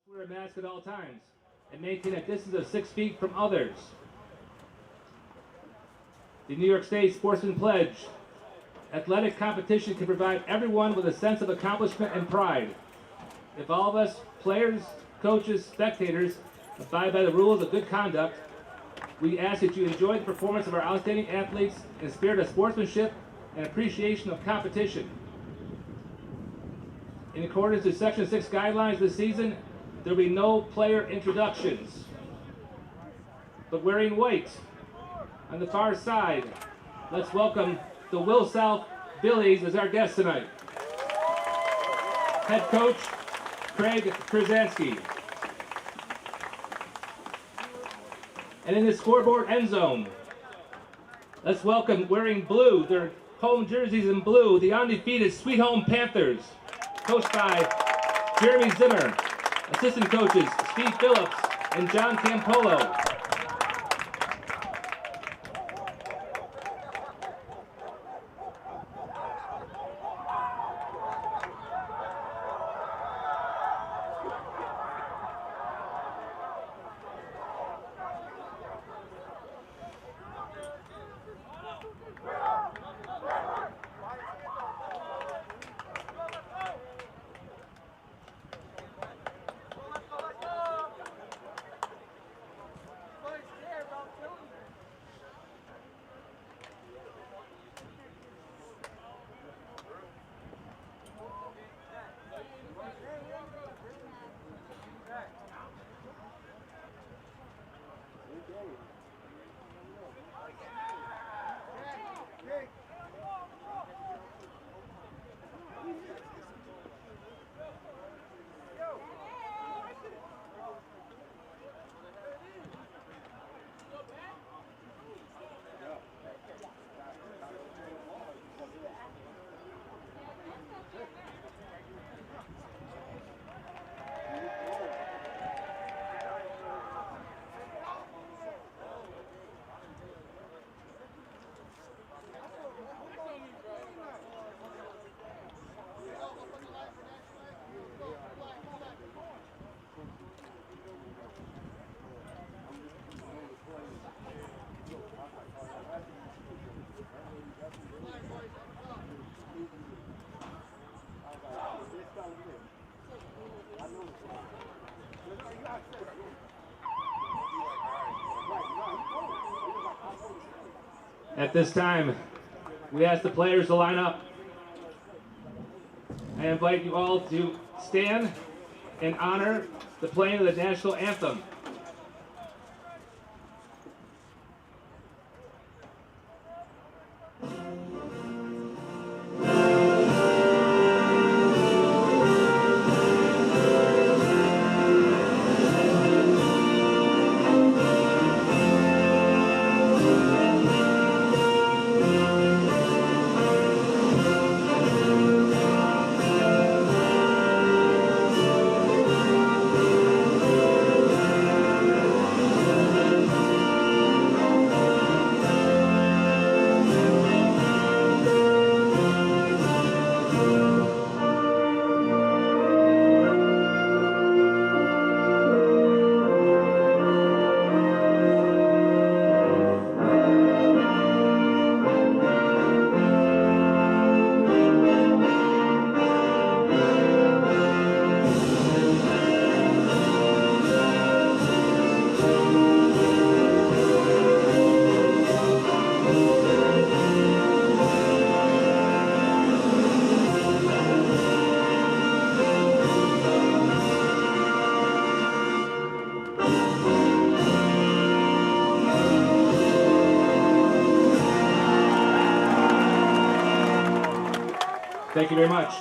Wear a mask at all times and maintain a distance of 6 feet from others. The New York State Sportsman Pledge. Athletic competition can provide everyone with a sense of accomplishment and pride. If all of us, players, coaches, spectators, abide by the rules of good conduct, we ask that you enjoy the performance of our outstanding athletes in a spirit of sportsmanship and appreciation of competition. In accordance with Section 6 guidelines this season, there will be no player introductions. But wearing white, on the far side, let's welcome the Will South Billies as our guest tonight. Head coach, Craig Krasansky. And in the scoreboard end zone, let's welcome, wearing blue, their home jerseys in blue, the undefeated Sweet Home Panthers, coached by Jeremy Zimmer. Assistant coaches, Steve Phillips and John Campolo. At this time, we ask the players to line up. I invite you all to stand and honor the playing of the national anthem. Thank you very much.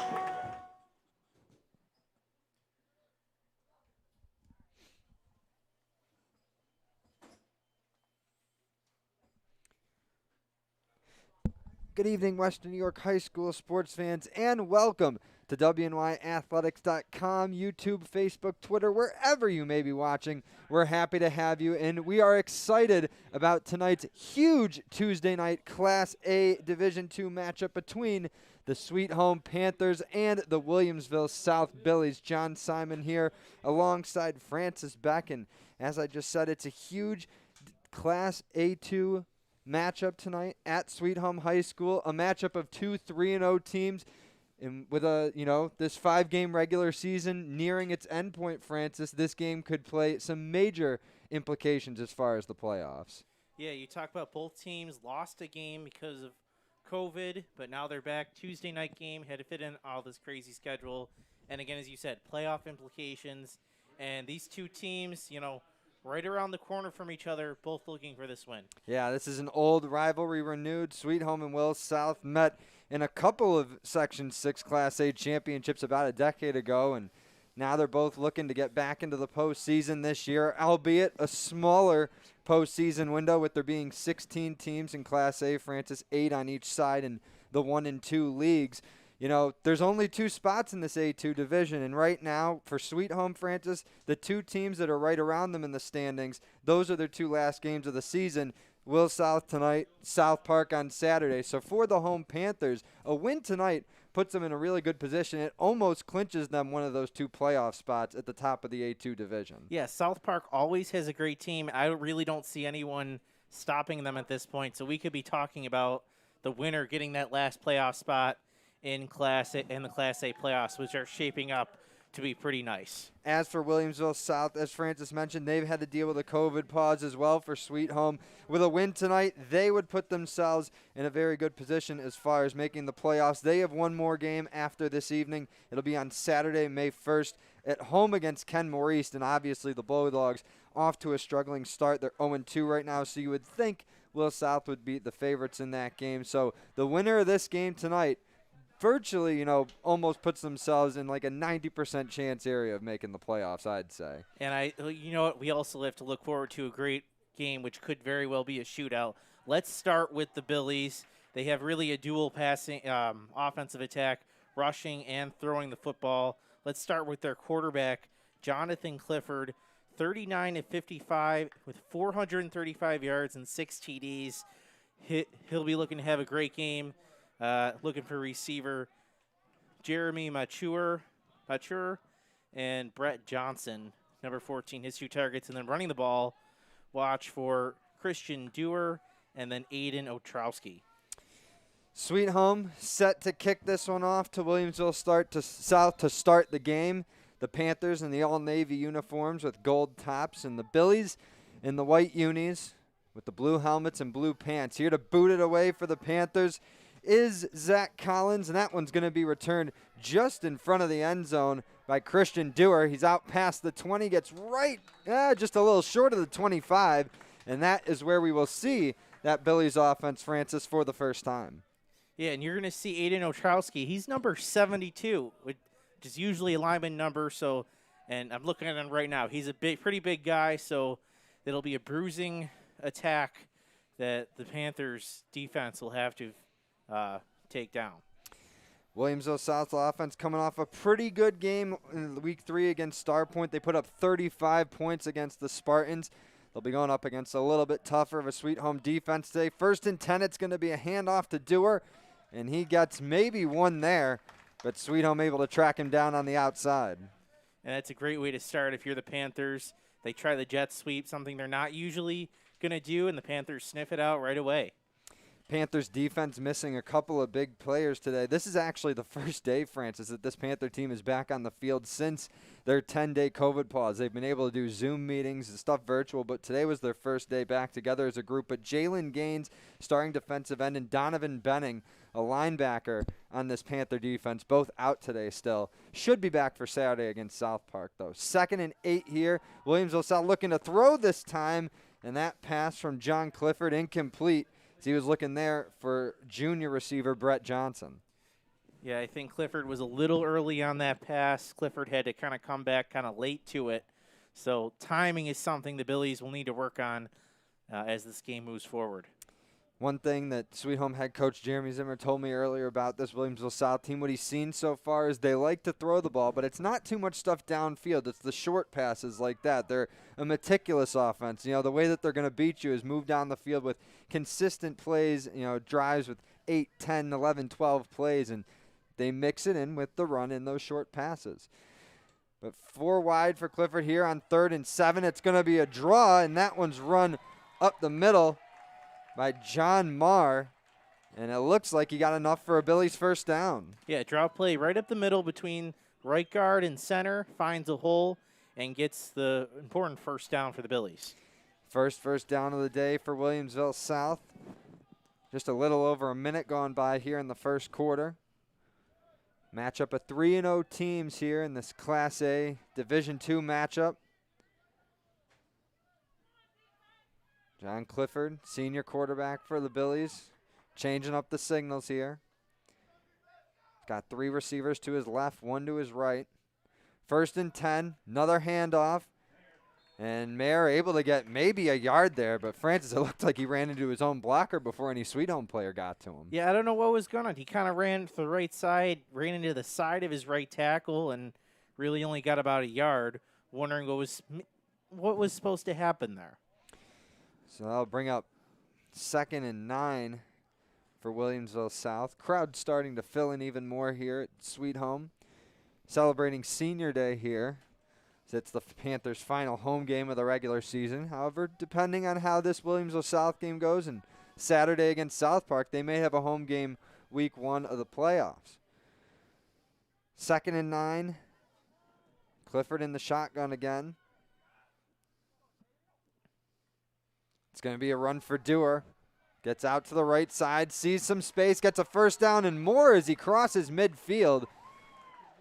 Good evening, Western New York High School sports fans, and welcome to WNYathletics.com, YouTube, Facebook, Twitter, wherever you may be watching. We're happy to have you, and we are excited about tonight's huge Tuesday night Class A Division II matchup between the Sweet Home Panthers and the Williamsville South Billies. John Simon here alongside Francis Beck, and as I just said, it's a huge Class A2 matchup tonight at Sweet Home High School, a matchup of two 3-0 teams. And with this 5-game regular season nearing its endpoint, Francis, this game could play some major implications as far as the playoffs. Yeah, you talk about both teams lost a game because of COVID, but now they're back. Tuesday night game, had to fit in all this crazy schedule. And again, as you said, playoff implications. And these two teams, right around the corner from each other, both looking for this win. Yeah, this is an old rivalry renewed. Sweet Home and Will South met in a couple of Section 6 Class A championships about a decade ago, and now they're both looking to get back into the postseason this year, albeit a smaller postseason window with there being 16 teams in Class A, Francis, 8 on each side in the 1 and 2 leagues. There's only 2 spots in this A2 division, and right now, for Sweet Home, Francis, the 2 teams that are right around them in the standings, those are their 2 last games of the season. Will South tonight, South Park on Saturday. So for the home Panthers, a win tonight puts them in a really good position. It almost clinches them one of those 2 playoff spots at the top of the A2 division. Yeah, South Park always has a great team. I really don't see anyone stopping them at this point. So we could be talking about the winner getting that last playoff spot in the Class A playoffs, which are shaping up to be pretty nice. As for Williamsville South, as Francis mentioned, they've had to deal with a COVID pause as well for Sweet Home. With a win tonight, they would put themselves in a very good position as far as making the playoffs. They have one more game after this evening. It'll be on Saturday, May 1st, at home against Ken Maurice, and obviously the Bulldogs off to a struggling start. They're 0-2 right now, so you would think Will South would beat the favorites in that game. So the winner of this game tonight virtually, almost puts themselves in like a 90% chance area of making the playoffs, I'd say. And we also have to look forward to a great game, which could very well be a shootout. Let's start with the Billies. They have really a dual passing offensive attack, rushing and throwing the football. Let's start with their quarterback, Jonathan Clifford, 39 of 55 with 435 yards and 6 TDs. He'll be looking to have a great game. Looking for receiver Jeremy Mature and Brett Johnson, number 14, his 2 targets. And then running the ball, watch for Christian Dewar and then Aiden Otrowski. Sweet Home set to kick this one off to Williamsville South to start the game. The Panthers in the all-navy uniforms with gold tops, and the Billies in the white unis with the blue helmets and blue pants. Here to boot it away for the Panthers is Zach Collins, and that one's going to be returned just in front of the end zone by Christian Dewar. He's out past the 20, gets right just a little short of the 25, and that is where we will see that Billy's offense, Francis, for the first time. Yeah, and you're going to see Aiden Otrowski. He's number 72, which is usually a lineman number, and I'm looking at him right now. He's a pretty big guy, so it'll be a bruising attack that the Panthers defense will have to take down. Williamsville South's offense coming off a pretty good game in week 3 against Star Point. They put up 35 points against the Spartans. They'll be going up against a little bit tougher of a Sweet Home defense today. 1st and 10, it's going to be a handoff to Dewar, and he gets maybe one there, but Sweet Home able to track him down on the outside. And that's a great way to start if you're the Panthers. They try the jet sweep, something they're not usually going to do, and the Panthers sniff it out right away. Panthers defense missing a couple of big players today. This is actually the first day, Francis, that this Panther team is back on the field since their 10-day COVID pause. They've been able to do Zoom meetings and stuff virtual, but today was their first day back together as a group. But Jalen Gaines, starting defensive end, and Donovan Benning, a linebacker on this Panther defense, both out today still. Should be back for Saturday against South Park, though. 2nd and 8 here. Williamsville South looking to throw this time, and that pass from John Clifford incomplete. He was looking there for junior receiver Brett Johnson. Yeah, I think Clifford was a little early on that pass. Clifford had to kind of come back kind of late to it. So timing is something the Billies will need to work on as this game moves forward. One thing that Sweet Home head coach Jeremy Zimmer told me earlier about this Williamsville South team, what he's seen so far is they like to throw the ball, but it's not too much stuff downfield. It's the short passes like that. They're a meticulous offense. The way that they're going to beat you is move down the field with consistent plays, drives with 8, 10, 11, 12 plays, and they mix it in with the run in those short passes. But 4 wide for Clifford here on 3rd and 7. It's going to be a draw, and that one's run up the middle by John Marr, and it looks like he got enough for a Billy's first down. Yeah, draw play right up the middle between right guard and center, finds a hole, and gets the important first down for the Billies. First down of the day for Williamsville South. Just a little over a minute gone by here in the first quarter. Matchup of 3-0 teams here in this Class A Division II matchup. John Clifford, senior quarterback for the Billies, changing up the signals here. Got 3 receivers to his left, 1 to his right. 1st and 10, another handoff. And Mayer able to get maybe a yard there, but Francis, it looked like he ran into his own blocker before any Sweet Home player got to him. Yeah, I don't know what was going on. He kind of ran to the right side, ran into the side of his right tackle, and really only got about a yard, wondering what was supposed to happen there. So that'll bring up 2nd and 9 for Williamsville South. Crowd starting to fill in even more here at Sweet Home. Celebrating Senior Day here. So it's the Panthers' final home game of the regular season. However, depending on how this Williamsville South game goes and Saturday against South Park, they may have a home game week 1 of the playoffs. 2nd and 9. Clifford in the shotgun again. It's going to be a run for Dewar. Gets out to the right side, sees some space, gets a first down and more as he crosses midfield.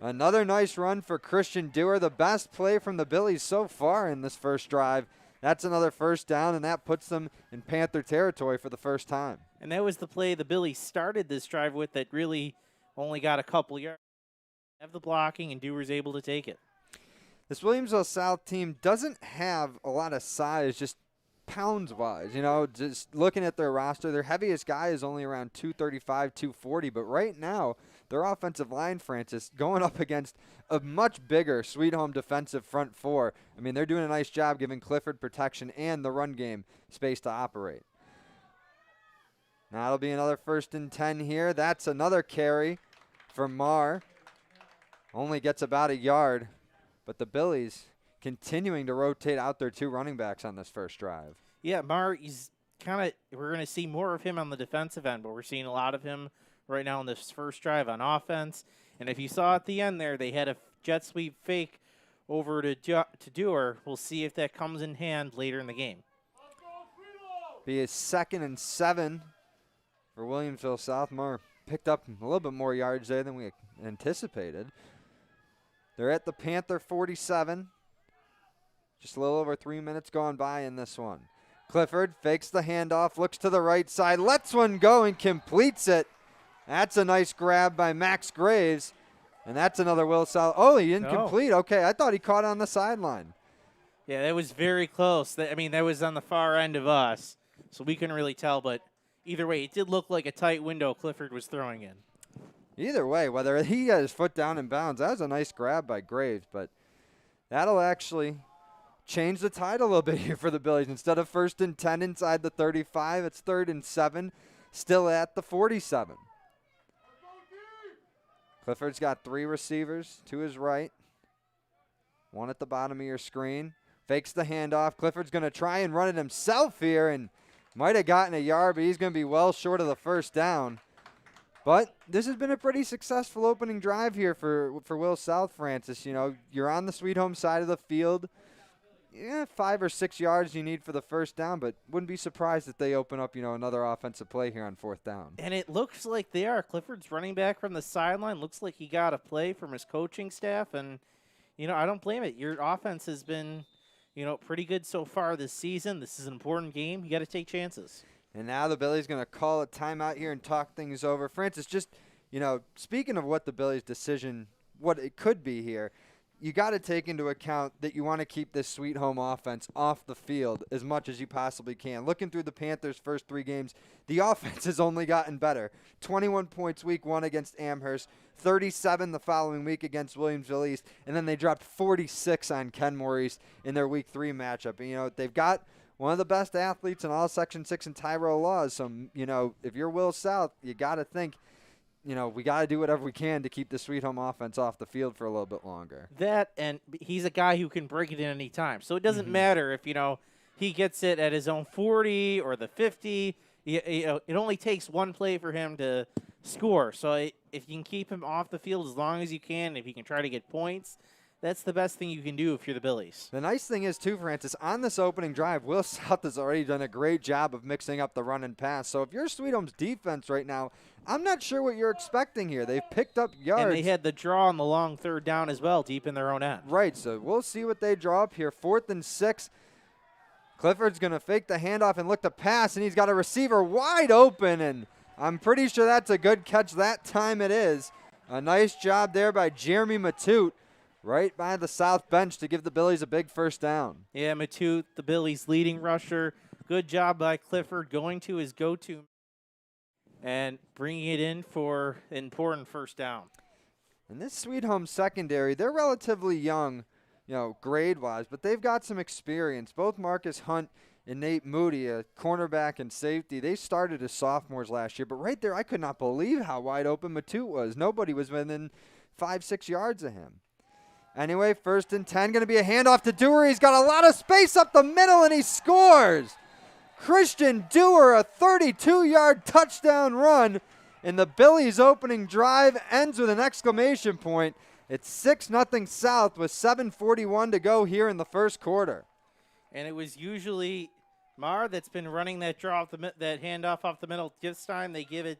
Another nice run for Christian Dewar, the best play from the Billies so far in this first drive. That's another first down, and that puts them in Panther territory for the first time. And that was the play the Billies started this drive with that really only got a couple yards. Have the blocking, and Dewar's able to take it. This Williamsville South team doesn't have a lot of size, just pounds-wise. Just looking at their roster, their heaviest guy is only around 235, 240, but right now, their offensive line, Francis, going up against a much bigger Sweet Home defensive front 4. I mean, they're doing a nice job giving Clifford protection and the run game space to operate. Now it'll be another 1st and 10 here. That's another carry for Marr. Only gets about a yard, but the Billies continuing to rotate out their 2 running backs on this first drive. Yeah, Marr, we're going to see more of him on the defensive end, but we're seeing a lot of him right now in this first drive on offense. And if you saw at the end there, they had a jet sweep fake over to Dewar. We'll see if that comes in hand later in the game. Be a 2nd and 7 for Williamsville South. Marr picked up a little bit more yards there than we anticipated. They're at the Panther 47. Just a little over 3 minutes gone by in this one. Clifford fakes the handoff, looks to the right side, lets one go and completes it. That's a nice grab by Max Graves. And that's another Will South. Oh, he didn't complete. Okay, I thought he caught it on the sideline. Yeah, that was very close. That was on the far end of us, so we couldn't really tell. But either way, it did look like a tight window Clifford was throwing in. Either way, whether he got his foot down in bounds, that was a nice grab by Graves. But that'll actually change the tide a little bit here for the Billies. Instead of 1st and 10 inside the 35, it's 3rd and 7, still at the 47. Clifford's got 3 receivers to his right. 1 at the bottom of your screen. Fakes the handoff. Clifford's going to try and run it himself here and might have gotten a yard, but he's going to be well short of the first down. But this has been a pretty successful opening drive here for Will South, Francis. You're on the Sweet Home side of the field. 5 or 6 yards you need for the first down, but wouldn't be surprised if they open up, another offensive play here on 4th down. And it looks like they are. Clifford's running back from the sideline. Looks like he got a play from his coaching staff, and, I don't blame it. Your offense has been, pretty good so far this season. This is an important game. You got to take chances. And now the Billies going to call a timeout here and talk things over. Francis, just, speaking of what the Billies' decision, what it could be here, you got to take into account that you want to keep this Sweet Home offense off the field as much as you possibly can. Looking through the Panthers' first 3 games, the offense has only gotten better. 21 points week 1 against Amherst, 37 the following week against Williamsville East, and then they dropped 46 on Kenmore East in their week 3 matchup. And, you know, they've got one of the best athletes in all Section 6 and Tyrell Laws. So, you know, if you're Will South, you got to think, you know, we got to do whatever we can to keep the Sweet Home offense off the field for a little bit longer. That, and he's a guy who can break it in any time. So it doesn't matter if, you know, he gets it at his own 40 or the 50. You know, it only takes one play for him to score. So if you can keep him off the field as long as you can, if you can try to get points, that's the best thing you can do if you're the Billies. The nice thing is, too, Francis, on this opening drive, Will South has already done a great job of mixing up the run and pass. So if you're Sweet Home's defense right now, I'm not sure what you're expecting here. They've picked up yards. And they had the draw on the long third down as well, deep in their own end. Right, so we'll see what they draw up here. 4th and 6. Clifford's going to fake the handoff and look to pass, and he's got a receiver wide open, and I'm pretty sure that's a good catch that time it is. A nice job there by Jeremy Matute, right by the south bench to give the Billies a big first down. Yeah, Matute, the Billies' leading rusher. Good job by Clifford going to his go-to and bringing it in for an important first down. And this Sweet Home secondary, they're relatively young, you know, grade-wise, but they've got some experience. Both Marcus Hunt and Nate Moody, a cornerback and safety, they started as sophomores last year. But right there, I could not believe how wide open Matute was. Nobody was within 5-6 yards of him. Anyway, 1st and 10, going to be a handoff to Dewar. He's got a lot of space up the middle, and he scores. Christian Dewar, a 32-yard touchdown run, and the Billies' opening drive ends with an exclamation point. It's 6-0 South with 7:41 to go here in the first quarter. And it was usually Marr that's been running that that handoff off the middle. This time they give it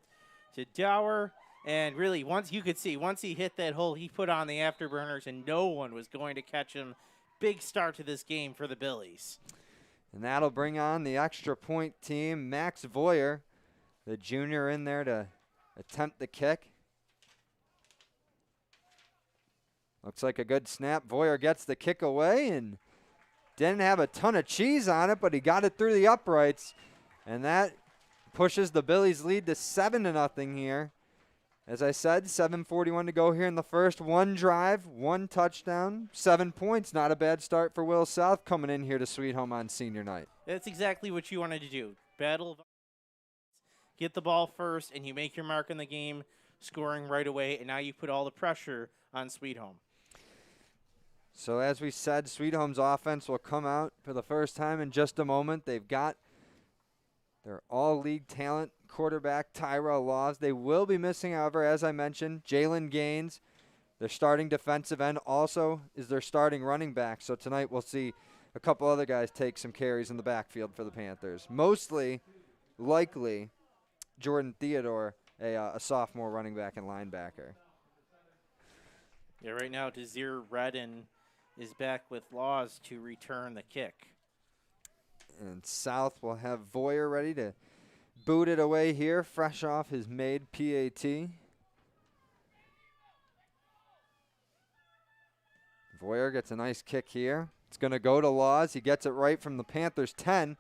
to Dower. And really, once he hit that hole, he put on the afterburners, and no one was going to catch him. Big start to this game for the Billies. And that'll bring on the extra point team. Max Voyer, the junior, in there to attempt the kick. Looks like a good snap. Voyer gets the kick away and didn't have a ton of cheese on it, but he got it through the uprights. And that pushes the Billies' lead to 7-0 here. As I said, 7:41 to go here in the first. 1 drive, 1 touchdown, 7 points. Not a bad start for Will South coming in here to Sweet Home on senior night. That's exactly what you wanted to do. Get the ball first, and you make your mark in the game, scoring right away, and now you put all the pressure on Sweet Home. So as we said, Sweet Home's offense will come out for the first time in just a moment. They've got their all-league talent quarterback, Tyrell Laws. They will be missing, however, as I mentioned, Jalen Gaines, their starting defensive end, also is their starting running back. So tonight we'll see a couple other guys take some carries in the backfield for the Panthers. Mostly, likely, Jordan Theodore, a sophomore running back and linebacker. Yeah, right now, Desir Redden is back with Laws to return the kick. And South will have Voyer ready to boot it away here, fresh off his made PAT. Voyer gets a nice kick here. It's going to go to Laws. He gets it right from the Panthers' 10.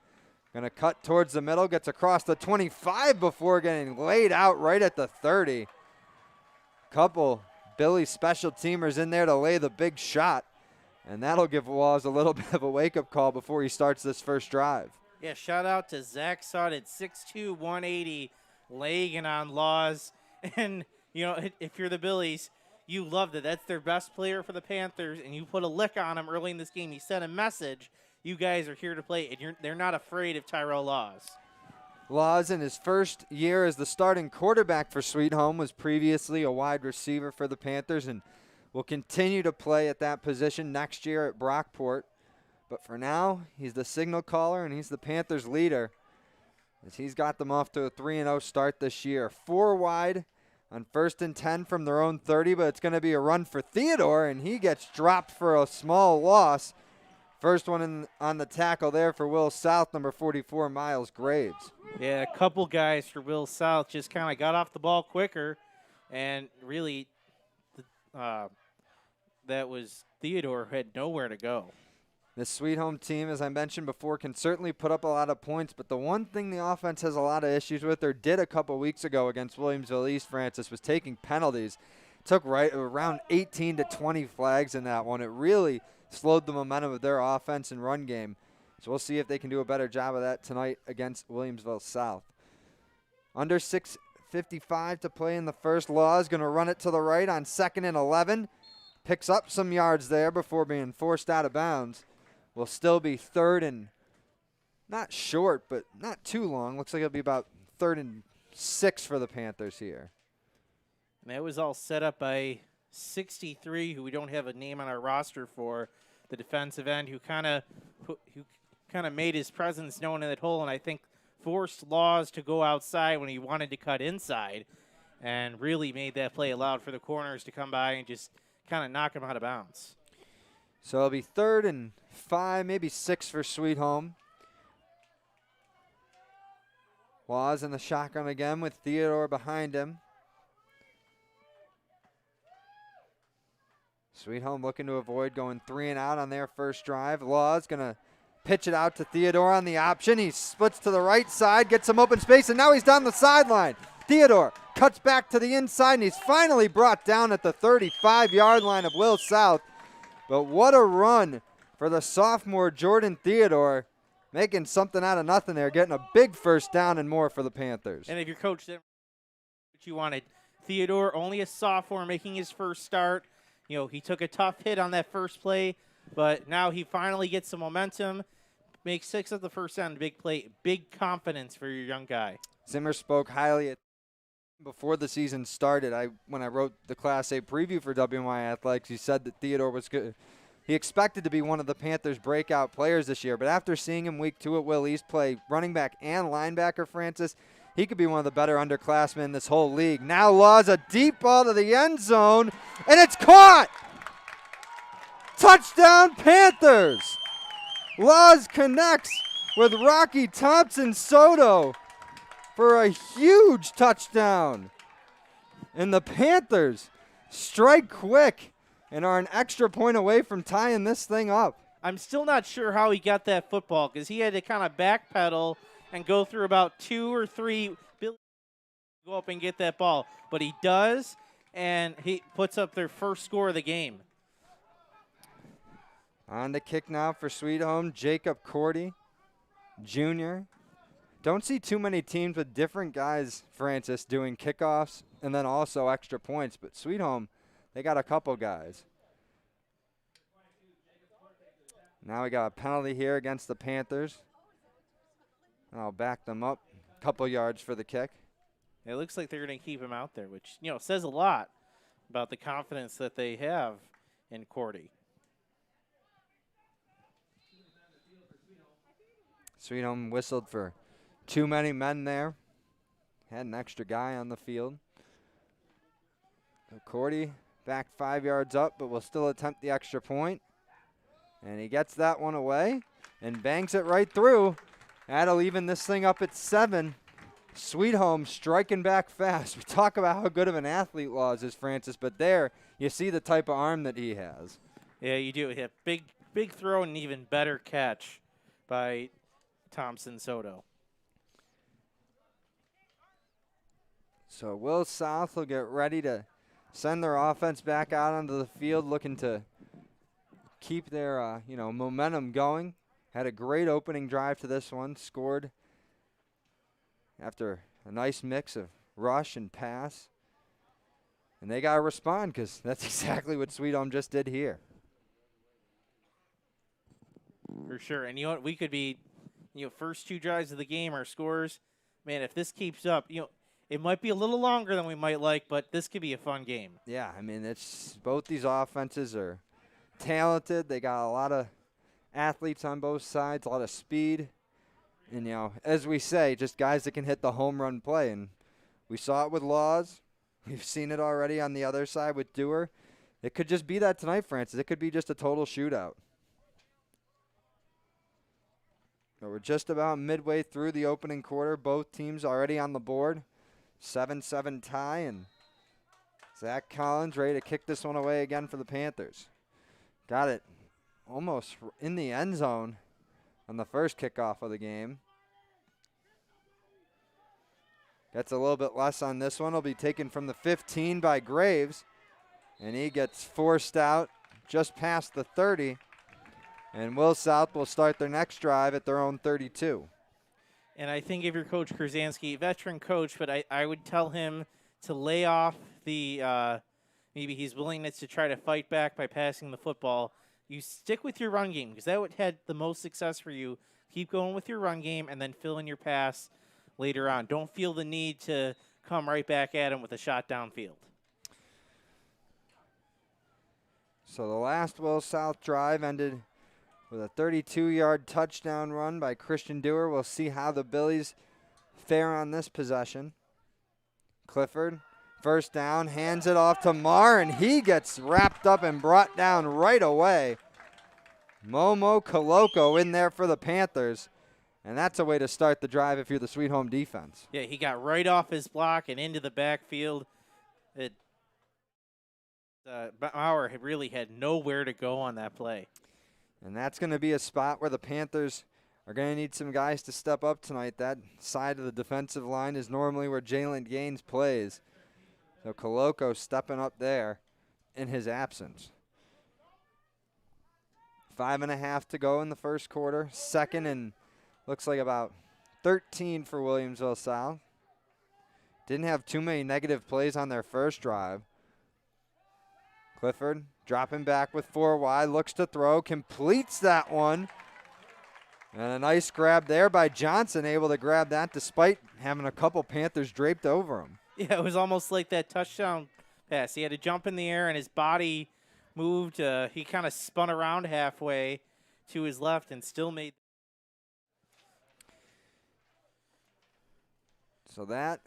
Going to cut towards the middle, gets across the 25 before getting laid out right at the 30. Couple Billy special teamers in there to lay the big shot. And that'll give Laws a little bit of a wake-up call before he starts this first drive. Yeah, shout out to Zach Sutton, 6'2", 180, laying on Laws. And, you know, if you're the Billies, you love that. That's their best player for the Panthers, and you put a lick on him early in this game. You sent a message. You guys are here to play, and they're not afraid of Tyrell Laws. Laws, in his first year as the starting quarterback for Sweet Home, was previously a wide receiver for the Panthers and will continue to play at that position next year at Brockport. But for now, he's the signal caller, and he's the Panthers' leader as he's got them off to a 3-0 start this year. 4 wide on 1st and 10 from their own 30, but it's going to be a run for Theodore, and he gets dropped for a small loss. First one on the tackle there for Will South, number 44, Miles Graves. Yeah, a couple guys for Will South just kind of got off the ball quicker, and really Theodore had nowhere to go. The Sweet Home team, as I mentioned before, can certainly put up a lot of points, but the one thing the offense has a lot of issues with, or did a couple weeks ago against Williamsville East, Francis, was taking penalties. Took around 18 to 20 flags in that one. It really slowed the momentum of their offense and run game. So we'll see if they can do a better job of that tonight against Williamsville South. Under 6:55 to play in the first. Law is going to run it to the right on 2nd and 11. Picks up some yards there before being forced out of bounds. Will still be 3rd and not short, but not too long. Looks like it'll be about 3rd and 6 for the Panthers here. And that was all set up by 63, who we don't have a name on our roster for, the defensive end who kind of made his presence known in that hole, and I think forced Laws to go outside when he wanted to cut inside, and really made that play allowed for the corners to come by and just kind of knock him out of bounds. So it'll be 3rd and 5, maybe 6 for Sweet Home. Laws in the shotgun again with Theodore behind him. Sweet Home looking to avoid going 3 and out on their first drive. Laws going to pitch it out to Theodore on the option. He splits to the right side, gets some open space, and now he's down the sideline. Theodore cuts back to the inside, and he's finally brought down at the 35-yard line of Will South. But what a run for the sophomore Jordan Theodore, making something out of nothing there, getting a big first down and more for the Panthers. And if your coach didn't, you wanted Theodore, only a sophomore, making his first start. You know, he took a tough hit on that first play, but now he finally gets some momentum, makes 6 of the first down, big play, big confidence for your young guy. Zimmer spoke highly at before the season started. When I wrote the Class A preview for WNY Athletics, he said that Theodore was good. He expected to be one of the Panthers' breakout players this year, but after seeing him week 2 at Will East play running back and linebacker, Francis, he could be one of the better underclassmen in this whole league. Now Laws, a deep ball to the end zone, and it's caught! Touchdown Panthers! Laws connects with Rocky Thompson-Soto for a huge touchdown. And the Panthers strike quick and are an extra point away from tying this thing up. I'm still not sure how he got that football because he had to kind of backpedal and go through about 2 or 3 to go up and get that ball. But he does, and he puts up their first score of the game. On the kick now for Sweet Home, Jacob Cordy, Jr. Don't see too many teams with different guys, Francis, doing kickoffs and then also extra points. But Sweet Home, they got a couple guys. Now we got a penalty here against the Panthers. And I'll back them up a couple yards for the kick. It looks like they're going to keep him out there, which, you know, says a lot about the confidence that they have in Cordy. Sweet Home whistled for too many men there. Had an extra guy on the field. So Cordy back 5 yards up, but will still attempt the extra point. And he gets that one away and bangs it right through. That'll even this thing up at 7. Sweet Home striking back fast. We talk about how good of an athlete Laws is, Francis, but there you see the type of arm that he has. Yeah, you do. Yeah, big throw and even better catch by Thompson-Soto. So Will South will get ready to send their offense back out onto the field, looking to keep their momentum going. Had a great opening drive to this one. Scored after a nice mix of rush and pass. And they got to respond because that's exactly what Sweet Home just did here. For sure. And you know what? We could be, first 2 drives of the game, our scores. Man, if this keeps up, it might be a little longer than we might like, but this could be a fun game. Yeah, I mean, it's both these offenses are talented. They got a lot of athletes on both sides, a lot of speed. And, as we say, just guys that can hit the home run play. And we saw it with Laws. We've seen it already on the other side with Dewar. It could just be that tonight, Francis. It could be just a total shootout. But we're just about midway through the opening quarter. Both teams already on the board. 7-7 tie, and Zach Collins ready to kick this one away again for the Panthers. got it almost in the end zone on the first kickoff of the game. Gets a little bit less on this one. Will be taken from the 15 by Graves. And he gets forced out just past the 30. And Will South will start their next drive at their own 32. And I think if you're Coach Krzansky, veteran coach, but I would tell him to lay off the maybe his willingness to try to fight back by passing the football. You stick with your run game because that would had the most success for you. Keep going with your run game and then fill in your pass later on. Don't feel the need to come right back at him with a shot downfield. So the last Will South drive ended with a 32-yard touchdown run by Christian Dewar. We'll see how the Billies fare on this possession. Clifford, first down, hands it off to Marr, and he gets wrapped up and brought down right away. Momo Koloko in there for the Panthers, and that's a way to start the drive if you're the Sweet Home defense. Yeah, he got right off his block and into the backfield. Bauer really had nowhere to go on that play. And that's going to be a spot where the Panthers are going to need some guys to step up tonight. That side of the defensive line is normally where Jalen Gaines plays. So Koloko stepping up there in his absence. 5.5 to go in the first quarter. Second and looks like about 13 for Williamsville South. Didn't have too many negative plays on their first drive. Clifford dropping back with 4 wide, looks to throw, completes that one. And a nice grab there by Johnson, able to grab that despite having a couple Panthers draped over him. Yeah, it was almost like that touchdown pass. He had to jump in the air and his body moved. He kind of spun around halfway to his left and still made. So that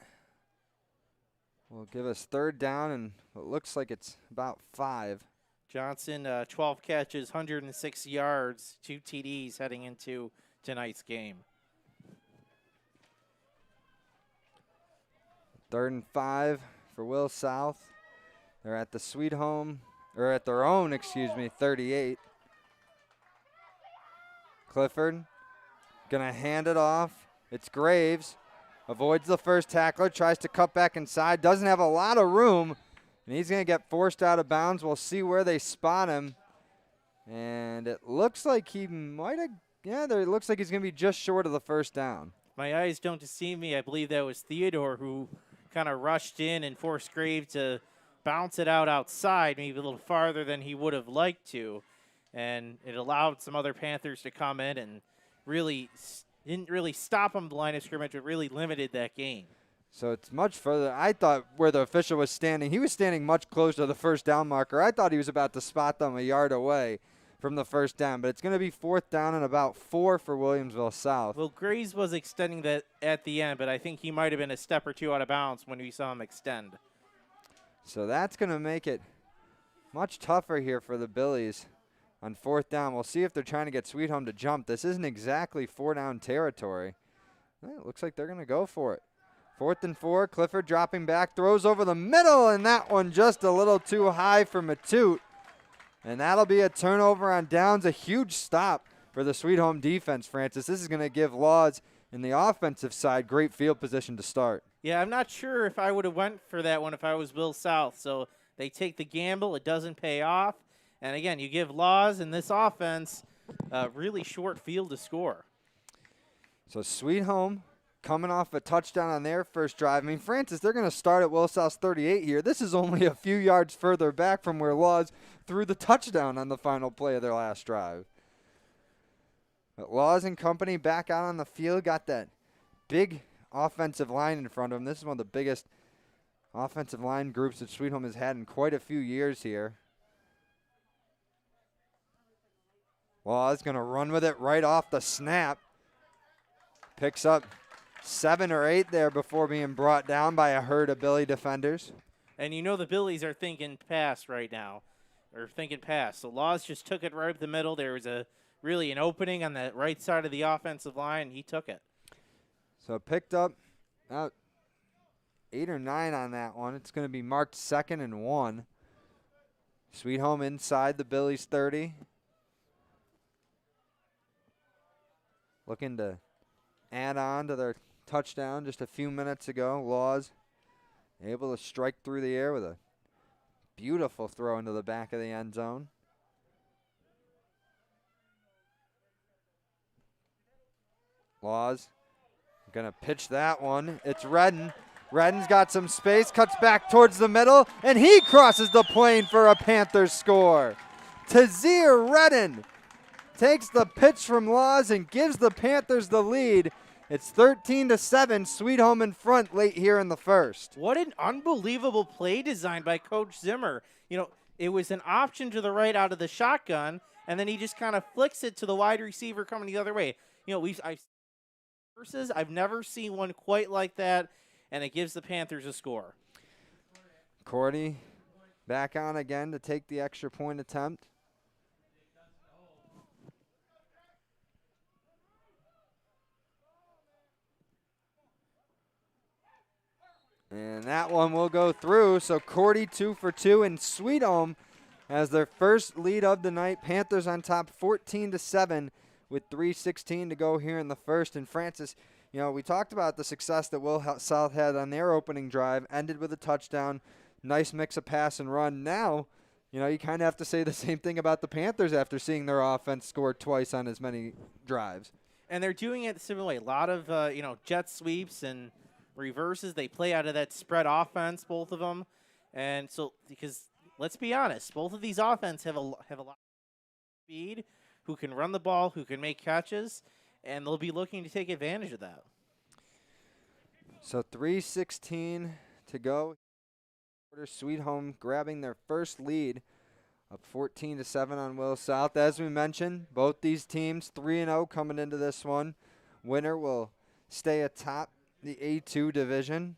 will give us third down and what looks like it's about 5. Johnson, 12 catches, 106 yards, 2 TDs heading into tonight's game. 3rd and 5 for Will South. They're at the Sweet Home, or at their own, 38. Clifford gonna hand it off. It's Graves. Avoids the first tackler, tries to cut back inside, doesn't have a lot of room, and he's going to get forced out of bounds. We'll see where they spot him. And it looks like he might have, it looks like he's going to be just short of the first down. My eyes don't deceive me. I believe that was Theodore who kind of rushed in and forced Graves to bounce it out outside, maybe a little farther than he would have liked to. And it allowed some other Panthers to come in and really didn't really stop him at the line of scrimmage, but really limited that gain. So it's much further. I thought where the official was standing, he was standing much closer to the first down marker. I thought he was about to spot them a yard away from the first down, but it's going to be 4th down and about 4 for Williamsville South. Well, Graves was extending that at the end, but I think he might have been a step or two out of bounds when we saw him extend. So that's going to make it much tougher here for the Billies on 4th down. We'll see if they're trying to get Sweet Home to jump. This isn't exactly 4-down territory. It looks like they're going to go for it. 4th and 4, Clifford dropping back, throws over the middle, and that one just a little too high for Matute. And that'll be a turnover on downs, a huge stop for the Sweet Home defense, Francis. This is going to give Laws in the offensive side great field position to start. Yeah, I'm not sure if I would have went for that one if I was Will South. So they take the gamble. It doesn't pay off. And, again, you give Laws in this offense a really short field to score. So Sweet Home coming off a touchdown on their first drive. I mean, Francis, they're going to start at Will South's 38 here. This is only a few yards further back from where Laws threw the touchdown on the final play of their last drive. But Laws and company back out on the field, got that big offensive line in front of them. This is one of the biggest offensive line groups that Sweet Home has had in quite a few years here. Laws going to run with it right off the snap. Picks up 7 or 8 there before being brought down by a herd of Billy defenders. And you know the Billies are thinking pass right now, or thinking pass. So Laws just took it right up the middle. There was really an opening on the right side of the offensive line, and he took it. So picked up about 8 or 9 on that one. It's going to be marked 2nd and 1. Sweet Home inside the Billies 30. Looking to add on to their touchdown just a few minutes ago. Laws able to strike through the air with a beautiful throw into the back of the end zone. Laws gonna pitch that one. It's Redden. Redden's got some space, cuts back towards the middle, and he crosses the plane for a Panthers score. Tazir Redden takes the pitch from Laws and gives the Panthers the lead. It's 13-7, Sweet Home in front late here in the first. What an unbelievable play design by Coach Zimmer. You know, it was an option to the right out of the shotgun, and then he just kind of flicks it to the wide receiver coming the other way. You know, I've never seen one quite like that, and it gives the Panthers a score. Cordy back on again to take the extra point attempt. And that one will go through. So Cordy 2 for 2, and Sweet Home has their first lead of the night. Panthers on top 14-7 with 3:16 to go here in the first. And Francis, you know, we talked about the success that Will South had on their opening drive, ended with a touchdown. Nice mix of pass and run. Now, you know, you kind of have to say the same thing about the Panthers after seeing their offense score twice on as many drives. And they're doing it the similar way. A lot of, jet sweeps and reverses. They play out of that spread offense, both of them. And so, because let's be honest, both of these offenses have a lot of speed, who can run the ball, who can make catches, and they'll be looking to take advantage of that. So 3:16 to go. Sweet Home grabbing their first lead, up 14-7 on Will South. As we mentioned, both these teams 3-0 coming into this one. Winner will stay atop the A2 division,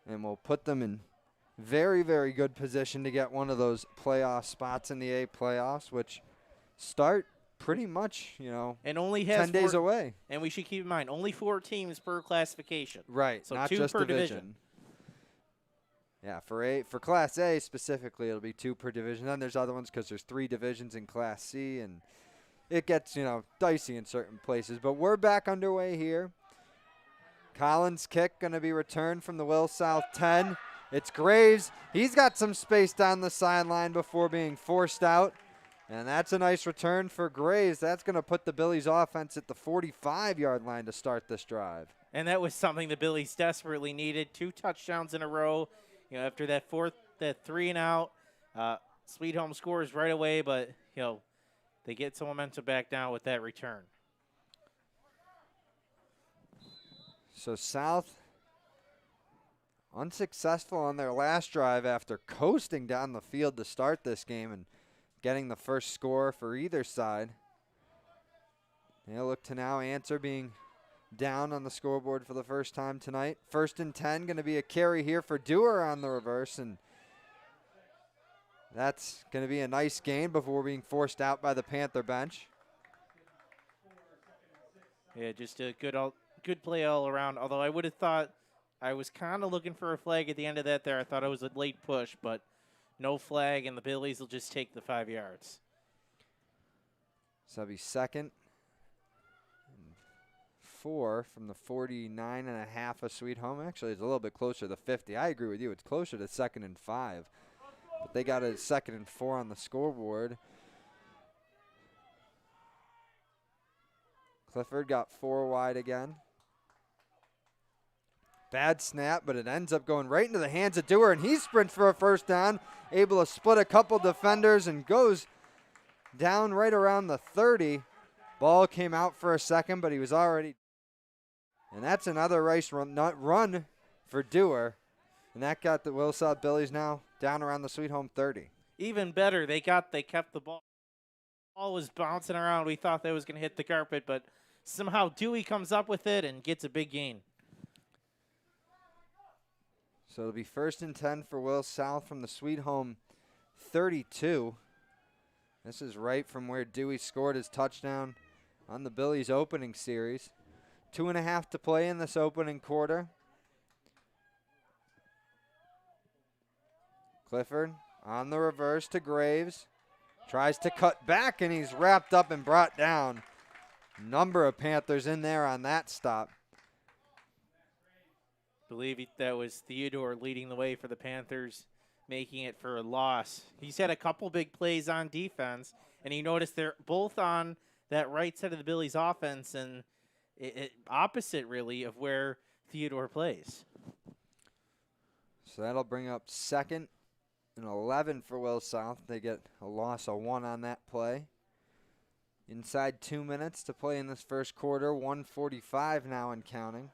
and we'll put them in very, very good position to get one of those playoff spots in the A playoffs, which start pretty much, and only has 10 days away. And we should keep in mind, only 4 teams per classification. Right, so not 2 just per division. Yeah, for Class A specifically, it'll be 2 per division. Then there's other ones because there's 3 divisions in Class C, and it gets, dicey in certain places. But we're back underway here. Collins' kick going to be returned from the Will South 10. It's Graves. He's got some space down the sideline before being forced out. And that's a nice return for Graves. That's going to put the Billies offense at the 45-yard line to start this drive. And that was something the Billies desperately needed. 2 touchdowns in a row. After that 3 and out, Sweet Home scores right away, but, they get some momentum back down with that return. So South unsuccessful on their last drive after coasting down the field to start this game and getting the first score for either side. They'll look to now answer, being down on the scoreboard for the first time tonight. 1st and 10, going to be a carry here for Dewar on the reverse, and that's going to be a nice gain before being forced out by the Panther bench. Yeah, just a good play all around, although I would have thought, I was kind of looking for a flag at the end of that there. I thought it was a late push, but no flag, and the Billies will just take the 5 yards. So that'll be 2nd and 4 from the 49.5 of Sweet Home. Actually, it's a little bit closer to the 50. I agree with you. It's closer to 2nd and 5. But they got a 2nd and 4 on the scoreboard. Clifford got 4 wide again. Bad snap, but it ends up going right into the hands of Dewar, and he sprints for a first down, able to split a couple defenders and goes down right around the 30. Ball came out for a second, but he was already. And that's another nice run for Dewar, and that got the Will South Billies now down around the Sweet Home 30. Even better, they kept the ball. The ball was bouncing around. We thought that was going to hit the carpet, but somehow Dewey comes up with it and gets a big gain. So it'll be 1st and 10 for Will South from the Sweet Home 32. This is right from where Dewey scored his touchdown on the Billies opening series. 2.5 to play in this opening quarter. Clifford on the reverse to Graves. Tries to cut back, and he's wrapped up and brought down. Number of Panthers in there on that stop. Believe that was Theodore leading the way for the Panthers, making it for a loss. He's had a couple big plays on defense, and you notice they're both on that right side of the Billies offense, and it opposite really of where Theodore plays. So that'll bring up 2nd and 11 for Will South. They get a loss of 1 on that play. Inside 2 minutes to play in this first quarter. 1:45 now and counting.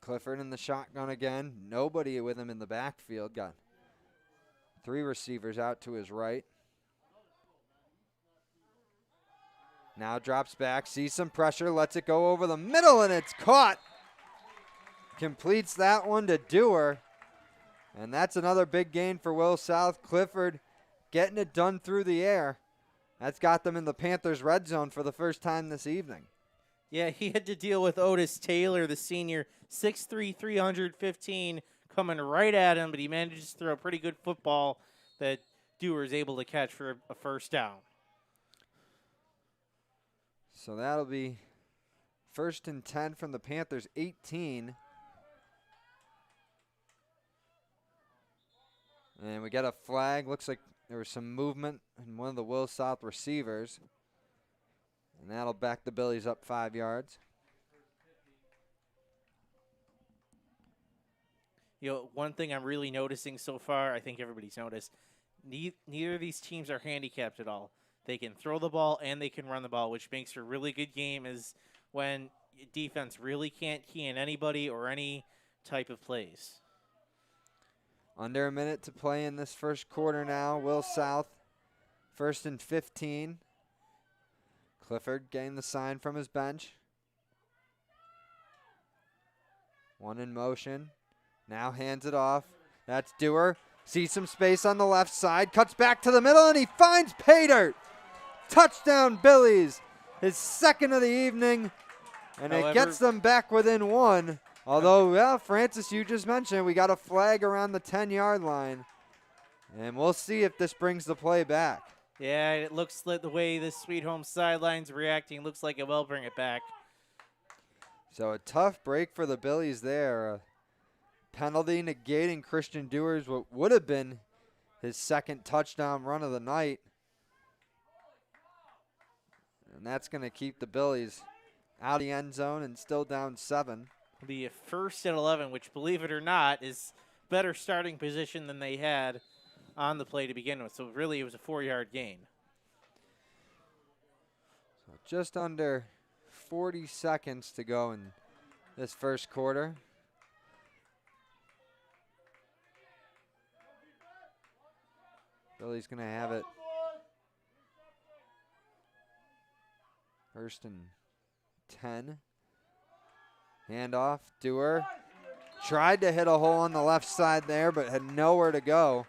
Clifford in the shotgun again. Nobody with him in the backfield. Got 3 receivers out to his right. Now drops back, sees some pressure, lets it go over the middle, and it's caught. Completes that one to Dewar. And that's another big gain for Will South. Clifford getting it done through the air. That's got them in the Panthers' red zone for the first time this evening. Yeah, he had to deal with Otis Taylor, the senior, 6'3", 315, coming right at him, but he manages to throw a pretty good football that Dewar is able to catch for a first down. So that'll be 1st and 10 from the Panthers' 18. And we got a flag. Looks like there was some movement in one of the Will South receivers. And that'll back the Billies up 5 yards. You know, one thing I'm really noticing so far, I think everybody's noticed, neither of these teams are handicapped at all. They can throw the ball and they can run the ball, which makes for a really good game is when defense really can't key in anybody or any type of plays. Under a minute to play in this first quarter now. Will South, 1st and 15. Clifford getting the sign from his bench. 1 in motion. Now hands it off. That's Dewar. Sees some space on the left side. Cuts back to the middle, and he finds Paydirt. Touchdown, Billies. His 2nd of the evening. And it gets them back within 1. Although, well, Francis, you just mentioned we got a flag around the 10-yard line. And we'll see if this brings the play back. Yeah, it looks like the way the Sweet Home sideline's reacting, looks like it will bring it back. So a tough break for the Billies there. A penalty negating Christian Dewar's what would have been his 2nd touchdown run of the night. And that's going to keep the Billies out of the end zone and still down 7. It'll be a 1st and 11, which, believe it or not, is better starting position than they had on the play to begin with. So really it was a 4-yard gain. So just under 40 seconds to go in this first quarter. Billy's going to have it 1st and 10. Handoff, Dewar. Tried to hit a hole on the left side there, but had nowhere to go.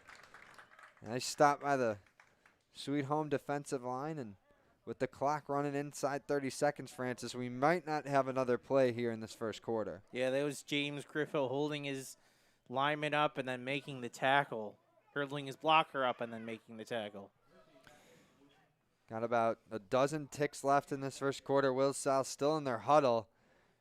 Nice stop by the Sweet Home defensive line, and with the clock running inside 30 seconds, Francis, we might not have another play here in this first quarter. Yeah, that was James Griffo holding his lineman up and then making the tackle, hurdling his blocker up and then making the tackle. Got about a dozen ticks left in this first quarter. Will South still in their huddle,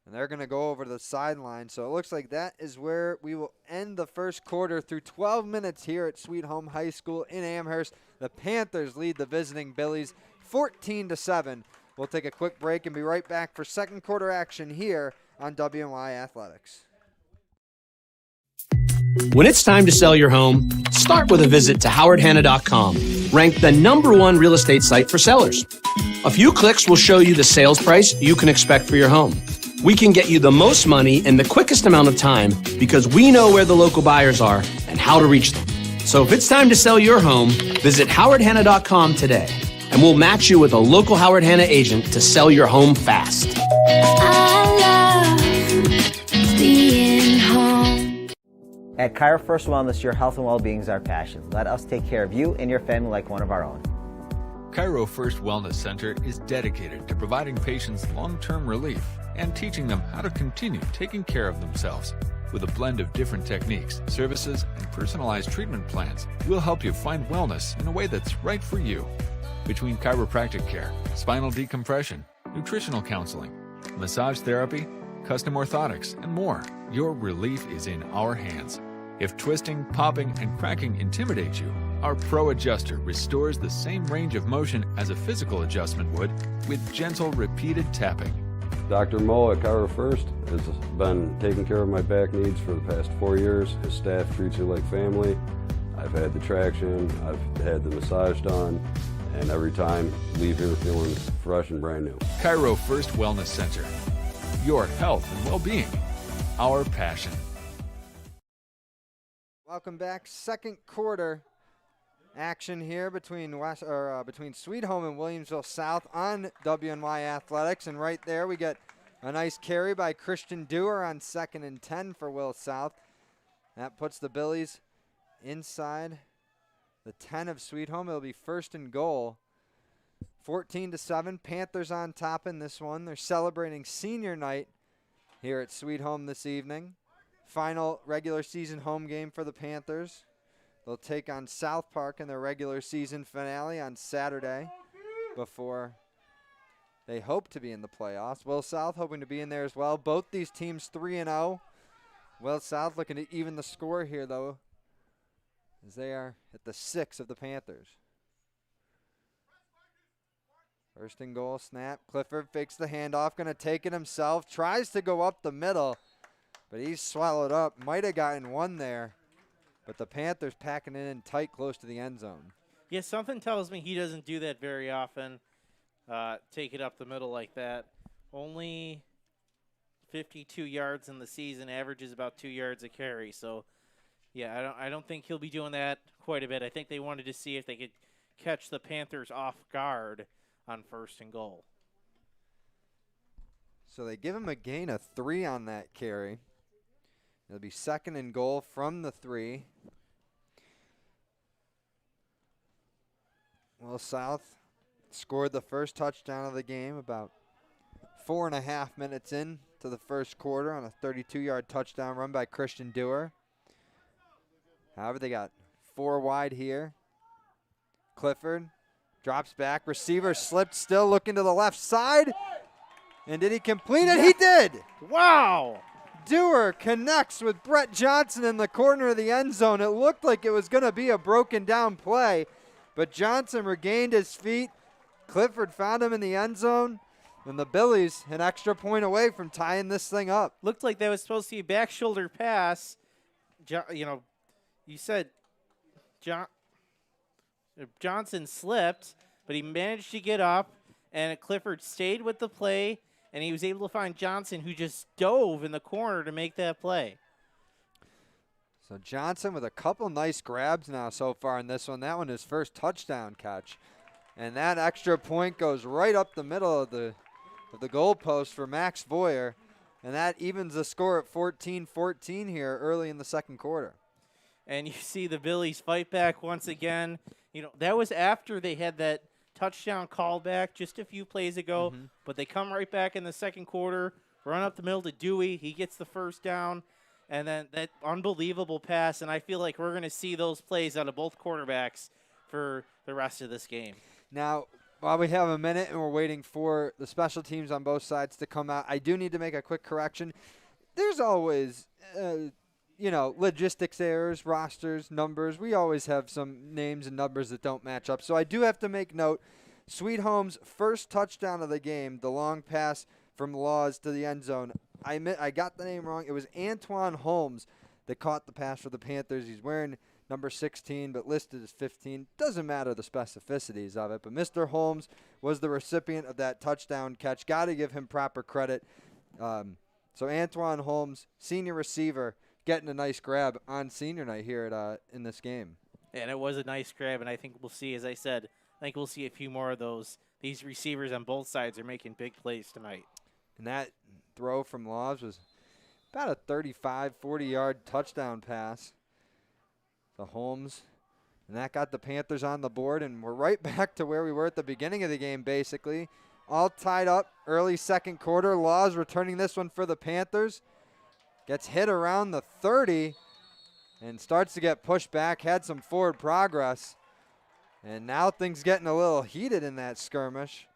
and they're going to go over to the sideline. So it looks like that is where we will end the first quarter through 12 minutes here at Sweet Home High School in Amherst. The Panthers lead the visiting Billies 14-7. We'll take a quick break and be right back for second quarter action here on WNY Athletics. When it's time to sell your home, start with a visit to howardhanna.com, ranked the #1 real estate site for sellers. A few clicks will show you the sales price you can expect for your home. We can get you the most money in the quickest amount of time because we know where the local buyers are and how to reach them. So if it's time to sell your home, visit howardhanna.com today, and we'll match you with a local Howard Hanna agent to sell your home fast. I love being home. At Kyra First Wellness, your health and well-being is our passion. Let us take care of you and your family like one of our own. Cairo First Wellness Center is dedicated to providing patients long-term relief and teaching them how to continue taking care of themselves. With a blend of different techniques, services, and personalized treatment plans, we'll help you find wellness in a way that's right for you. Between chiropractic care, spinal decompression, nutritional counseling, massage therapy, custom orthotics, and more, your relief is in our hands. If twisting, popping, and cracking intimidate you, our Pro Adjuster restores the same range of motion as a physical adjustment would with gentle, repeated tapping. Dr. Mo at Cairo First has been taking care of my back needs for the past 4 years. His staff treats you like family. I've had the traction, I've had the massage done, and every time leave here feeling fresh and brand new. Cairo First Wellness Center. Your health and well-being, our passion. Welcome back. Second quarter action here between Sweet Home and Williamsville South on WNY Athletics, and right there we get a nice carry by Christian Dewar on 2nd and 10 for Will South. That puts the Billies inside the 10 of Sweet Home. It'll be 1st and goal. 14-7. Panthers on top in this one. They're celebrating senior night here at Sweet Home this evening. Final regular season home game for the Panthers. They'll take on South Park in their regular season finale on Saturday before they hope to be in the playoffs. Will South hoping to be in there as well. Both these teams 3-0. Will South looking to even the score here, though, as they are at the 6 of the Panthers. 1st and goal, snap. Clifford fakes the handoff, going to take it himself. Tries to go up the middle, but he's swallowed up. Might have gotten one there. But the Panthers packing it in tight close to the end zone. Yeah, something tells me he doesn't do that very often, take it up the middle like that. Only 52 yards in the season, averages about 2 yards a carry. So, yeah, I don't think he'll be doing that quite a bit. I think they wanted to see if they could catch the Panthers off guard on 1st and goal. So they give him a gain of 3 on that carry. It'll be 2nd and goal from the 3. Well, South scored the first touchdown of the game about 4.5 minutes in to the first quarter on a 32-yard touchdown run by Christian Dewar. However, they got 4 wide here. Clifford drops back. Receiver slipped, still looking to the left side. And did he complete it? He did! Wow! Dewar connects with Brett Johnson in the corner of the end zone. It looked like it was going to be a broken down play, but Johnson regained his feet. Clifford found him in the end zone, and the Billies an extra point away from tying this thing up. Looked like that was supposed to be a back shoulder pass. You said Johnson slipped, but he managed to get up, and Clifford stayed with the play, and he was able to find Johnson, who just dove in the corner to make that play. So Johnson with a couple nice grabs now so far in this one. That one his first touchdown catch. And that extra point goes right up the middle of the goalpost for Max Boyer. And that evens the score at 14-14 here early in the second quarter. And you see the Billies fight back once again. That was after they had that touchdown callback just a few plays ago, but they come right back in the second quarter, run up the middle to Dewey. He gets the first down, and then that unbelievable pass, and I feel like we're going to see those plays out of both quarterbacks for the rest of this game. Now, while we have a minute and we're waiting for the special teams on both sides to come out, I do need to make a quick correction. There's always logistics errors, rosters, numbers. We always have some names and numbers that don't match up. So I do have to make note, Sweet Home's first touchdown of the game, the long pass from Laws to the end zone. I got the name wrong. It was Antoine Holmes that caught the pass for the Panthers. He's wearing number 16, but listed as 15. Doesn't matter the specificities of it, but Mr. Holmes was the recipient of that touchdown catch. Got to give him proper credit. So Antoine Holmes, senior receiver, getting a nice grab on senior night here in this game. And it was a nice grab, and I think we'll see, as I said, we'll see a few more of those. These receivers on both sides are making big plays tonight. And that throw from Laws was about a 35, 40-yard touchdown pass to Holmes. And that got the Panthers on the board, and we're right back to where we were at the beginning of the game, basically. All tied up early second quarter. Laws returning this one for the Panthers. Gets hit around the 30 and starts to get pushed back. Had some forward progress. And now things getting a little heated in that skirmish.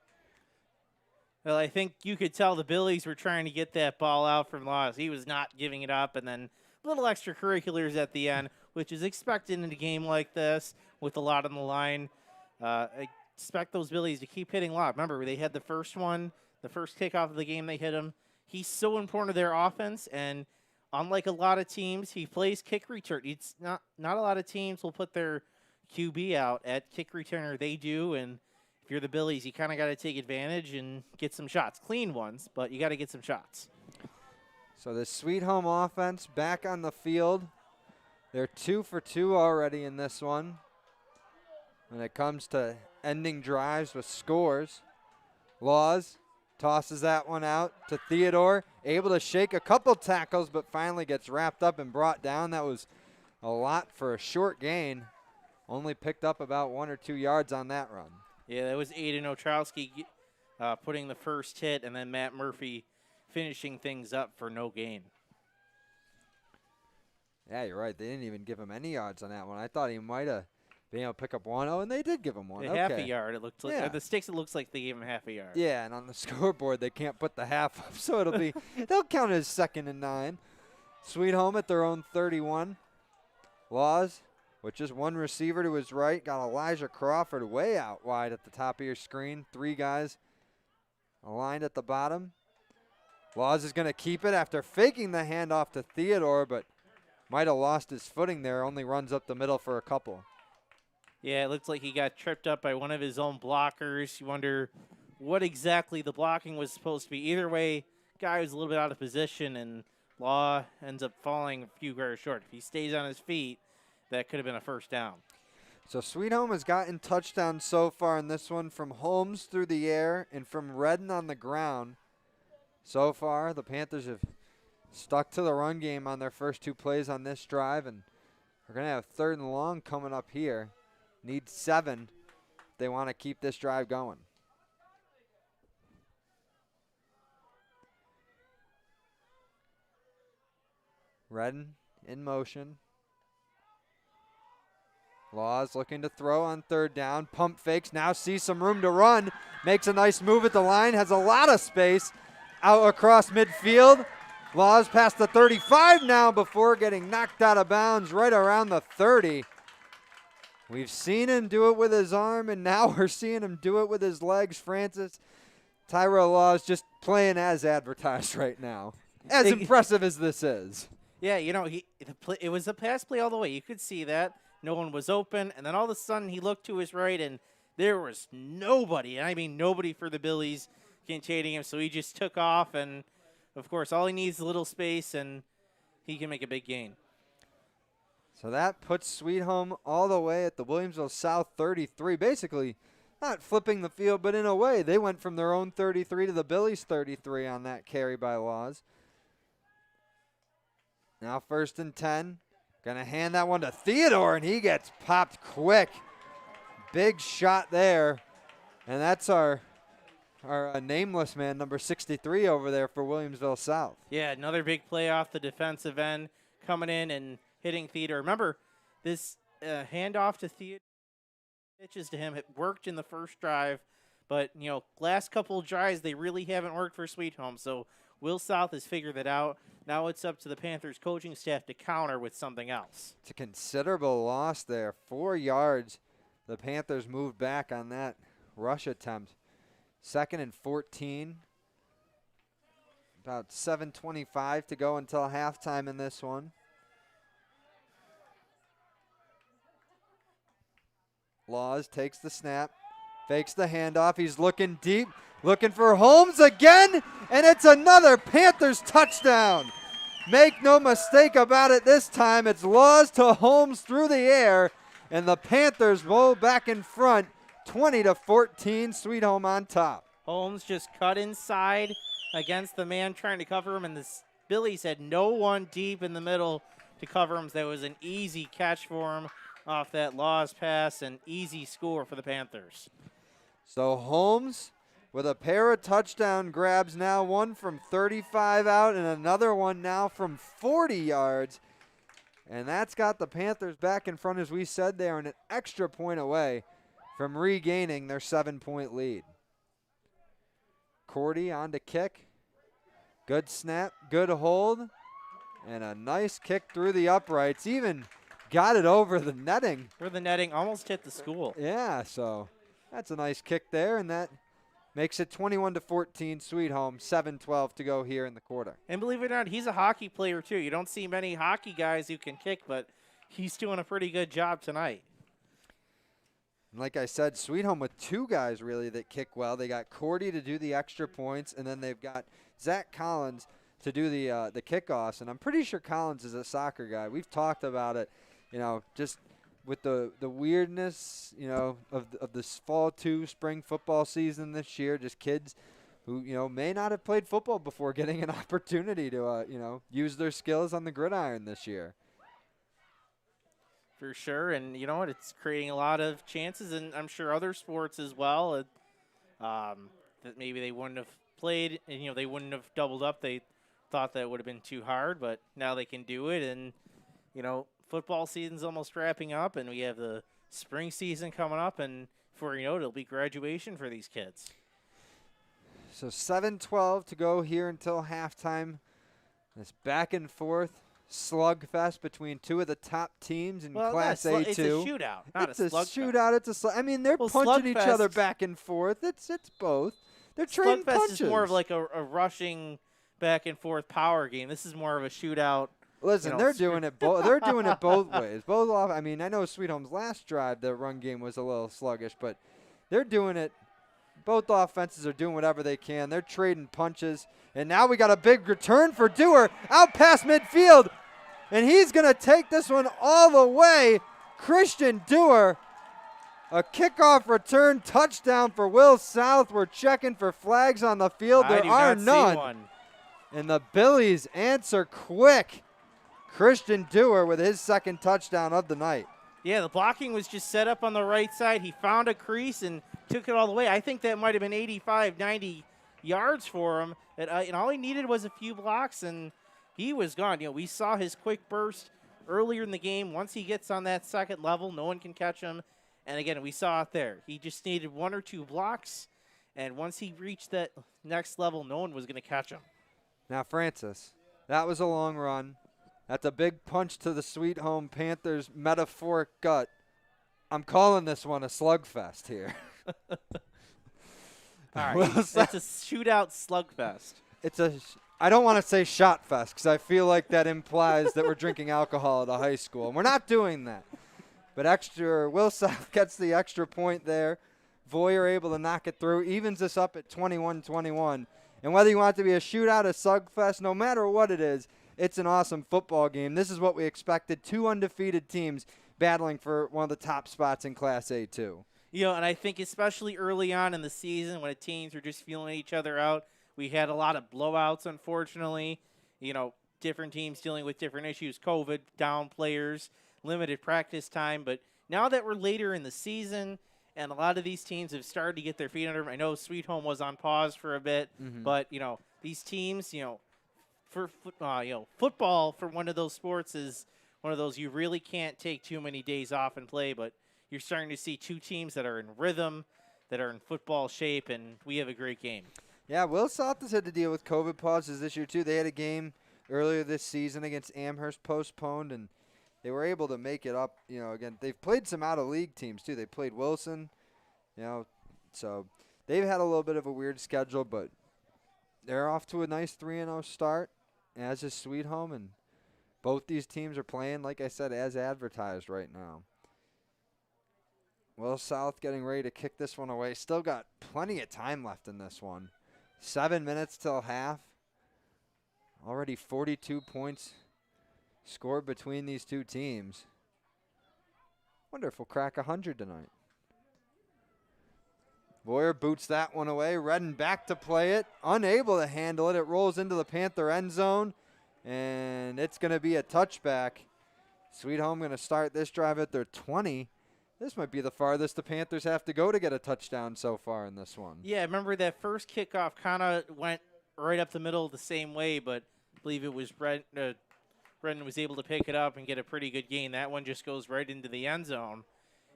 Well, I think you could tell the Billies were trying to get that ball out from Laws. He was not giving it up, and then little extracurriculars at the end, which is expected in a game like this with a lot on the line. I expect those Billies to keep hitting Law. Remember, they had the first one, the first kickoff of the game, they hit him. He's so important to their offense, and unlike a lot of teams, he plays kick return. It's not a lot of teams will put their QB out at kick returner. They do, and if you're the Billies, you kind of got to take advantage and get some shots. Clean ones, but you got to get some shots. So the Sweet Home offense back on the field. They're 2 for 2 already in this one. When it comes to ending drives with scores, Laws tosses that one out to Theodore. Able to shake a couple tackles, but finally gets wrapped up and brought down. That was a lot for a short gain. Only picked up about 1 or 2 yards on that run. Yeah, that was Aiden Otrowski putting the first hit, and then Matt Murphy finishing things up for no gain. Yeah, you're right. They didn't even give him any yards on that one. I thought he might have been able to pick up one. Oh, and they did give him one. Half a yard, it looked like. Yeah. The sticks, it looks like they gave him half a yard. Yeah, and on the scoreboard, they can't put the half up, so it'll be, they'll count it as 2nd and 9. Sweet Home at their own 31. Laws with just one receiver to his right. Got Elijah Crawford way out wide at the top of your screen. 3 guys aligned at the bottom. Laws is going to keep it after faking the handoff to Theodore, but might have lost his footing there. Only runs up the middle for a couple. Yeah, it looks like he got tripped up by one of his own blockers. You wonder what exactly the blocking was supposed to be. Either way, guy was a little bit out of position, and Law ends up falling a few yards short. If he stays on his feet, that could have been a first down. So Sweet Home has gotten touchdowns so far in this one from Holmes through the air and from Redden on the ground. So far, the Panthers have stuck to the run game on their first 2 plays on this drive, and we're going to have 3rd and long coming up here. Need 7 if they want to keep this drive going. Redden in motion. Laws looking to throw on 3rd down. Pump fakes, now sees some room to run. Makes a nice move at the line, has a lot of space out across midfield. Laws past the 35 now before getting knocked out of bounds right around the 30. We've seen him do it with his arm, and now we're seeing him do it with his legs. Francis, Tyrell Laws just playing as advertised right now. As impressive as this is. Yeah, you know, it was a pass play all the way. You could see that. No one was open, and then all of a sudden he looked to his right, and there was nobody, and I mean nobody for the Billies containing him, so he just took off, and, of course, all he needs is a little space, and he can make a big gain. So that puts Sweet Home all the way at the Williamsville South 33, basically not flipping the field, but in a way they went from their own 33 to the Billies 33 on that carry by Laws. Now 1st and 10. Going to hand that one to Theodore, and he gets popped quick. Big shot there. And that's our nameless man, number 63 over there for Williamsville South. Yeah, another big play off the defensive end, coming in and hitting Theodore. Remember, this handoff to Theodore, pitches to him, it worked in the first drive, but, you know, last couple of drives, they really haven't worked for Sweet Home. So Will South has figured that out. Now it's up to the Panthers coaching staff to counter with something else. It's a considerable loss there. 4 yards. The Panthers moved back on that rush attempt. 2nd and 14. About 7:25 to go until halftime in this one. Laws takes the snap, fakes the handoff. He's looking deep, looking for Holmes again, and it's another Panthers touchdown. Make no mistake about it this time. It's Laws to Holmes through the air, and the Panthers roll back in front, 20-14, Sweet Home on top. Holmes just cut inside against the man trying to cover him, and the Billies had no one deep in the middle to cover him. So that was an easy catch for him. off that Laws pass, and easy score for the Panthers. So Holmes with a pair of touchdown grabs now, one from 35 out and another one now from 40 yards. And that's got the Panthers back in front, as we said. They are an extra point away from regaining their 7-point lead. Cordy on to kick. Good snap, good hold, and a nice kick through the uprights. Even got it over the netting. Where the netting almost hit the school. Yeah, so that's a nice kick there, and that makes it 21-14, Sweet Home, 7:12 to go here in the quarter. And believe it or not, he's a hockey player too. You don't see many hockey guys who can kick, but he's doing a pretty good job tonight. And like I said, Sweet Home with two guys really that kick well. They got Cordy to do the extra points, and then they've got Zach Collins to do the kickoffs. And I'm pretty sure Collins is a soccer guy. We've talked about it, just with the weirdness, of this fall to spring football season this year. Just kids who, may not have played football before getting an opportunity to, use their skills on the gridiron this year. For sure, and you know what? It's creating a lot of chances, and I'm sure other sports as well. That maybe they wouldn't have played, and they wouldn't have doubled up. They thought that would have been too hard, but now they can do it. And football season's almost wrapping up, and we have the spring season coming up, and before you know it, it'll be graduation for these kids. So 7:12 to go here until halftime. This back and forth slugfest between two of the top teams in Class A2. It's a shootout, not it's a a slugfest. shootout. It's a I mean, they're punching each other back and forth. It's both. They're trading Slugfest punches. is more of like a rushing back and forth power game. This is more of a shootout. Listen, they're doing it both. They're doing it both ways. Both off. I mean, I know Sweet Home's last drive, the run game was a little sluggish, but they're doing it. Both offenses are doing whatever they can. They're trading punches, and now we got a big return for Dewar out past midfield. And he's going to take this one all the way. Christian Dewar, a kickoff return touchdown for Will South. We're checking for flags on the field. There are none. And the Billies answer quick. Christian Dewar with his second touchdown of the night. Yeah, the blocking was just set up on the right side. He found a crease and took it all the way. I think that might have been 85, 90 yards for him. And all he needed was a few blocks, and he was gone. We saw his quick burst earlier in the game. Once he gets on that second level, no one can catch him. And again, we saw it there. He just needed one or two blocks, and once he reached that next level, no one was going to catch him. Now, Francis, that was a long run. That's a big punch to the Sweet Home Panthers' metaphoric gut. I'm calling this one a slugfest here. All right, it's a shootout slugfest. I don't want to say shot fest because I feel like that implies that we're drinking alcohol at a high school, and we're not doing that. But Will South gets the extra point there. Voyer able to knock it through, evens us up at 21-21. And whether you want it to be a shootout, a slugfest, no matter what it is, it's an awesome football game. This is what we expected, two undefeated teams battling for one of the top spots in Class A2. And I think especially early on in the season when the teams were just feeling each other out, we had a lot of blowouts, unfortunately. Different teams dealing with different issues, COVID, down players, limited practice time. But now that we're later in the season and a lot of these teams have started to get their feet under them, I know Sweet Home was on pause for a bit, but, these teams, for football for one of those sports is one of those you really can't take too many days off and play, but you're starting to see two teams that are in rhythm, that are in football shape, and we have a great game. Yeah, Will South has had to deal with COVID pauses this year, too. They had a game earlier this season against Amherst postponed, and they were able to make it up. Again, they've played some out-of-league teams, too. They played Wilson, so they've had a little bit of a weird schedule, but they're off to a nice 3-0 start, as is Sweet Home, and both these teams are playing, like I said, as advertised right now. Will South getting ready to kick this one away. Still got plenty of time left in this one. 7 minutes till half. Already 42 points scored between these two teams. Wonder if we'll crack 100 tonight. Boyer boots that one away. Redden back to play it. Unable to handle it. It rolls into the Panther end zone. And it's going to be a touchback. Sweet Home going to start this drive at their 20. This might be the farthest the Panthers have to go to get a touchdown so far in this one. Yeah, remember that first kickoff kind of went right up the middle the same way, but I believe it was Brendan was able to pick it up and get a pretty good gain. That one just goes right into the end zone.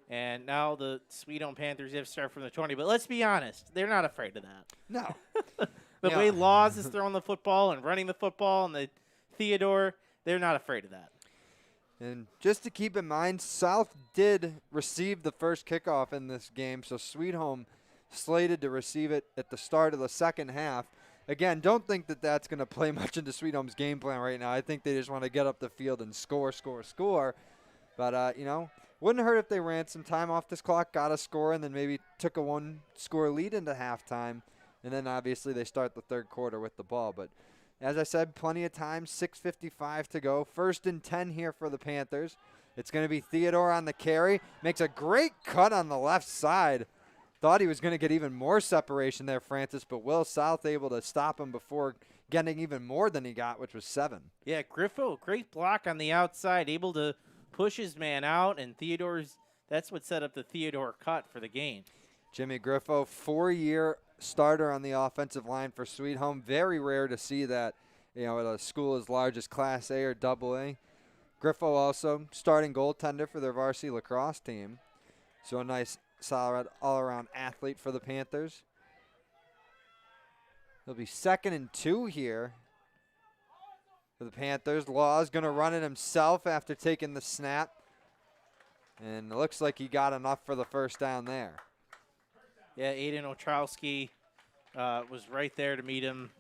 And now the Sweet Home Panthers have to start from the 20. But let's be honest, they're not afraid of that. No. The way Laws is throwing the football and running the football and the Theodore, they're not afraid of that. And just to keep in mind, South did receive the first kickoff in this game, so Sweet Home slated to receive it at the start of the second half. Again, don't think that that's going to play much into Sweet Home's game plan right now. I think they just want to get up the field and score. But, wouldn't hurt if they ran some time off this clock, got a score, and then maybe took a one-score lead into halftime. And then, obviously, they start the third quarter with the ball. But, as I said, plenty of time, 6:55 to go. 1st and 10 here for the Panthers. It's going to be Theodore on the carry. Makes a great cut on the left side. Thought he was going to get even more separation there, Francis, but Will South able to stop him before getting even more than he got, which was 7. Yeah, Griffo, great block on the outside, able to push his man out, and that's what set up the Theodore cut for the game. Jimmy Griffo, 4-year starter on the offensive line for Sweet Home. Very rare to see that, at a school as large as Class A or AA. Griffo also starting goaltender for their varsity lacrosse team. So a nice, solid all-around athlete for the Panthers. It'll be 2nd and 2 here for the Panthers. Law's going to run it himself after taking the snap. And it looks like he got enough for the first down there. Yeah, Aiden Otrowski was right there to meet him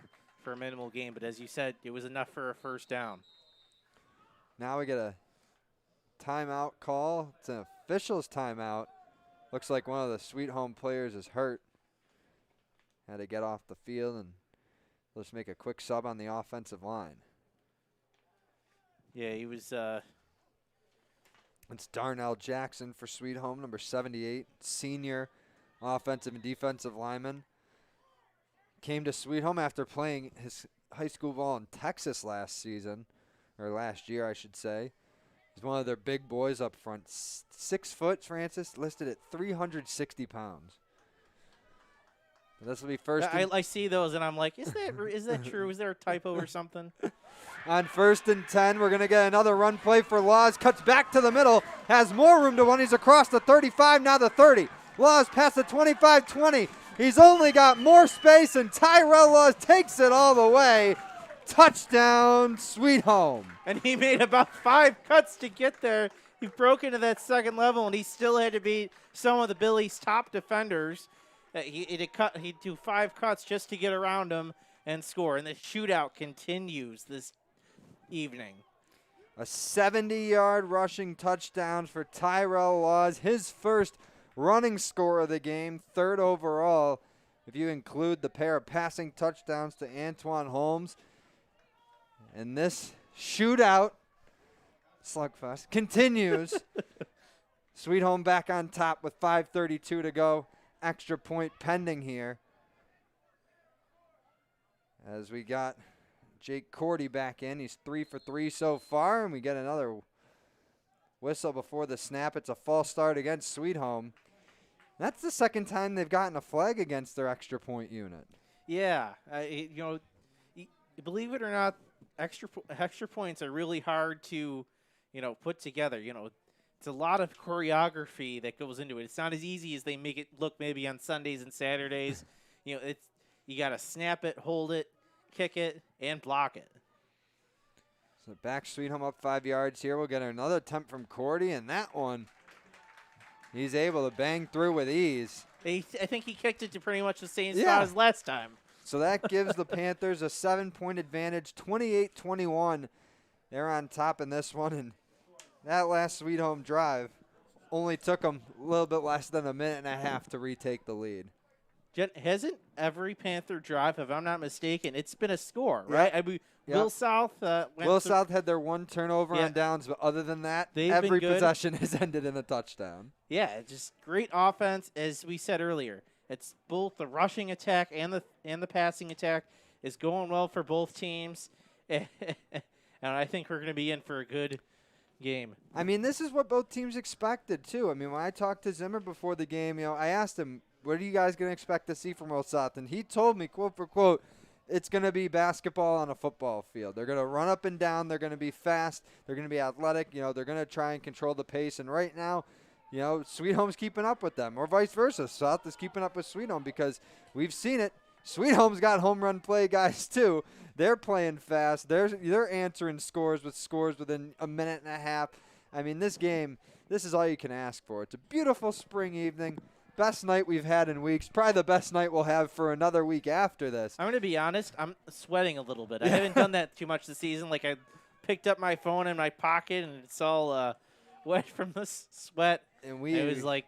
for a minimal gain. But as you said, it was enough for a first down. Now we get a timeout call. It's an official's timeout. Looks like one of the Sweet Home players is hurt. Had to get off the field, and let's make a quick sub on the offensive line. Yeah, he was. It's Darnell Jackson for Sweet Home, number 78, senior offensive and defensive lineman. Came to Sweet Home after playing his high school ball in Texas last year, I should say. He's one of their big boys up front. 6 foot, Francis, listed at 360 pounds. This will be first. I see those, and I'm like, is that true? Is there a typo or something? On 1st and 10, we're going to get another run play for Laws. Cuts back to the middle, has more room to run. He's across the 35, now the 30. Laws past the 25-20. He's only got more space, and Tyrell Laws takes it all the way. Touchdown, Sweet Home. And he made about 5 cuts to get there. He broke into that second level, and he still had to beat some of the Billy's top defenders. He'd do 5 cuts just to get around him and score. And the shootout continues this evening. A 70-yard rushing touchdown for Tyrell Laws. His first running score of the game, 3rd overall, if you include the pair of passing touchdowns to Antoine Holmes. And this shootout, slugfest, continues. Sweet Home back on top with 5:32 to go. Extra point pending here. As we got Jake Cordy back in. He's 3 for 3 so far, and we get another whistle before the snap. It's a false start against Sweet Home. That's the second time they've gotten a flag against their extra point unit. Yeah, believe it or not, extra points are really hard to, put together. It's a lot of choreography that goes into it. It's not as easy as they make it look maybe on Sundays and Saturdays. You got to snap it, hold it, kick it, and block it. So back Sweet Home up 5 yards here. We'll get another attempt from Cordy, and that one, he's able to bang through with ease. I think he kicked it to pretty much the same spot as last time. So that gives the Panthers a 7-point advantage, 28-21. They're on top in this one, and that last Sweet Home drive only took them a little bit less than a minute and a half to retake the lead. Hasn't every Panther drive, if I'm not mistaken, it's been a score, right? Will South South had their one turnover on downs, but other than that, every possession has ended in a touchdown. Yeah, just great offense, as we said earlier. It's both the rushing attack and the passing attack is going well for both teams, and I think we're going to be in for a good game. I mean, this is what both teams expected, too. I mean, when I talked to Zimmer before the game, I asked him, what are you guys going to expect to see from Will South? And he told me, quote for quote, it's going to be basketball on a football field. They're going to run up and down. They're going to be fast. They're going to be athletic. They're going to try and control the pace. And right now, Sweet Home's keeping up with them, or vice versa. South is keeping up with Sweet Home because we've seen it. Sweet Home's got home run play guys, too. They're playing fast. They're answering scores within a minute and a half. I mean, this game, this is all you can ask for. It's a beautiful spring evening. Best night we've had in weeks. Probably the best night we'll have for another week after this. I'm going to be honest. I'm sweating a little bit. I haven't done that too much this season. Like, I picked up my phone in my pocket, and it's all wet from the sweat. And it was like,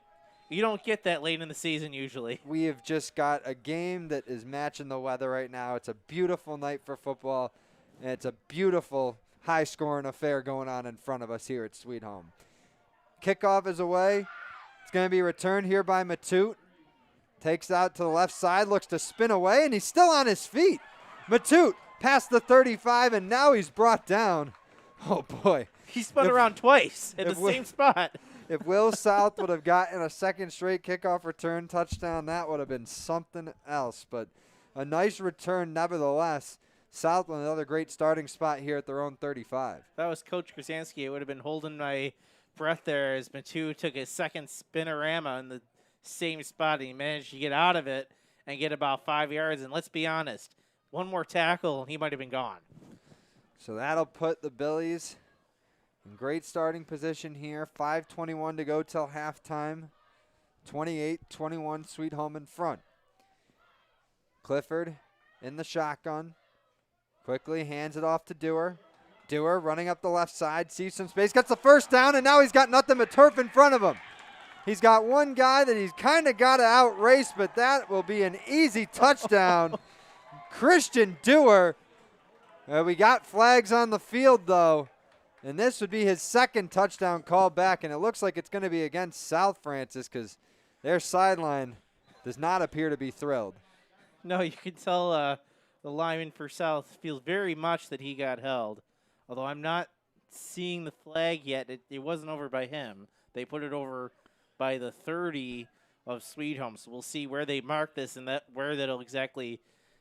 you don't get that late in the season usually. We have just got a game that is matching the weather right now. It's a beautiful night for football, and it's a beautiful high-scoring affair going on in front of us here at Sweet Home. Kickoff is away. It's going to be returned here by Matute. Takes out to the left side, looks to spin away, and he's still on his feet. Matute past the 35, and now he's brought down. Oh, boy. He spun around twice at the same spot. If Will South would have gotten a second straight kickoff return touchdown, that would have been something else. But a nice return nevertheless. South with another great starting spot here at their own 35. If that was Coach Krasansky, I would have been holding my breath there as Matu took his second spinorama in the same spot, and he managed to get out of it and get about 5 yards. And let's be honest, one more tackle, and he might have been gone. So that'll put the Billies in great starting position here. 5:21 to go till halftime. 28-21, Sweet Home in front. Clifford in the shotgun. Quickly hands it off to Dewar. Dewar running up the left side, sees some space, gets the first down, and now he's got nothing but turf in front of him. He's got one guy that he's kind of got to outrace, but that will be an easy touchdown. Christian Dewar. We got flags on the field, though, and this would be his second touchdown call back, and it looks like it's going to be against South Francis because their sideline does not appear to be thrilled. No, you can tell the lineman for South feels very much that he got held. Although I'm not seeing the flag yet. It wasn't over by him. They put it over by the 30 of Sweet Home. So we'll see where they mark this and where that'll exactly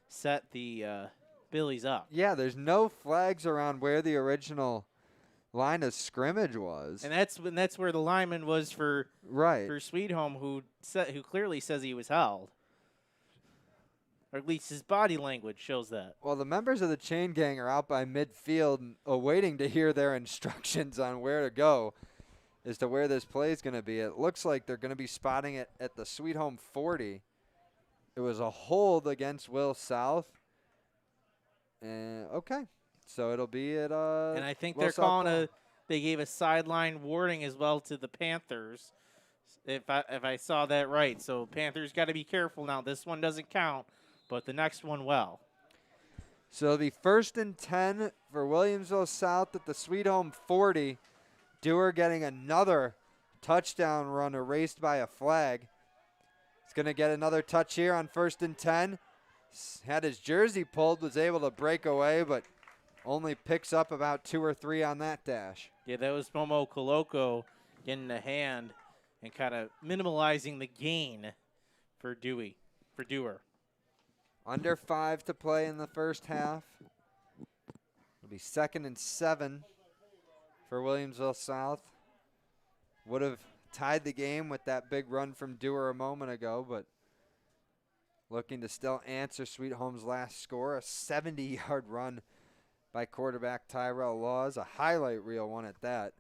set the Billies up. Yeah, there's no flags around where the original line of scrimmage was. And that's where the lineman was for Sweet Home, who clearly says he was held. Or at least his body language shows that. Well, the members of the chain gang are out by midfield awaiting to hear their instructions on where to go as to where this play is going to be. It looks like they're going to be spotting it at the Sweet Home 40. It was a hold against Will South. Okay. So it'll be at and I think Will they're South calling they gave a sideline warning as well to the Panthers, if I saw that right. So Panthers got to be careful now. This one doesn't count, but the next one will. So it'll be 1st and 10 for Williamsville South at the Sweet Home 40. Dewar getting another touchdown run erased by a flag. He's going to get another touch here on 1st and 10. Had his jersey pulled, was able to break away, but only picks up about 2 or 3 on that dash. Yeah, that was Momo Koloko getting a hand and kind of minimalizing the gain for Dewar. Under 5 to play in the first half. It'll be 2nd and 7 for Williamsville South. Would have tied the game with that big run from Dewar a moment ago, but looking to still answer Sweet Home's last score, a 70-yard run by quarterback Tyrell Laws, a highlight reel one at that.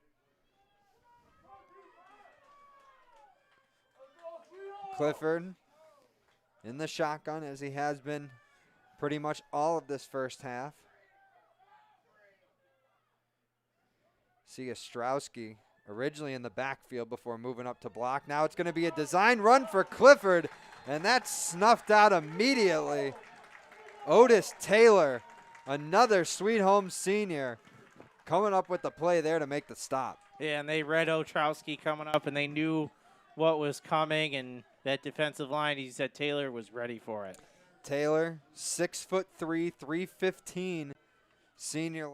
Clifford in the shotgun, as he has been pretty much all of this first half. See Ostrowski originally in the backfield before moving up to block. Now it's going to be a design run for Clifford, and that's snuffed out immediately. Otis Taylor, another Sweet Home senior, coming up with the play there to make the stop. Yeah, and they read Ostrowski coming up, and they knew what was coming, and that defensive line, he said Taylor was ready for it. Taylor, 6'3", 315, senior.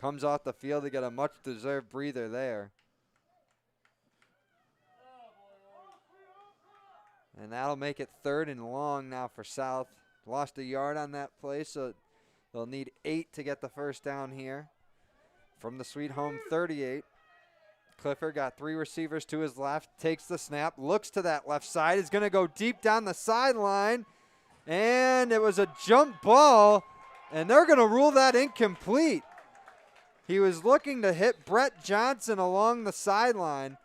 comes off the field to get a much-deserved breather there. And that'll make it 3rd and long now for South. Lost a yard on that play, so they'll need 8 to get the first down here. From the Sweet Home 38. Clifford got 3 receivers to his left, takes the snap, looks to that left side, is going to go deep down the sideline, and it was a jump ball, and they're going to rule that incomplete. He was looking to hit Brett Johnson along the sideline,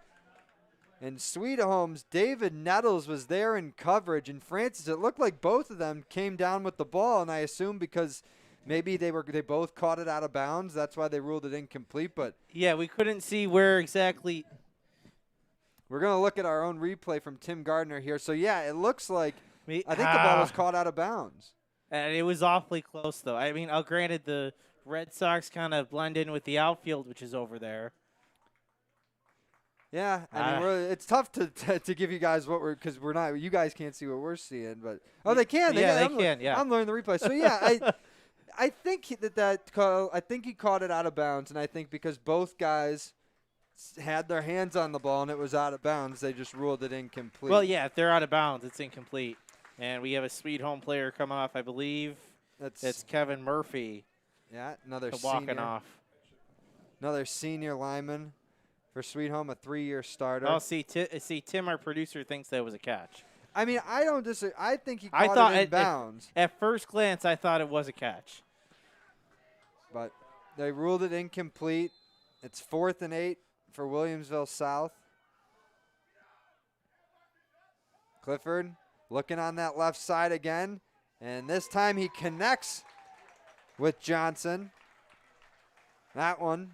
and Sweet Home's David Nettles was there in coverage, and Francis, it looked like both of them came down with the ball, and I assume because maybe they both caught it out of bounds. That's why they ruled it incomplete. But yeah, we couldn't see where exactly. We're going to look at our own replay from Tim Gardner here. So, yeah, it looks like I think the ball was caught out of bounds. And it was awfully close, though. I mean, granted, the Red Sox kind of blend in with the outfield, which is over there. Yeah, I mean, it's tough to give you guys what because we're not. You guys can't see what we're seeing, but they can. They can. Yeah, I'm learning the replay. So yeah, I think I think he caught it out of bounds, and I think because both guys had their hands on the ball and it was out of bounds, they just ruled it incomplete. Well, yeah, if they're out of bounds, it's incomplete. And we have a Sweet Home player coming off, I believe. That's Kevin Murphy. Yeah, another walking senior. off. Another senior lineman for Sweet Home, a 3-year starter. Oh, see, Tim, our producer, thinks that was a catch. I mean, I don't disagree. I think he caught it in bounds. At first glance, I thought it was a catch. But they ruled it incomplete. It's 4th and 8 for Williamsville South. Clifford looking on that left side again. And this time he connects with Johnson. That one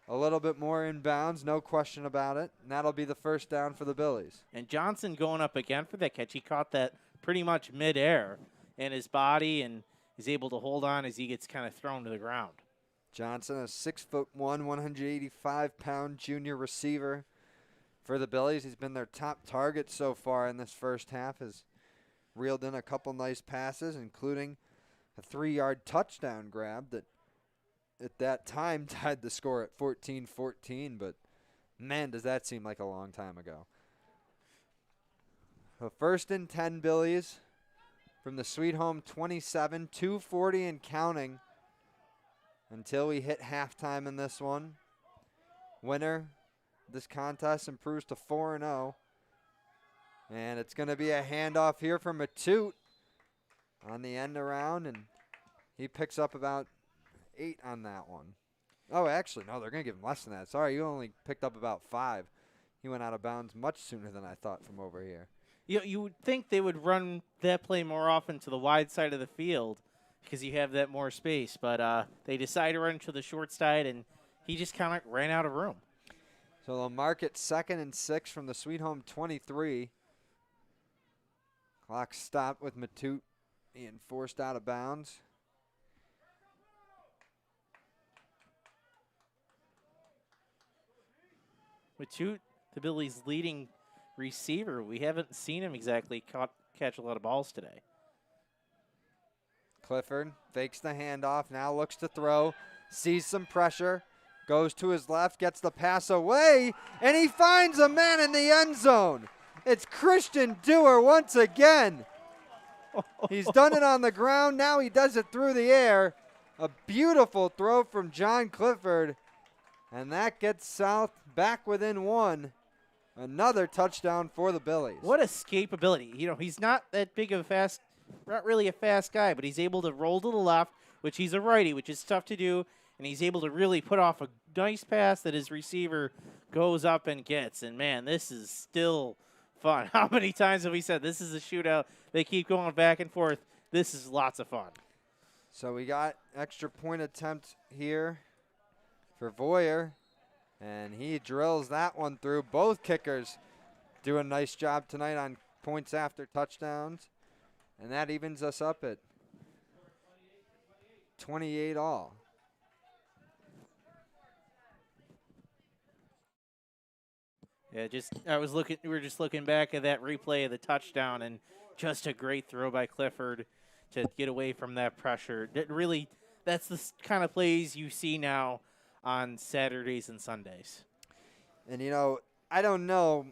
a little bit more in bounds, no question about it. And that'll be the first down for the Billies. And Johnson going up again for that catch. He caught that pretty much midair in his body and is able to hold on as he gets kind of thrown to the ground. Johnson, a 6'1", 185-pound junior receiver for the Billies. He's been their top target so far in this first half. Has reeled in a couple nice passes, including a 3-yard touchdown grab that at that time tied the score at 14-14, but man, does that seem like a long time ago. So 1st and 10 Billies from the Sweet Home 27, 2:40 and counting until we hit halftime in this one. Winner this contest improves to 4-0. And it's going to be a handoff here for Matute on the end around, and he picks up about 8 on that one. Oh, actually, no, they're going to give him less than that. Sorry, you only picked up about 5. He went out of bounds much sooner than I thought from over here. You would think they would run that play more often to the wide side of the field because you have that more space, but they decided to run to the short side, and he just kind of ran out of room. So they'll mark it 2nd and 6 from the Sweet Home 23. Clock stopped with Matute being forced out of bounds. Matute, the Billies' leading receiver, we haven't seen him exactly catch a lot of balls today. Clifford fakes the handoff, now looks to throw, sees some pressure, goes to his left, gets the pass away, and he finds a man in the end zone. It's Christian Dewar once again. He's done it on the ground, now he does it through the air. A beautiful throw from John Clifford, and that gets South back within 1. Another touchdown for the Billies. What escapability. You know, he's not that big of a fast, not really a fast guy, but he's able to roll to the left, which he's a righty, which is tough to do, and he's able to really put off a nice pass that his receiver goes up and gets. And, man, this is still fun. How many times have we said this is a shootout? They keep going back and forth. This is lots of fun. So we got extra point attempt here for Voyer, and he drills that one through. Both kickers do a nice job tonight on points after touchdowns, and that evens us up at 28 all. Yeah, we were just looking back at that replay of the touchdown, and just a great throw by Clifford to get away from that pressure. That's the kind of plays you see now on Saturdays and Sundays. And, I don't know.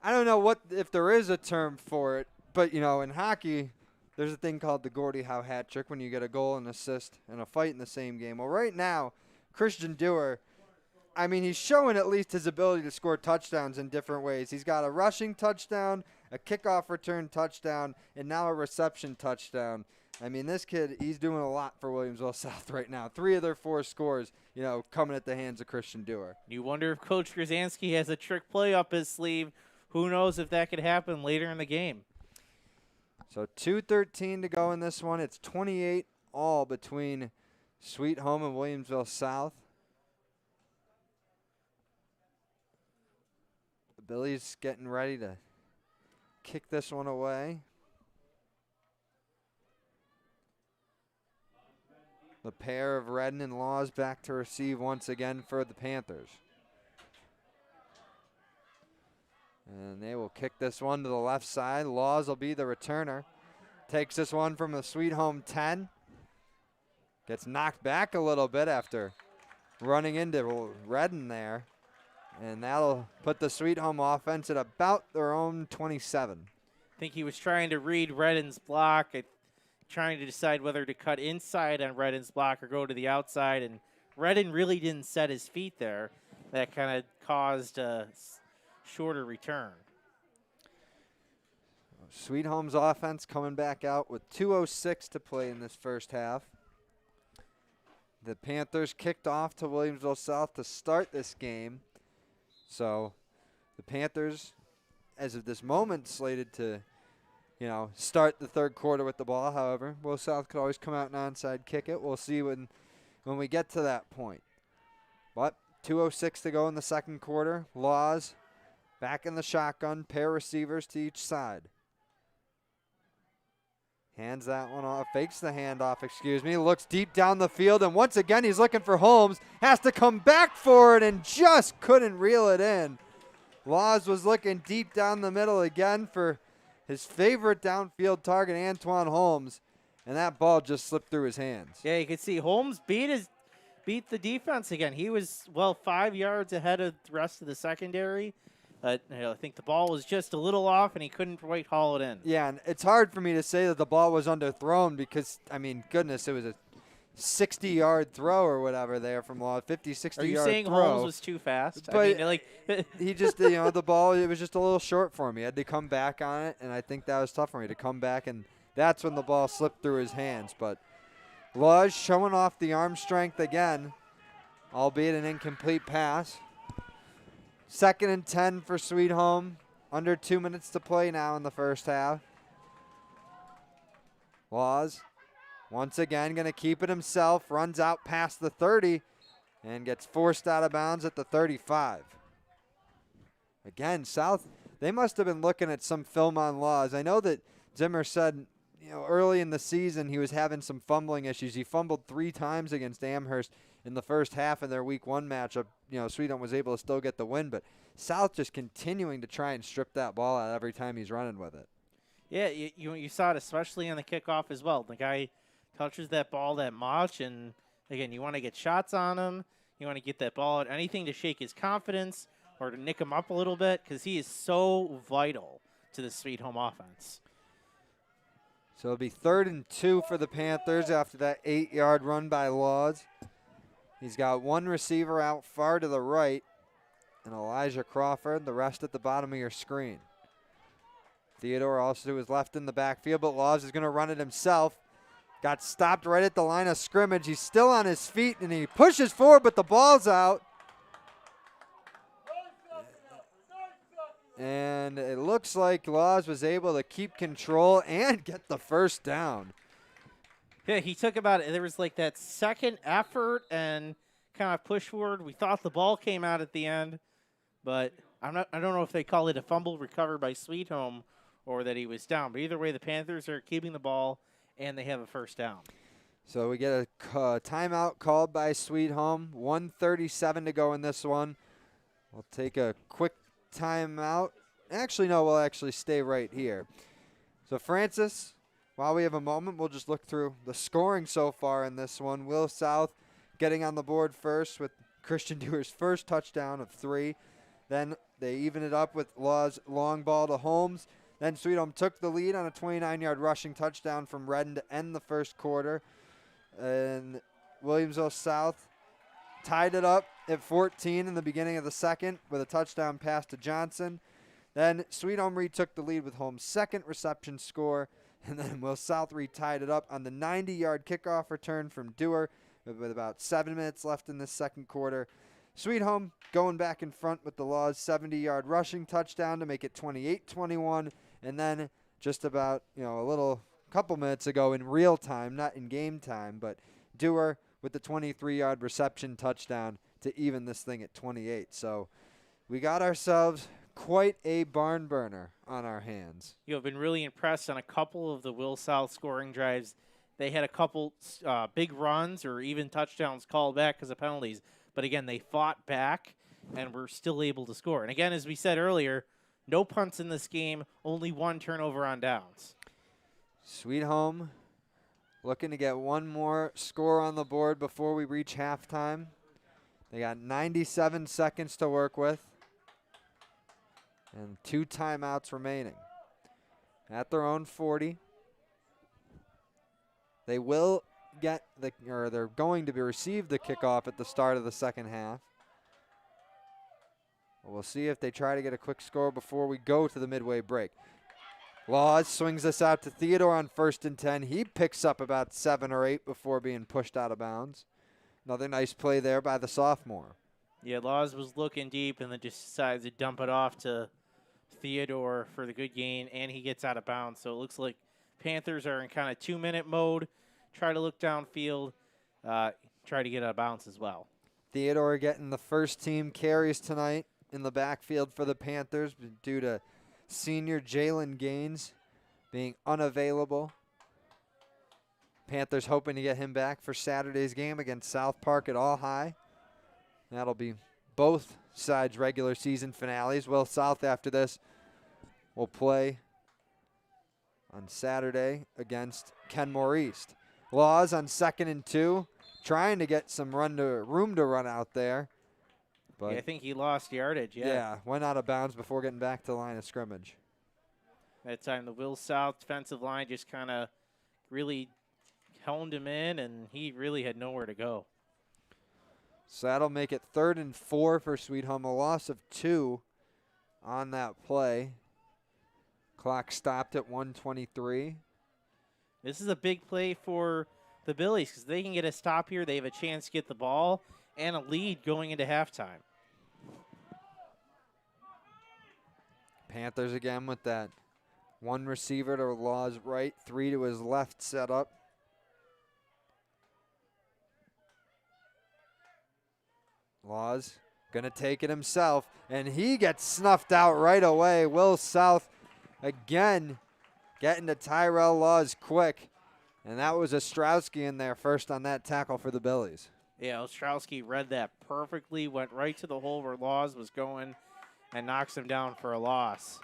I don't know if there is a term for it, but, in hockey, there's a thing called the Gordie Howe hat trick when you get a goal and assist and a fight in the same game. Well, right now, Christian Dewar, he's showing at least his ability to score touchdowns in different ways. He's got a rushing touchdown, a kickoff return touchdown, and now a reception touchdown. This kid, he's doing a lot for Williamsville South right now. 3 of their 4 scores, coming at the hands of Christian Dewar. You wonder if Coach Grzansky has a trick play up his sleeve. Who knows if that could happen later in the game. So 2:13 to go in this one. It's 28 all between Sweet Home and Williamsville South. The Billies getting ready to kick this one away. The pair of Redden and Laws back to receive once again for the Panthers. And they will kick this one to the left side. Laws will be the returner. Takes this one from the Sweet Home 10. Gets knocked back a little bit after running into Redden there. And that'll put the Sweet Home offense at about their own 27. I think he was trying to read Redden's block, trying to decide whether to cut inside on Redden's block or go to the outside. And Redden really didn't set his feet there. That kind of caused a shorter return. Sweet Home's offense coming back out with 2:06 to play in this first half. The Panthers kicked off to Williamsville South to start this game. So the Panthers, as of this moment, slated to, start the third quarter with the ball. However, Will South could always come out and onside kick it. We'll see when we get to that point. But 2:06 to go in the second quarter. Laws back in the shotgun, pair receivers to each side. Hands that one off, fakes the handoff, looks deep down the field, and once again he's looking for Holmes, has to come back for it and just couldn't reel it in. Laws was looking deep down the middle again for his favorite downfield target, Antoine Holmes, and that ball just slipped through his hands. Yeah, you can see Holmes beat the defense again. He was, 5 yards ahead of the rest of the secondary. I think the ball was just a little off, and he couldn't quite haul it in. Yeah, and it's hard for me to say that the ball was underthrown because, goodness, it was a 60-yard throw or whatever there from Law, 50, 60-yard throw. Are you saying Holmes was too fast? But he just, the ball, it was just a little short for him. He had to come back on it, and I think that was tough for me to come back, and that's when the ball slipped through his hands. But Laws showing off the arm strength again, albeit an incomplete pass. 2nd and 10 for Sweet Home. Under 2 minutes to play now in the first half. Laws, once again, going to keep it himself. Runs out past the 30 and gets forced out of bounds at the 35. Again, South, they must have been looking at some film on Laws. I know that Zimmer said, early in the season he was having some fumbling issues. He fumbled 3 times against Amherst in the first half in their Week 1 matchup. Sweet Home was able to still get the win, but South just continuing to try and strip that ball out every time he's running with it. Yeah, you saw it especially on the kickoff as well. The guy touches that ball that much, and again, you want to get shots on him. You want to get that ball out, anything to shake his confidence or to nick him up a little bit because he is so vital to the Sweet Home offense. So it'll be 3rd and 2 for the Panthers after that 8-yard run by Laws. He's got one receiver out far to the right, and Elijah Crawford, the rest at the bottom of your screen. Theodore also to his left in the backfield, but Laws is going to run it himself. Got stopped right at the line of scrimmage. He's still on his feet, and he pushes forward, but the ball's out. And it looks like Laws was able to keep control and get the first down. Yeah, he took there was like that second effort and kind of push forward. We thought the ball came out at the end, but I don't know if they call it a fumble recovered by Sweet Home or that he was down. But either way, the Panthers are keeping the ball and they have a first down. So we get a timeout called by Sweet Home. 1:37 to go in this one. We'll take a quick timeout. Actually, no, we'll actually stay right here. So Francis, while we have a moment, we'll just look through the scoring so far in this one. Will South getting on the board first with Christian Dewar's first touchdown of 3. Then they even it up with Law's long ball to Holmes. Then Sweet Home took the lead on a 29-yard rushing touchdown from Redden to end the first quarter. And Williamsville South tied it up at 14 in the beginning of the second with a touchdown pass to Johnson. Then Sweet Home retook the lead with Holmes' second reception score. And then Will South retied it up on the 90-yard kickoff return from Dewar with about 7 minutes left in the second quarter. Sweet Home going back in front with the Law's 70-yard rushing touchdown to make it 28-21. And then just about, a couple minutes ago in real time, not in game time, but Dewar with the 23-yard reception touchdown to even this thing at 28. So we got ourselves quite a barn burner on our hands. You have been really impressed on a couple of the Will South scoring drives. They had a couple big runs or even touchdowns called back because of penalties. But again, they fought back and were still able to score. And again, as we said earlier, no punts in this game, only 1 turnover on downs. Sweet Home looking to get one more score on the board before we reach halftime. They got 97 seconds to work with and 2 timeouts remaining. At their own 40, they will they're going to receive the kickoff at the start of the second half. We'll see if they try to get a quick score before we go to the midway break. Laws swings this out to Theodore on 1st and 10. He picks up about 7 or 8 before being pushed out of bounds. Another nice play there by the sophomore. Yeah, Laws was looking deep and then just decides to dump it off to Theodore for the good gain, and he gets out of bounds. So it looks like Panthers are in kind of 2-minute mode. Try to look downfield, try to get out of bounds as well. Theodore getting the first team carries tonight in the backfield for the Panthers due to senior Jalen Gaines being unavailable. Panthers hoping to get him back for Saturday's game against South Park at All High. That'll be both sides' regular season finales. Will South after this will play on Saturday against Kenmore East. Laws on 2nd and 2, trying to get some room to run out there. But yeah, I think he lost yardage, yeah, went out of bounds before getting back to the line of scrimmage. That time the Will South defensive line just kind of really honed him in, and he really had nowhere to go. So that'll make it 3rd and 4 for Sweet Home. A loss of 2 on that play. Clock stopped at 1:23. This is a big play for the Billies because they can get a stop here. They have a chance to get the ball and a lead going into halftime. Panthers again with that 1 receiver to Law's right, 3 to his left set up. Laws going to take it himself, and he gets snuffed out right away. Will South again getting to Tyrell Laws quick, and that was Ostrowski in there first on that tackle for the Billies. Yeah, Ostrowski read that perfectly, went right to the hole where Laws was going, and knocks him down for a loss.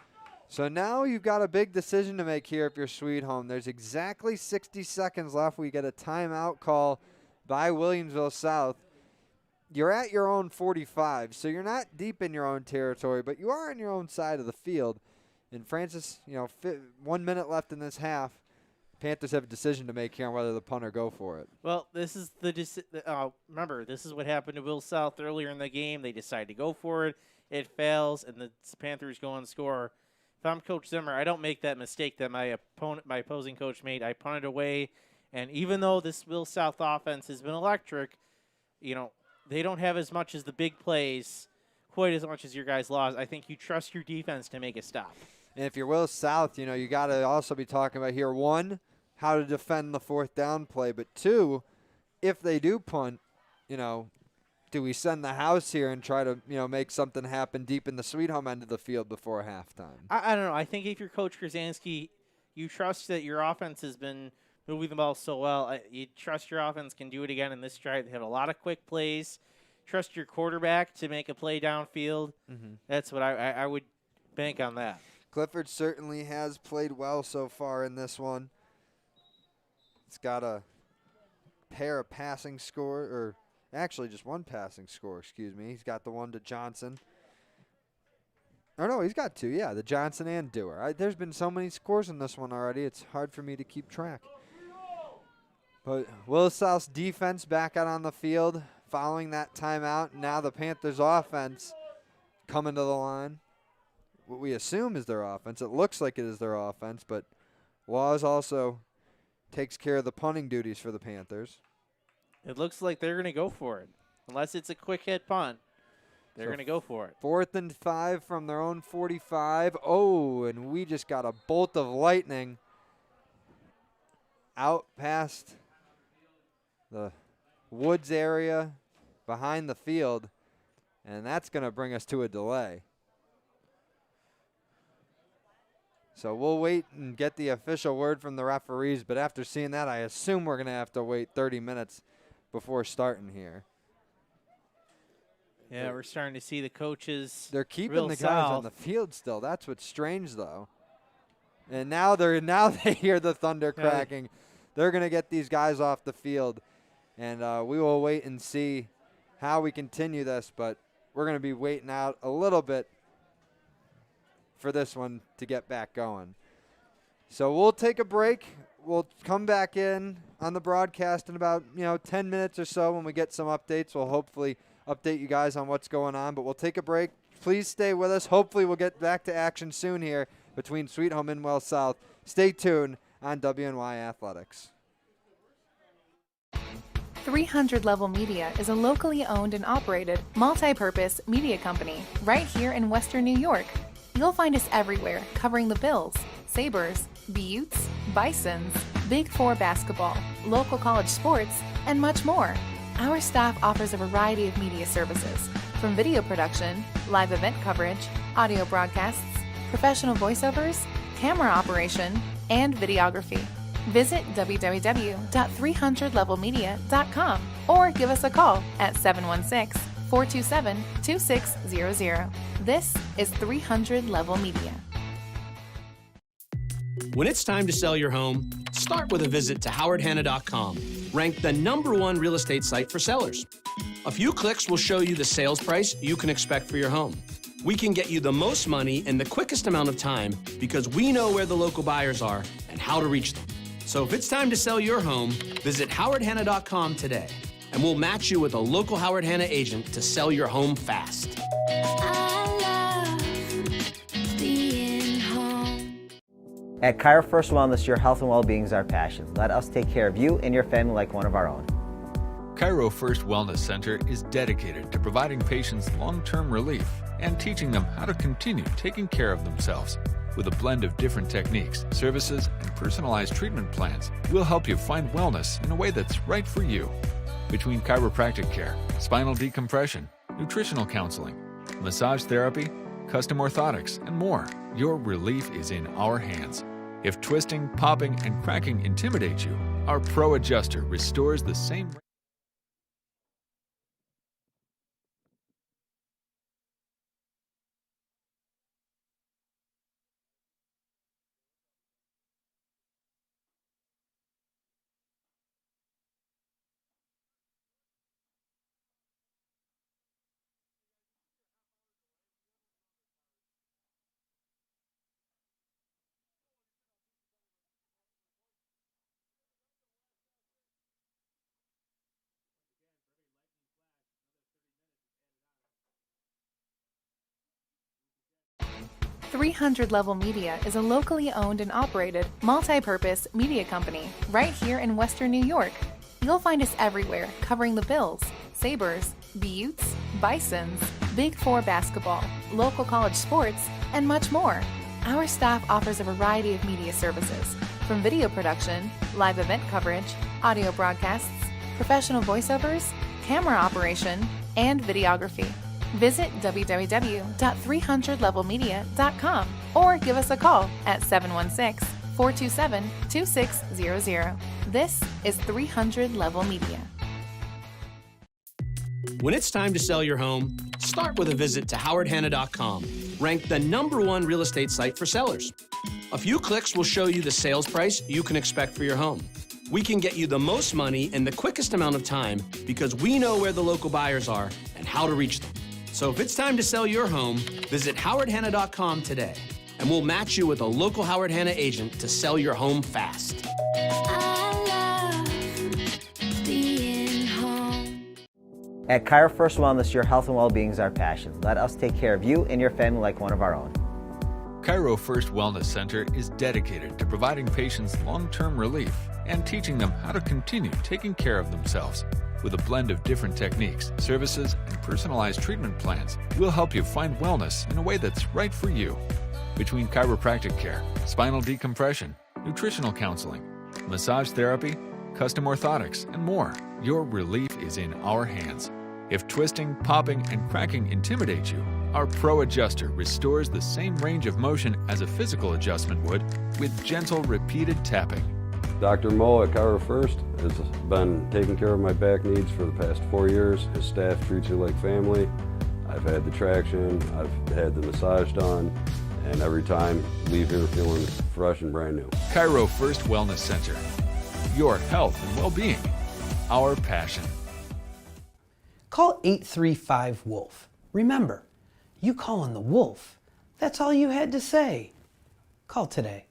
So now you've got a big decision to make here if you're Sweet Home. There's exactly 60 seconds left. We get a timeout call by Williamsville South. You're at your own 45, so you're not deep in your own territory, but you are on your own side of the field. And Francis, 1 minute left in this half. Panthers have a decision to make here on whether the punt or go for it. Well, this is remember, this is what happened to Will South earlier in the game. They decide to go for it. It fails, and the Panthers go and score. If I'm Coach Zimmer, I don't make that mistake that my opposing coach made. I punt it away, and even though this Will South offense has been electric, they don't have as much as the big plays, quite as much as your guys lost. I think you trust your defense to make a stop. And if you're Will South, you got to also be talking about here, 1, how to defend the 4th down play, but 2, if they do punt, do we send the house here and try to, make something happen deep in the Sweet Home end of the field before halftime? I don't know. I think if you're Coach Krasinski, you trust that your offense has been moving the ball so well. You trust your offense can do it again in this drive. They have a lot of quick plays. Trust your quarterback to make a play downfield. Mm-hmm. That's what I would bank on that. Clifford certainly has played well so far in this one. It's got a pair of passing Actually, just one passing score, excuse me. He's got the one to Johnson. Or no, he's got two, yeah, the Johnson and Dewar. There's been so many scores in this one already, it's hard for me to keep track. But Willis South's defense back out on the field following that timeout. Now the Panthers' offense coming to the line. What we assume is their offense. It looks like it is their offense, but Laws also takes care of the punting duties for the Panthers. It looks like they're going to go for it. Unless it's a quick hit punt, they're going to go for it. 4th and 5 from their own 45. Oh, and we just got a bolt of lightning out past the woods area behind the field, and that's going to bring us to a delay. So we'll wait and get the official word from the referees, but after seeing that, I assume we're going to have to wait 30 minutes before starting here. Yeah, we're starting to see the coaches. They're keeping real the guys south. on the field still. That's what's strange, though. And now they hear the thunder cracking. They're going to get these guys off the field, and we will wait and see how we continue this, but we're going to be waiting out a little bit for this one to get back going. So we'll take a break. We'll come back in on the broadcast in about 10 minutes or so when we get some updates. We'll hopefully update you guys on what's going on, but we'll take a break. Please stay with us. Hopefully we'll get back to action soon here between Sweet Home and Well South. Stay tuned on WNY Athletics. 300 Level Media is a locally owned and operated multi-purpose media company right here in Western New York. You'll find us everywhere covering the Bills, Sabres, Buttes, Bisons, Big Four basketball, local college sports, and much more. Our staff offers a variety of media services, from video production, live event coverage, audio broadcasts, professional voiceovers, camera operation, and videography. Visit www.300levelmedia.com or give us a call at 716-427-2600. This is 300 Level Media. When it's time to sell your home, start with a visit to howardhanna.com, ranked the #1 real estate site for sellers. A few clicks will show you the sales price you can expect for your home. We can get you the most money in the quickest amount of time because we know where the local buyers are and how to reach them. So if it's time to sell your home, visit howardhanna.com today, and we'll match you with a local Howard Hanna agent to sell your home fast. I love being home. At Cairo First Wellness, your health and well-being is our passion. Let us take care of you and your family like one of our own. Cairo First Wellness Center is dedicated to providing patients long-term relief and teaching them how to continue taking care of themselves. With a blend of different techniques, services, and personalized treatment plans, we'll help you find wellness in a way that's right for you. Between chiropractic care, spinal decompression, nutritional counseling, massage therapy, custom orthotics, and more, your relief is in our hands. If twisting, popping, and cracking intimidate you, our Pro Adjuster restores the same. .300 Level Media is a locally owned and operated multi-purpose media company right here in Western New York. You'll find us everywhere covering the Bills, Sabres, Buttes, Bisons, Big Four basketball, local college sports, and much more. Our staff offers a variety of media services, from video production, live event coverage, audio broadcasts, professional voiceovers, camera operation, and videography. Visit www.300levelmedia.com or give us a call at 716-427-2600. This is 300 Level Media. When it's time to sell your home, start with a visit to howardhanna.com, ranked the #1 real estate site for sellers. A few clicks will show you the sales price you can expect for your home. We can get you the most money in the quickest amount of time because we know where the local buyers are and how to reach them. So if it's time to sell your home, visit howardhanna.com today, and we'll match you with a local Howard Hanna agent to sell your home fast. I love being home. At Cairo First Wellness, your health and well-being is our passion. Let us take care of you and your family like one of our own. Cairo First Wellness Center is dedicated to providing patients long-term relief and teaching them how to continue taking care of themselves. With a blend of different techniques, services, and personalized treatment plans, we'll help you find wellness in a way that's right for you. Between chiropractic care, spinal decompression, nutritional counseling, massage therapy, custom orthotics, and more, your relief is in our hands. If twisting, popping, and cracking intimidate you, our Pro Adjuster restores the same range of motion as a physical adjustment would with gentle, repeated tapping. Dr. Mo at Cairo First has been taking care of my back needs for the past 4 years. His staff treats you like family. I've had the traction, I've had the massage done, and every time leave here feeling fresh and brand new. Cairo First Wellness Center. Your health and well-being. Our passion. Call 835-WOLF. Remember, you calling the wolf. That's all you had to say. Call today.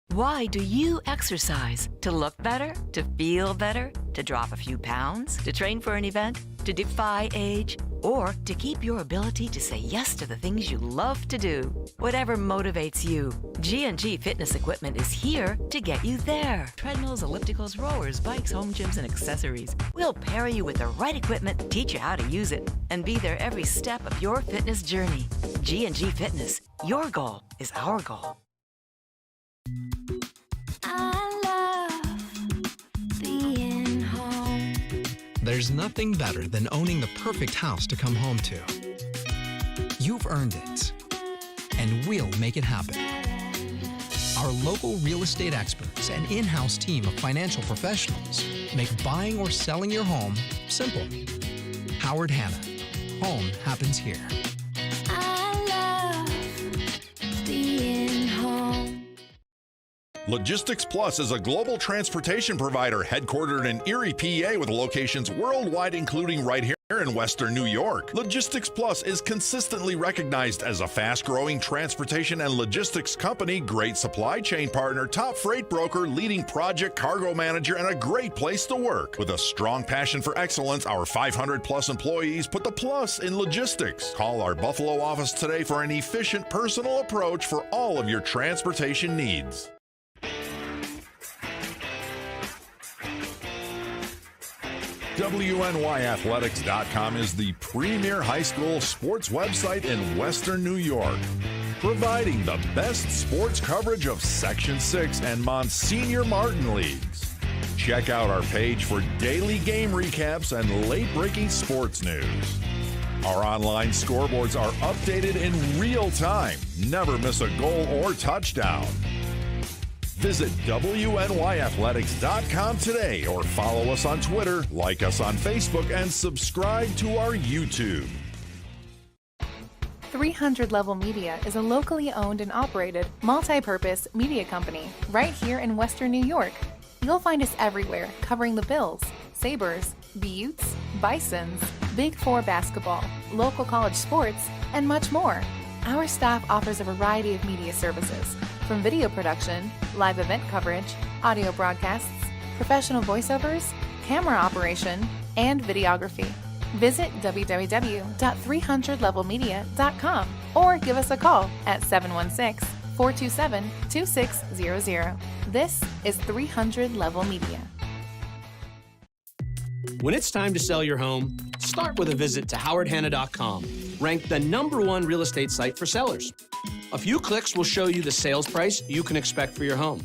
Why do you exercise? To look better? To feel better? To drop a few pounds? To train for an event? To defy age? Or to keep your ability to say yes to the things you love to do? Whatever motivates you, G&G Fitness Equipment is here to get you there. Treadmills, ellipticals, rowers, bikes, home gyms, and accessories. We'll pair you with the right equipment, teach you how to use it, and be there every step of your fitness journey. G&G Fitness. Your goal is our goal. I love being home. There's nothing better than owning the perfect house to come home to. You've earned it, and we'll make it happen. Our local real estate experts and in-house team of financial professionals make buying or selling your home simple. Howard Hanna. Home happens here. I love being home. Logistics Plus is a global transportation provider headquartered in Erie, PA, with locations worldwide, including right here in Western New York. Logistics Plus is consistently recognized as a fast-growing transportation and logistics company, great supply chain partner, top freight broker, leading project cargo manager, and a great place to work. With a strong passion for excellence, our 500-plus employees put the plus in logistics. Call our Buffalo office today for an efficient, personal approach for all of your transportation needs. WNYathletics.com is the premier high school sports website in Western New York, providing the best sports coverage of Section 6 and Monsignor Martin leagues. Check out our page for daily game recaps and late-breaking sports news. Our online scoreboards are updated in real time. Never miss a goal or touchdown. Visit WNYathletics.com today or follow us on Twitter, like us on Facebook, and subscribe to our YouTube. 300 Level Media is a locally owned and operated multi-purpose media company right here in Western New York. You'll find us everywhere, covering the Bills, Sabres, Buttes, Bisons, Big Four basketball, local college sports, and much more. Our staff offers a variety of media services, from video production, live event coverage, audio broadcasts, professional voiceovers, camera operation, and videography. Visit www.300levelmedia.com or give us a call at 716-427-2600. This is 300 Level Media. When it's time to sell your home, start with a visit to howardhanna.com, ranked the #1 real estate site for sellers. A few clicks will show you the sales price you can expect for your home.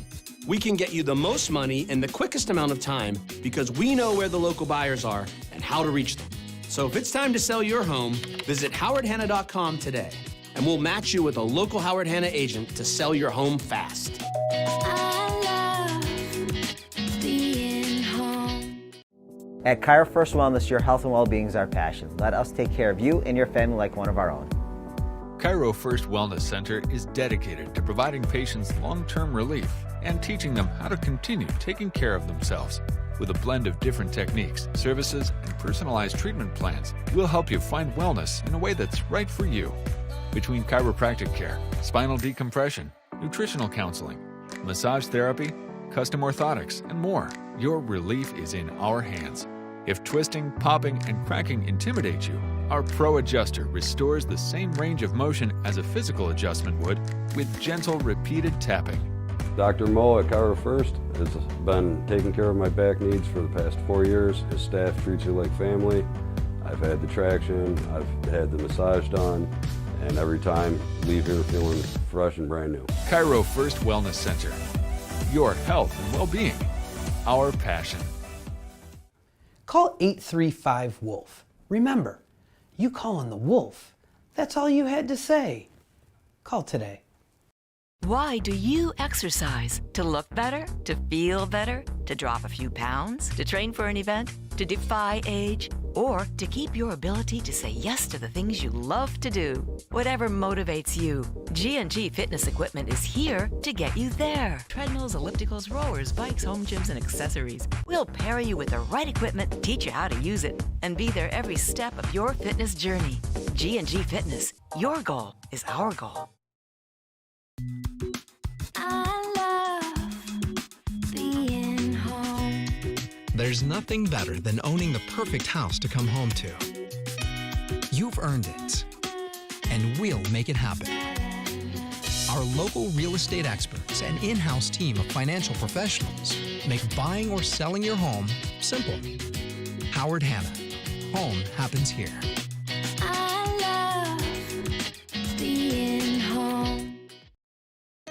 We can get you the most money in the quickest amount of time because we know where the local buyers are and how to reach them. So if it's time to sell your home, visit howardhanna.com today, and we'll match you with a local Howard Hanna agent to sell your home fast. I love being home. At Cairo First Wellness, your health and well-being is our passion. Let us take care of you and your family like one of our own. Cairo First Wellness Center is dedicated to providing patients long-term relief and teaching them how to continue taking care of themselves. With a blend of different techniques, services, and personalized treatment plans, we'll help you find wellness in a way that's right for you. Between chiropractic care, spinal decompression, nutritional counseling, massage therapy, custom orthotics, and more, your relief is in our hands. If twisting, popping, and cracking intimidate you, our Pro Adjuster restores the same range of motion as a physical adjustment would with gentle, repeated tapping. Dr. Mo at Cairo First has been taking care of my back needs for the past 4 years. His staff treats you like family. I've had the traction, I've had the massage done, and every time leave here feeling fresh and brand new. Cairo First Wellness Center. Your health and well-being. Our passion. Call 835-WOLF. Remember, you calling the Wolf. That's all you had to say. Call today. Why do you exercise? To look better? To feel better? To drop a few pounds? To train for an event? To defy age? Or to keep your ability to say yes to the things you love to do? Whatever motivates you, G&G Fitness Equipment is here to get you there. Treadmills, ellipticals, rowers, bikes, home gyms, and accessories. We'll pair you with the right equipment, teach you how to use it, and be there every step of your fitness journey. G&G Fitness. Your goal is our goal. I love being home. There's nothing better than owning the perfect house to come home to. You've earned it, and we'll make it happen. Our local real estate experts and in-house team of financial professionals make buying or selling your home simple. Howard Hanna. Home happens here. I love being home.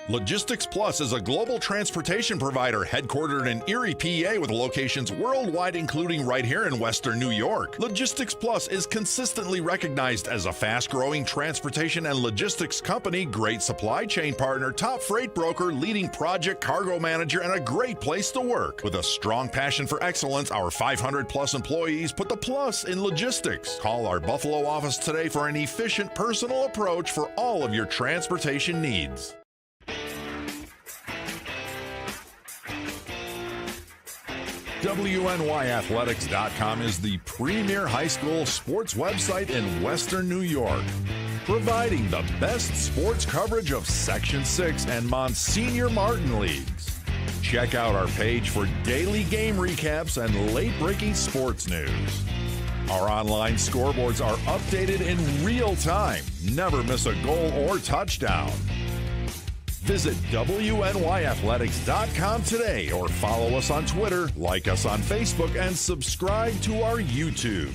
Logistics Plus is a global transportation provider headquartered in Erie, PA with locations worldwide, including right here in Western New York. Logistics Plus is consistently recognized as a fast-growing transportation and logistics company, great supply chain partner, top freight broker, leading project cargo manager, and a great place to work. With a strong passion for excellence, our 500-plus employees put the plus in logistics. Call our Buffalo office today for an efficient, personal approach for all of your transportation needs. WNYathletics.com is the premier high school sports website in Western New York, providing the best sports coverage of Section 6 and Monsignor Martin leagues. Check out our page for daily game recaps and late-breaking sports news. Our online scoreboards are updated in real time. Never miss a goal or touchdown. Visit WNYathletics.com today or follow us on Twitter, like us on Facebook, and subscribe to our YouTube.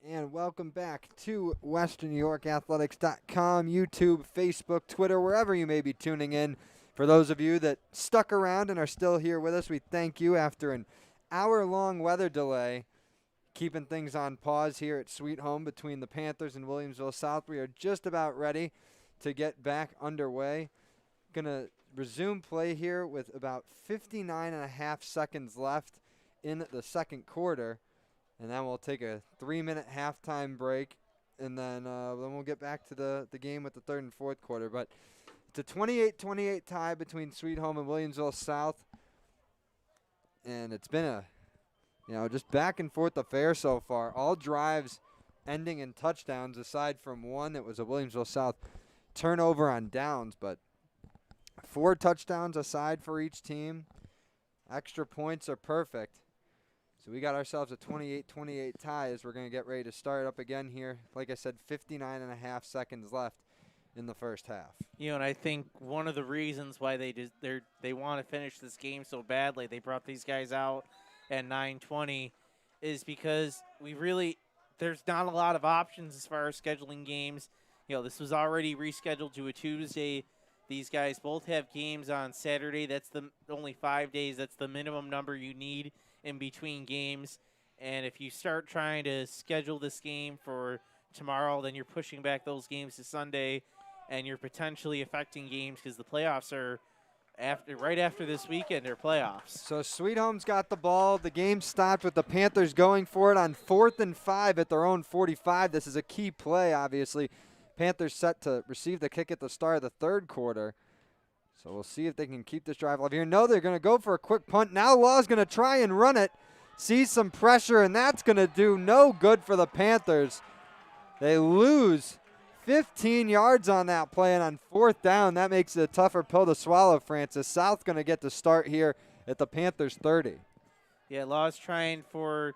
And welcome back to WesternNewYorkAthletics.com, YouTube, Facebook, Twitter, wherever you may be tuning in. For those of you that stuck around and are still here with us, we thank you after an hour-long weather delay, keeping things on pause here at Sweet Home between the Panthers and Williamsville South. We are just about ready to get back underway. Going to resume play here with about 59.5 seconds left in the second quarter. And then we'll take a 3-minute halftime break, and then we'll get back to the game with the third and fourth quarter. But it's a 28-28 tie between Sweet Home and Williamsville South, and it's been a just back and forth affair so far. All drives ending in touchdowns, aside from one that was a Williamsville South turnover on downs, but 4 touchdowns aside for each team. Extra points are perfect. So we got ourselves a 28-28 tie as we're going to get ready to start up again here. Like I said, 59.5 seconds left in the first half. And I think one of the reasons why they want to finish this game so badly, they brought these guys out at 9:20, is because there's not a lot of options as far as scheduling games. This was already rescheduled to a Tuesday. These guys both have games on Saturday. That's only 5 days. That's the minimum number you need in between games. And if you start trying to schedule this game for tomorrow, then you're pushing back those games to Sunday, and you're potentially affecting games because the playoffs are right after this weekend. They're playoffs. So Sweet Home's got the ball. The game stopped with the Panthers going for it on 4th and 5 at their own 45. This is a key play, obviously. Panthers set to receive the kick at the start of the third quarter. So we'll see if they can keep this drive alive here. No, they're going to go for a quick punt. Now Law's going to try and run it. Sees some pressure, and that's going to do no good for the Panthers. They lose 15 yards on that play, and on 4th down, that makes it a tougher pill to swallow, Francis. South going to get the start here at the Panthers 30. Yeah, Law's trying for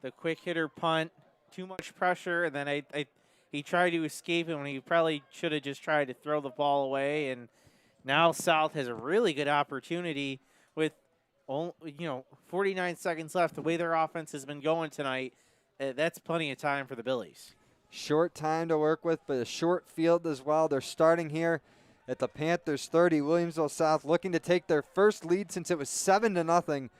the quick hitter punt. Too much pressure, and then he tried to escape it when he probably should have just tried to throw the ball away. And now South has a really good opportunity with 49 seconds left. The way their offense has been going tonight, that's plenty of time for the Billies. Short time to work with, but a short field as well. They're starting here at the Panthers 30. Williamsville South looking to take their first lead since it was 7-0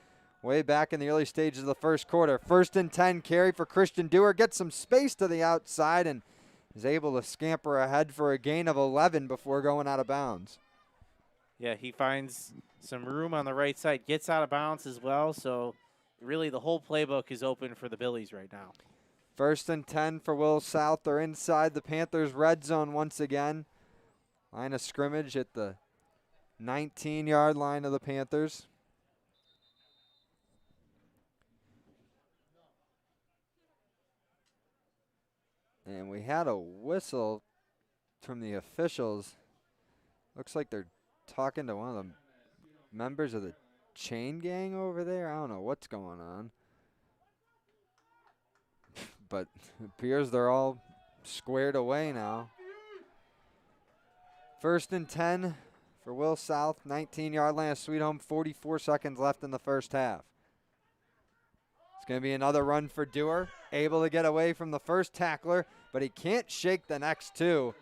way back in the early stages of the first quarter. 1st and 10 carry for Christian Dewar. Gets some space to the outside and is able to scamper ahead for a gain of 11 before going out of bounds. Yeah, he finds some room on the right side, gets out of bounds as well. So really the whole playbook is open for the Billies right now. 1st and 10 for Will South. They're inside the Panthers' red zone once again. Line of scrimmage at the 19-yard line of the Panthers. And we had a whistle from the officials. Looks like they're talking to one of the members of the chain gang over there. I don't know what's going on. But it appears they're all squared away now. 1st and 10 for Will South. 19-yard line of Sweet Home. 44 seconds left in the first half. It's going to be another run for Dewar. Able to get away from the first tackler, but he can't shake the next two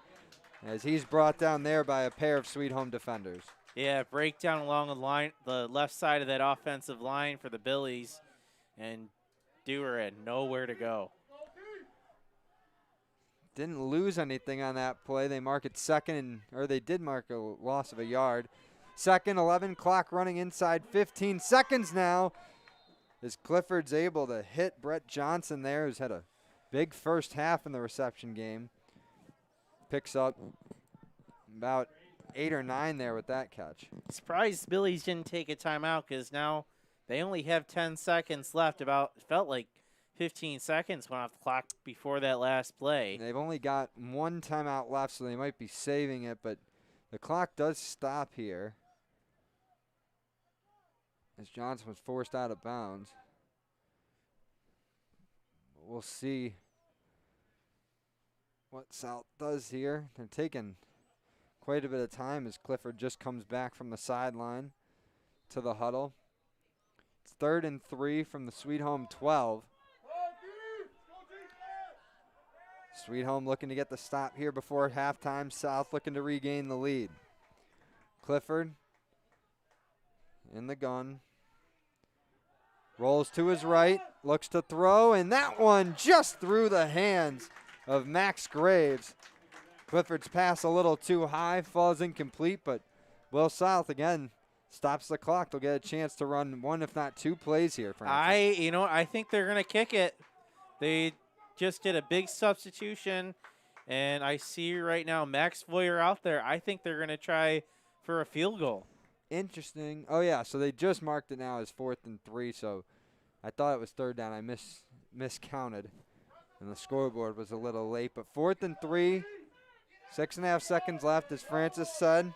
as he's brought down there by a pair of Sweet Home defenders. Yeah, breakdown along the left side of that offensive line for the Billies, and Dewar had nowhere to go. Didn't lose anything on that play. They mark it they did mark a loss of a yard. 2nd, 11, clock running inside 15 seconds now. As Clifford's able to hit Brett Johnson there, who's had a big first half in the reception game. Picks up about 8 or 9 there with that catch. Surprised Billies didn't take a timeout because now they only have 10 seconds left. Felt like 15 seconds went off the clock before that last play. They've only got 1 timeout left, so they might be saving it, but the clock does stop here as Johnson was forced out of bounds. We'll see what South does here. They're taking quite a bit of time as Clifford just comes back from the sideline to the huddle. It's 3rd and 3 from the Sweet Home 12. Sweet Home looking to get the stop here before halftime. South looking to regain the lead. Clifford in the gun. Rolls to his right, looks to throw, and that one just through the hands of Max Graves. Clifford's pass a little too high, falls incomplete, but Will South again stops the clock. They'll get a chance to run one, if not two plays here. Francis. I think they're going to kick it. They just did a big substitution, and I see right now Max Voyer out there. I think they're going to try for a field goal. Interesting. Oh, yeah, so they just marked it now as 4th and 3, so I thought it was 3rd down. I miscounted, and the scoreboard was a little late. But 4th and 3, 6.5 seconds left, as Francis said.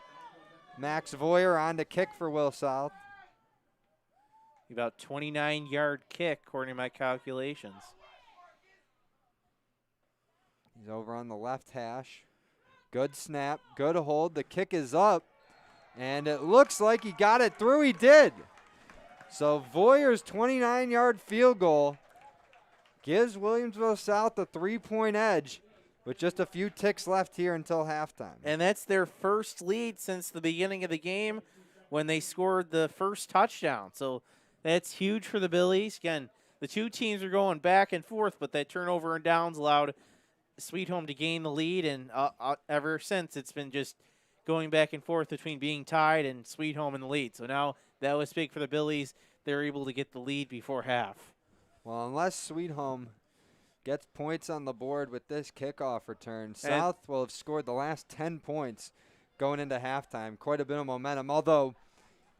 Max Voyer on to kick for Will South. About 29-yard kick, according to my calculations. He's over on the left hash. Good snap, good hold. The kick is up, and it looks like he got it through. He did. So Voyer's 29-yard field goal gives Williamsville South a 3-point edge with just a few ticks left here until halftime. And that's their first lead since the beginning of the game when they scored the first touchdown. So that's huge for the Billies. Again, the two teams are going back and forth, but that turnover and downs allowed Sweet Home to gain the lead, and ever since it's been just going back and forth between being tied and Sweet Home in the lead. So now that was big for the Billies. They're able to get the lead before half. Well, unless Sweet Home gets points on the board with this kickoff return, South will have scored the last 10 points going into halftime. Quite a bit of momentum, although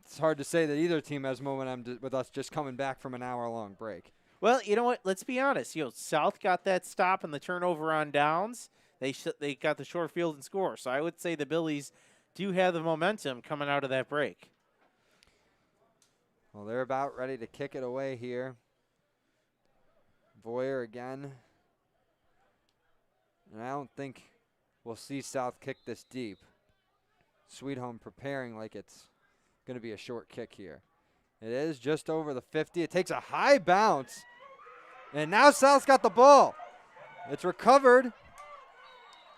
it's hard to say that either team has momentum with us just coming back from an hour-long break. Well, you know what? Let's be honest. South got that stop and the turnover on downs. They got the short field and score. So I would say the Billies do have the momentum coming out of that break. Well, they're about ready to kick it away here. Voyer again. And I don't think we'll see South kick this deep. Sweet Home preparing like it's going to be a short kick here. It is just over the 50. It takes a high bounce. And now South's got the ball. It's recovered.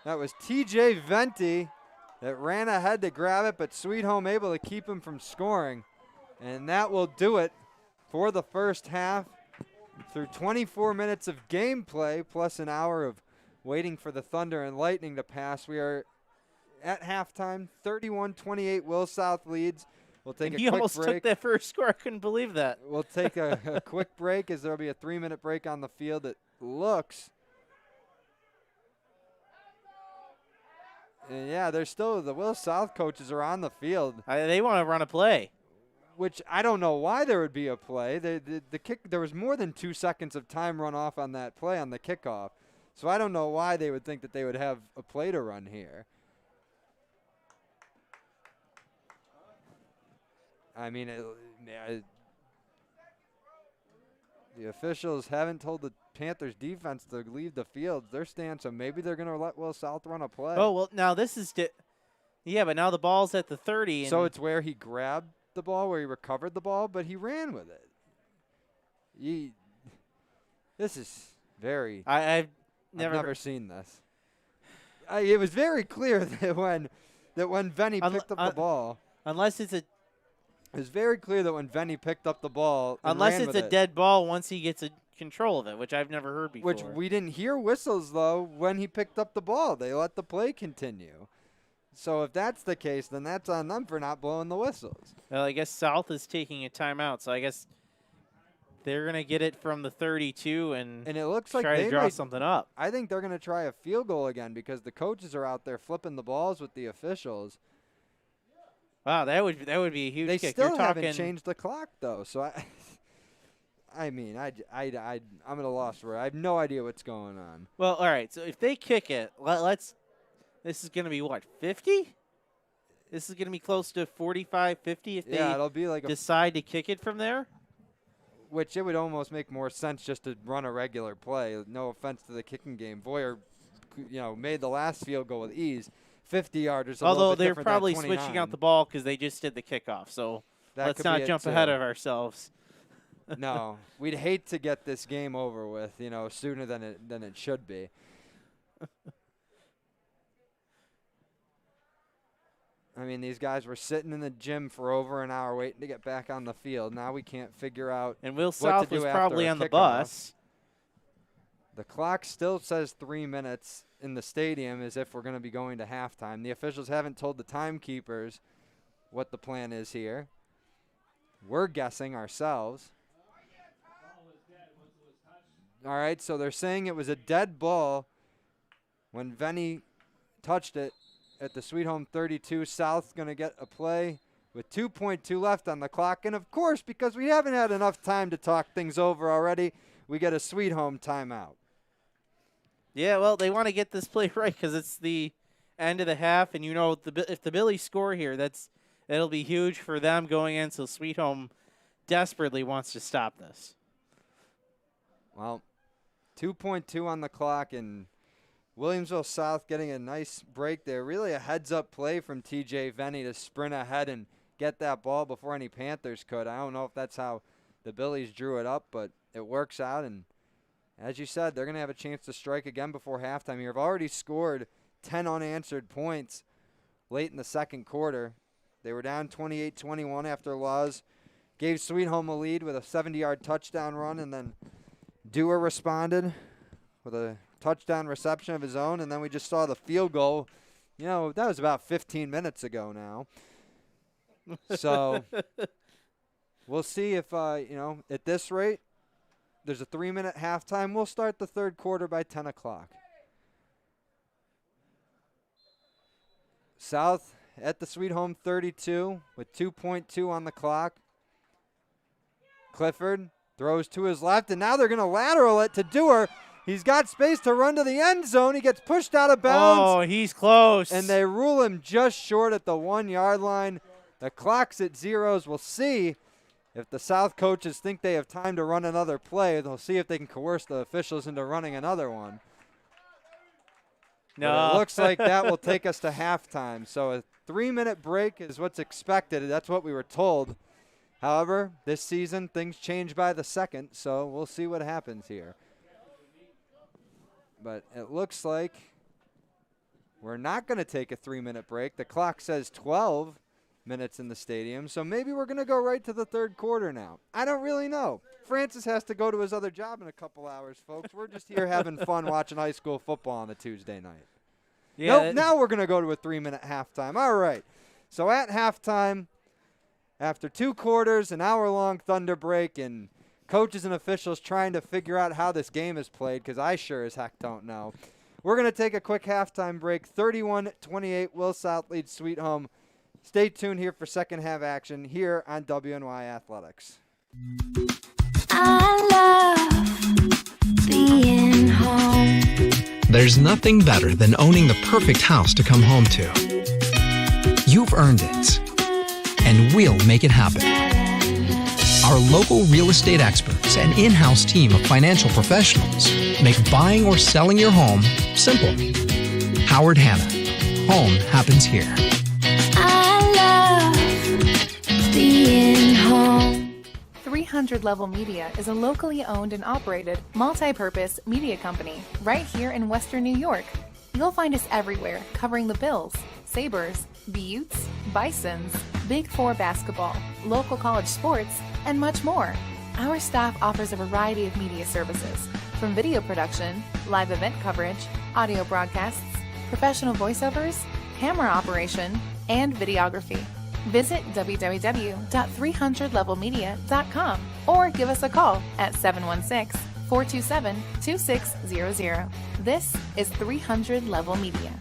That was TJ Venti that ran ahead to grab it, but Sweet Home able to keep him from scoring. And that will do it for the first half. Through 24 minutes of gameplay, plus an hour of waiting for the Thunder and Lightning to pass, we are at halftime. 31-28, Will South leads. We'll take a quick break. You almost took that first score. I couldn't believe that. We'll take a quick break as there will be a 3-minute break on the field. It looks. And yeah, there's still the Will South coaches are on the field. They want to run a play. Which I don't know why there would be a play. The kick, there was more than 2 seconds of time run off on that play on the kickoff. So I don't know why they would think that they would have a play to run here. I mean, the officials haven't told the Panthers defense to leave the field. Their stance, so maybe they're going to let Will South run a play. Oh, well, now this is yeah, but now the ball's at the 30. So it's where he grabbed the ball, where he recovered the ball, but he ran with it. This is very. I've never seen this. It was very clear that when Venny picked up the ball, unless it's a. It was very clear that when Venny picked up the ball, unless it's a dead ball, once he gets control of it, which I've never heard before. Which we didn't hear whistles though when he picked up the ball. They let the play continue. So if that's the case, then that's on them for not blowing the whistles. Well, I guess South is taking a timeout, so I guess they're going to get it from the 32 and it looks like try to draw something up. I think they're going to try a field goal again because the coaches are out there flipping the balls with the officials. Wow, that would be a huge they kick. They still You're haven't changed the clock though, so I'm at a loss for it. I have no idea what's going on. Well, all right. So if they kick it, this is going to be what, 50? This is going to be close to 45, 50 if they it'll be like decide to kick it from there. Which it would almost make more sense just to run a regular play. No offense to the kicking game. Voyer, made the last field goal with ease. 50-yarders. Although they're probably switching out the ball because they just did the kickoff. So let's not jump ahead of ourselves. No, we'd hate to get this game over with, sooner than it should be. I mean, these guys were sitting in the gym for over an hour waiting to get back on the field. Now we can't figure out And Will what to South do was after probably a on the kickoff. bus. The clock still says 3 minutes in the stadium as if we're going to be going to halftime. The officials haven't told the timekeepers what the plan is here. We're guessing ourselves. All right, so they're saying it was a dead ball when Venny touched it at the Sweet Home 32. South's going to get a play with 2.2 left on the clock. And, of course, because we haven't had enough time to talk things over already, we get a Sweet Home timeout. Yeah, well, they want to get this play right because it's the end of the half, and if the Billies score here, that'll be huge for them going in. So Sweet Home desperately wants to stop this. Well, 2.2 on the clock, and Williamsville South getting a nice break there. Really a heads-up play from TJ Venny to sprint ahead and get that ball before any Panthers could. I don't know if that's how the Billies drew it up, but it works out, and as you said, they're going to have a chance to strike again before halftime here. Have already scored 10 unanswered points late in the second quarter. They were down 28-21 after Laws gave Sweet Home a lead with a 70-yard touchdown run, and then Dewar responded with a touchdown reception of his own, and then we just saw the field goal. You know, that was about 15 minutes ago now. So we'll see if, at this rate, there's a 3-minute halftime. We'll start the third quarter by 10 o'clock. South at the Sweet Home 32 with 2.2 on the clock. Clifford throws to his left, and now they're going to lateral it to Dewar. He's got space to run to the end zone. He gets pushed out of bounds. Oh, he's close. And they rule him just short at the 1-yard line. The clock's at zeros. We'll see if the South coaches think they have time to run another play. They'll see if they can coerce the officials into running another one. No. But it looks like that will take us to halftime. So a 3-minute break is what's expected. That's what we were told. However, this season, things change by the second, so we'll see what happens here. But it looks like we're not going to take a 3-minute break. The clock says 12 minutes in the stadium, so maybe we're going to go right to the third quarter now. I don't really know. Francis has to go to his other job in a couple hours, folks. We're just here having fun watching high school football on a Tuesday night. Yeah, nope, now we're going to go to a 3-minute halftime. All right. So at halftime, after 2 quarters, an hour-long thunder break, and coaches and officials trying to figure out how this game is played, because I sure as heck don't know. We're going to take a quick halftime break. 31-28, Will South leads Sweet Home. Stay tuned here for second half action here on WNY Athletics. I love being home. There's nothing better than owning the perfect house to come home to. You've earned it, and we'll make it happen. Our local real estate experts and in-house team of financial professionals make buying or selling your home simple. Howard Hanna. Home happens here. I love being home. 300 Level Media is a locally owned and operated multi-purpose media company right here in Western New York. You'll find us everywhere covering the Bills, Sabres, Buttes, Bisons, Big Four basketball, local college sports, and much more. Our staff offers a variety of media services, from video production, live event coverage, audio broadcasts, professional voiceovers, camera operation, and videography. Visit www.300levelmedia.com or give us a call at 716-427-2600. This is 300 Level Media.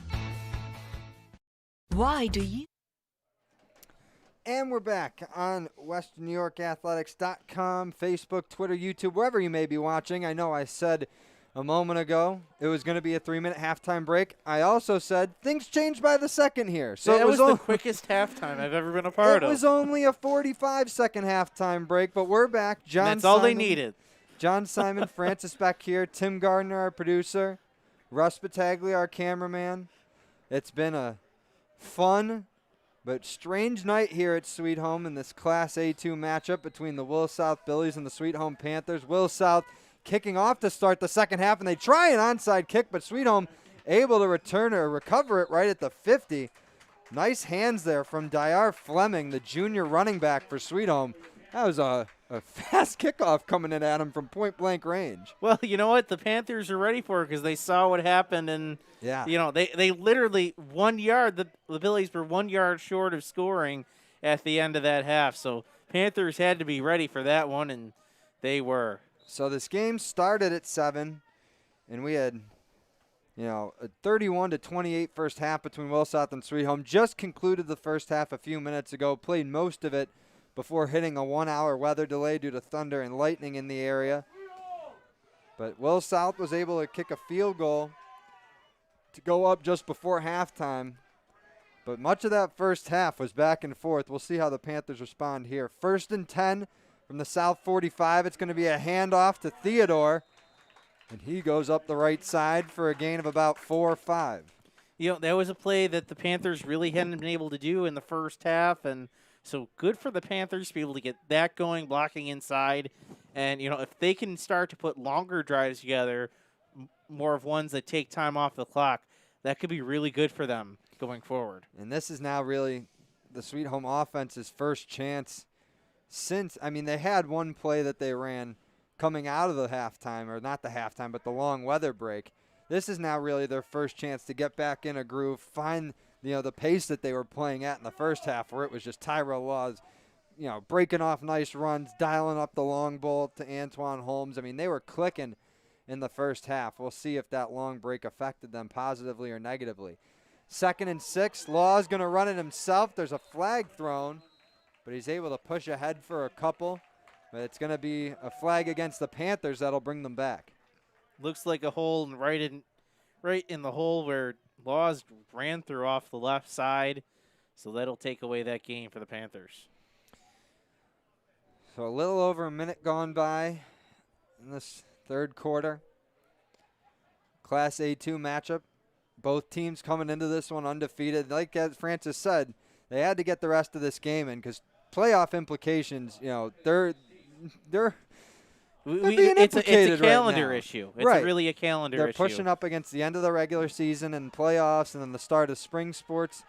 Why do you? And we're back on WesternNewYorkAthletics.com, Facebook, Twitter, YouTube, wherever you may be watching. I know I said a moment ago it was going to be a 3-minute halftime break. I also said things changed by the second here. So it was the quickest halftime I've ever been a part of. It was only a 45-second halftime break, but we're back. That's all they needed. John Simon, Francis back here, Tim Gardner, our producer, Russ Battaglia, our cameraman. It's been a fun but strange night here at Sweet Home in this Class A2 matchup between the Will South Billies and the Sweet Home Panthers. Will South kicking off to start the second half, and they try an onside kick, but Sweet Home able to return or recover it right at the 50. Nice hands there from Dyer Fleming, the junior running back for Sweet Home. That was a fast kickoff coming in at him from point-blank range. Well, you know what? The Panthers are ready for it because they saw what happened, and they literally 1 yard. The Billies were 1 yard short of scoring at the end of that half. So Panthers had to be ready for that one, and they were. So this game started at 7, and we had a 31-28 first half between Will South and Sweet Home. Just concluded the first half a few minutes ago. Played most of it before hitting a 1-hour weather delay due to thunder and lightning in the area. But Will South was able to kick a field goal to go up just before halftime. But much of that first half was back and forth. We'll see how the Panthers respond here. 1st and 10 from the South 45. It's going to be a handoff to Theodore. And he goes up the right side for a gain of about 4 or 5. That was a play that the Panthers really hadn't been able to do in the first half, and so good for the Panthers to be able to get that going, blocking inside. And, if they can start to put longer drives together, more of ones that take time off the clock, that could be really good for them going forward. And this is now really the Sweet Home offense's first chance since, they had one play that they ran coming out of the halftime, or not the halftime, but the long weather break. This is now really their first chance to get back in a groove, find the pace that they were playing at in the first half, where it was just Tyrell Laws, breaking off nice runs, dialing up the long ball to Antoine Holmes. They were clicking in the first half. We'll see if that long break affected them positively or negatively. 2nd and 6, Laws going to run it himself. There's a flag thrown, but he's able to push ahead for a couple. But it's going to be a flag against the Panthers that'll bring them back. Looks like a hole right in the hole where Laws ran through off the left side. So that'll take away that game for the Panthers. So a little over a minute gone by in this third quarter. Class A2 matchup. Both teams coming into this one undefeated. Like as Francis said, they had to get the rest of this game in because playoff implications, they're it's a calendar right issue. It's right. Really a calendar issue. They're issue. pushing up against the end of the regular season and playoffs and then the start of spring sports.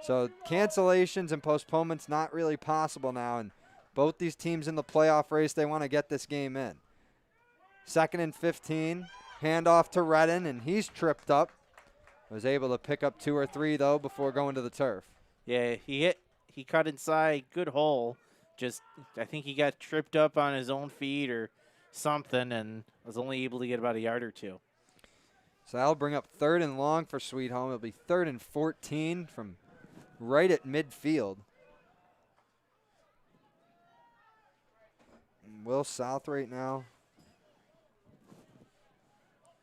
So cancellations and postponements not really possible now. And both these teams in the playoff race, they want to get this game in. 2nd and 15, handoff to Redden, and he's tripped up. Was able to pick up 2 or 3, though, before going to the turf. Yeah, he cut inside, good hole. I think he got tripped up on his own feet or something and was only able to get about a yard or 2. So that'll bring up 3rd and long for Sweet Home. It'll be 3rd and 14 from right at midfield. And Will South right now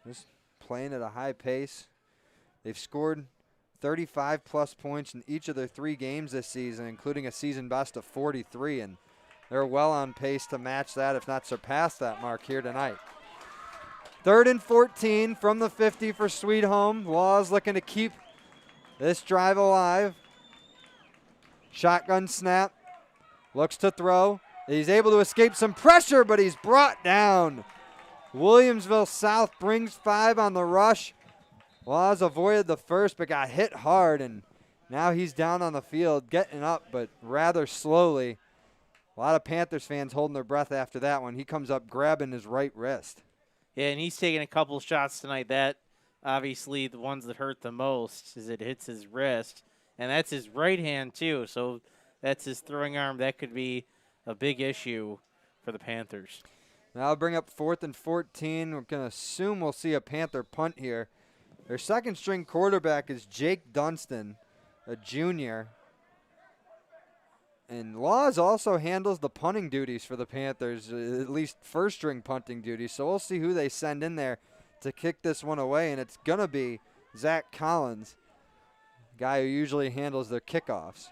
just playing at a high pace. They've scored 35-plus points in each of their 3 games this season, including a season best of 43, and they're well on pace to match that, if not surpass that mark here tonight. 3rd and 14 from the 50 for Sweet Home. Laws looking to keep this drive alive. Shotgun snap. Looks to throw. He's able to escape some pressure, but he's brought down. Williamsville South brings 5 on the rush. Laws avoided the first but got hit hard, and now he's down on the field, getting up but rather slowly. A lot of Panthers fans holding their breath after that one. He comes up grabbing his right wrist. Yeah, and he's taking a couple shots tonight. That, obviously, the ones that hurt the most is it hits his wrist, and that's his right hand too, so that's his throwing arm. That could be a big issue for the Panthers. Now I'll bring up 4th and 14. We're going to assume we'll see a Panther punt here. Their second-string quarterback is Jake Dunstan, a junior. And Laws also handles the punting duties for the Panthers, at least first-string punting duties. So we'll see who they send in there to kick this one away, and it's going to be Zach Collins, guy who usually handles their kickoffs.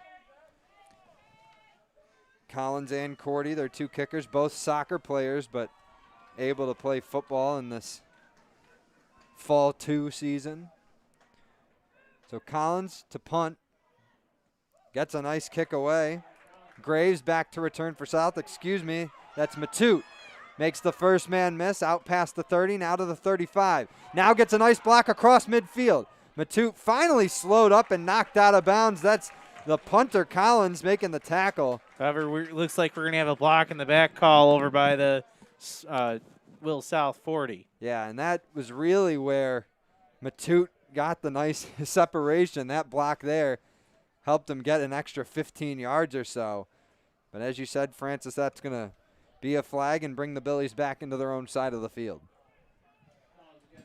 Collins and Cordy, they're 2 kickers, both soccer players, but able to play football in this Fall 2 season. So Collins to punt. Gets a nice kick away. Graves back to return for South. Excuse me, that's Matute. Makes the first man miss, out past the 30, now to the 35. Now gets a nice block across midfield. Matute finally slowed up and knocked out of bounds. That's the punter, Collins, making the tackle. However, looks like we're going to have a block in the back call over by the Will South 40. Yeah, and that was really where Matute got the nice separation. That block there helped him get an extra 15 yards or so. But as you said, Francis, that's going to be a flag and bring the Billies back into their own side of the field.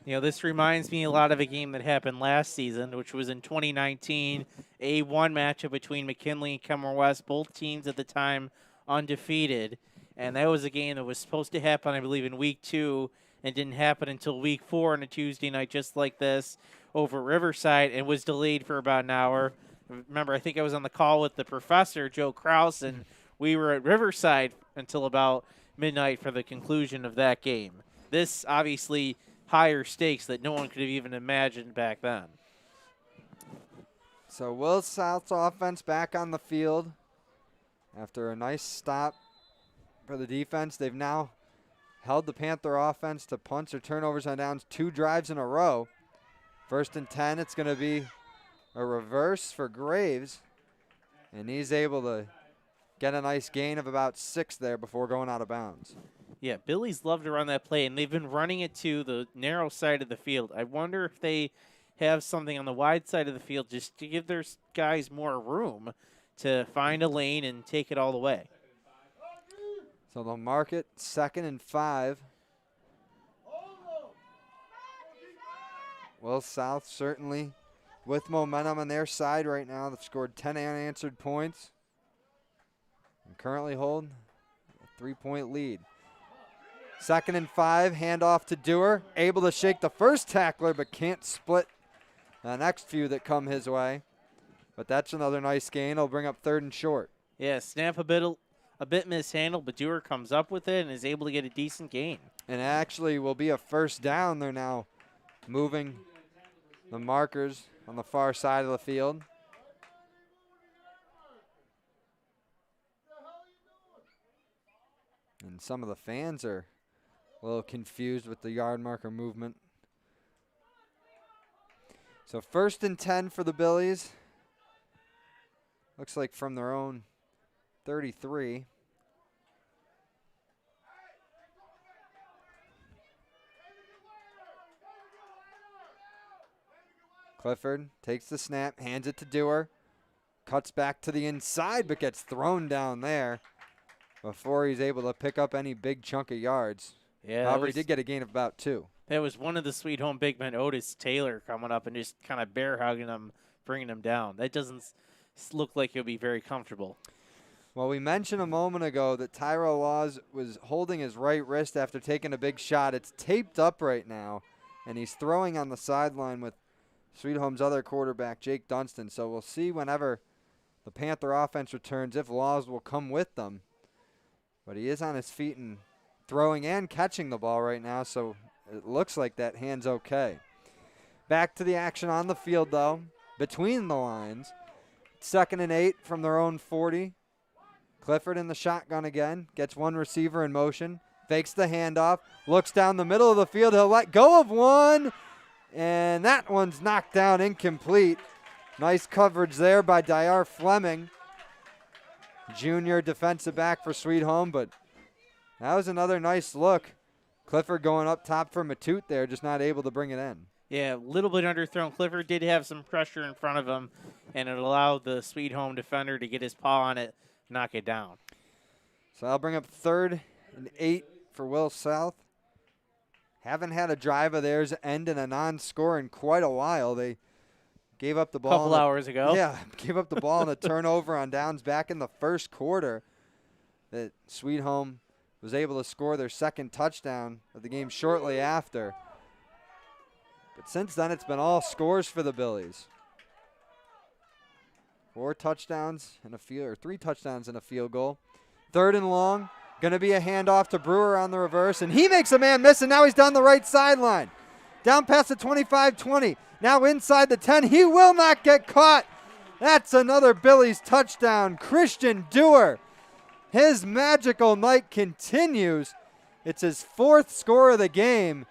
You know, this reminds me a lot of a game that happened last season, which was in 2019, a one matchup between McKinley and Kenmore West, both teams at the time undefeated. And that was a game that was supposed to happen, I believe, in week 2 and didn't happen until week 4 on a Tuesday night just like this over at Riverside and was delayed for about an hour. Remember, I think I was on the call with the professor, Joe Krause, and we were at Riverside until about midnight for the conclusion of that game. This obviously higher stakes that no one could have even imagined back then. So Will South's offense back on the field after a nice stop for the defense. They've now held the Panther offense to punts or turnovers on downs 2 drives in a row. 1st and 10, it's going to be a reverse for Graves, and he's able to get a nice gain of about 6 there before going out of bounds. Yeah, Billy's love to run that play, and they've been running it to the narrow side of the field. I wonder if they have something on the wide side of the field just to give their guys more room to find a lane and take it all the way. So they'll mark it 2nd and 5. Will South certainly with momentum on their side right now. They've scored 10 unanswered points and currently hold a 3-point lead. 2nd and 5, handoff to Dewar. Able to shake the first tackler, but can't split the next few that come his way. But that's another nice gain. He'll bring up 3rd and short. Yeah, snap a bit mishandled, but Dewar comes up with it and is able to get a decent gain. And actually will be a first down. They're now moving the markers on the far side of the field. And some of the fans are a little confused with the yard marker movement. So 1st and 10 for the Billies. Looks like from their own 33. Clifford takes the snap, hands it to Dewar. Cuts back to the inside, but gets thrown down there before he's able to pick up any big chunk of yards. Yeah, however, he did get a gain of about 2. That was one of the Sweet Home big men, Otis Taylor, coming up and just kind of bear hugging him, bringing him down. That doesn't look like he'll be very comfortable. Well, we mentioned a moment ago that Tyrell Laws was holding his right wrist after taking a big shot. It's taped up right now, and he's throwing on the sideline with Sweet Home's other quarterback, Jake Dunstan. So we'll see whenever the Panther offense returns if Laws will come with them. But he is on his feet and throwing and catching the ball right now, so it looks like that hand's okay. Back to the action on the field, though, between the lines. 2nd and 8 from their own 40. Clifford in the shotgun again, gets one receiver in motion, fakes the handoff, looks down the middle of the field. He'll let go of one, and that one's knocked down incomplete. Nice coverage there by Dyer Fleming, junior defensive back for Sweet Home, but that was another nice look. Clifford going up top for Matute there, just not able to bring it in. Yeah, a little bit underthrown. Clifford did have some pressure in front of him, and it allowed the Sweet Home defender to get his paw on it, knock it down. So I'll bring up 3rd and 8 for Will South. Haven't had a drive of theirs end in a non-score in quite a while. They gave up the ball. A couple hours ago. Yeah, gave up the ball in a turnover on downs back in the first quarter. That Sweet Home was able to score their 2nd touchdown of the game shortly after. But since then, it's been all scores for the Billies. 4 touchdowns and a field, or 3 touchdowns and a field goal. 3rd and long, going to be a handoff to Brewer on the reverse, and he makes a man miss, and now he's down the right sideline. Down past the 25-20, now inside the 10. He will not get caught. That's another Billies touchdown. Christian Dewar, his magical night continues, It's his 4th score of the game,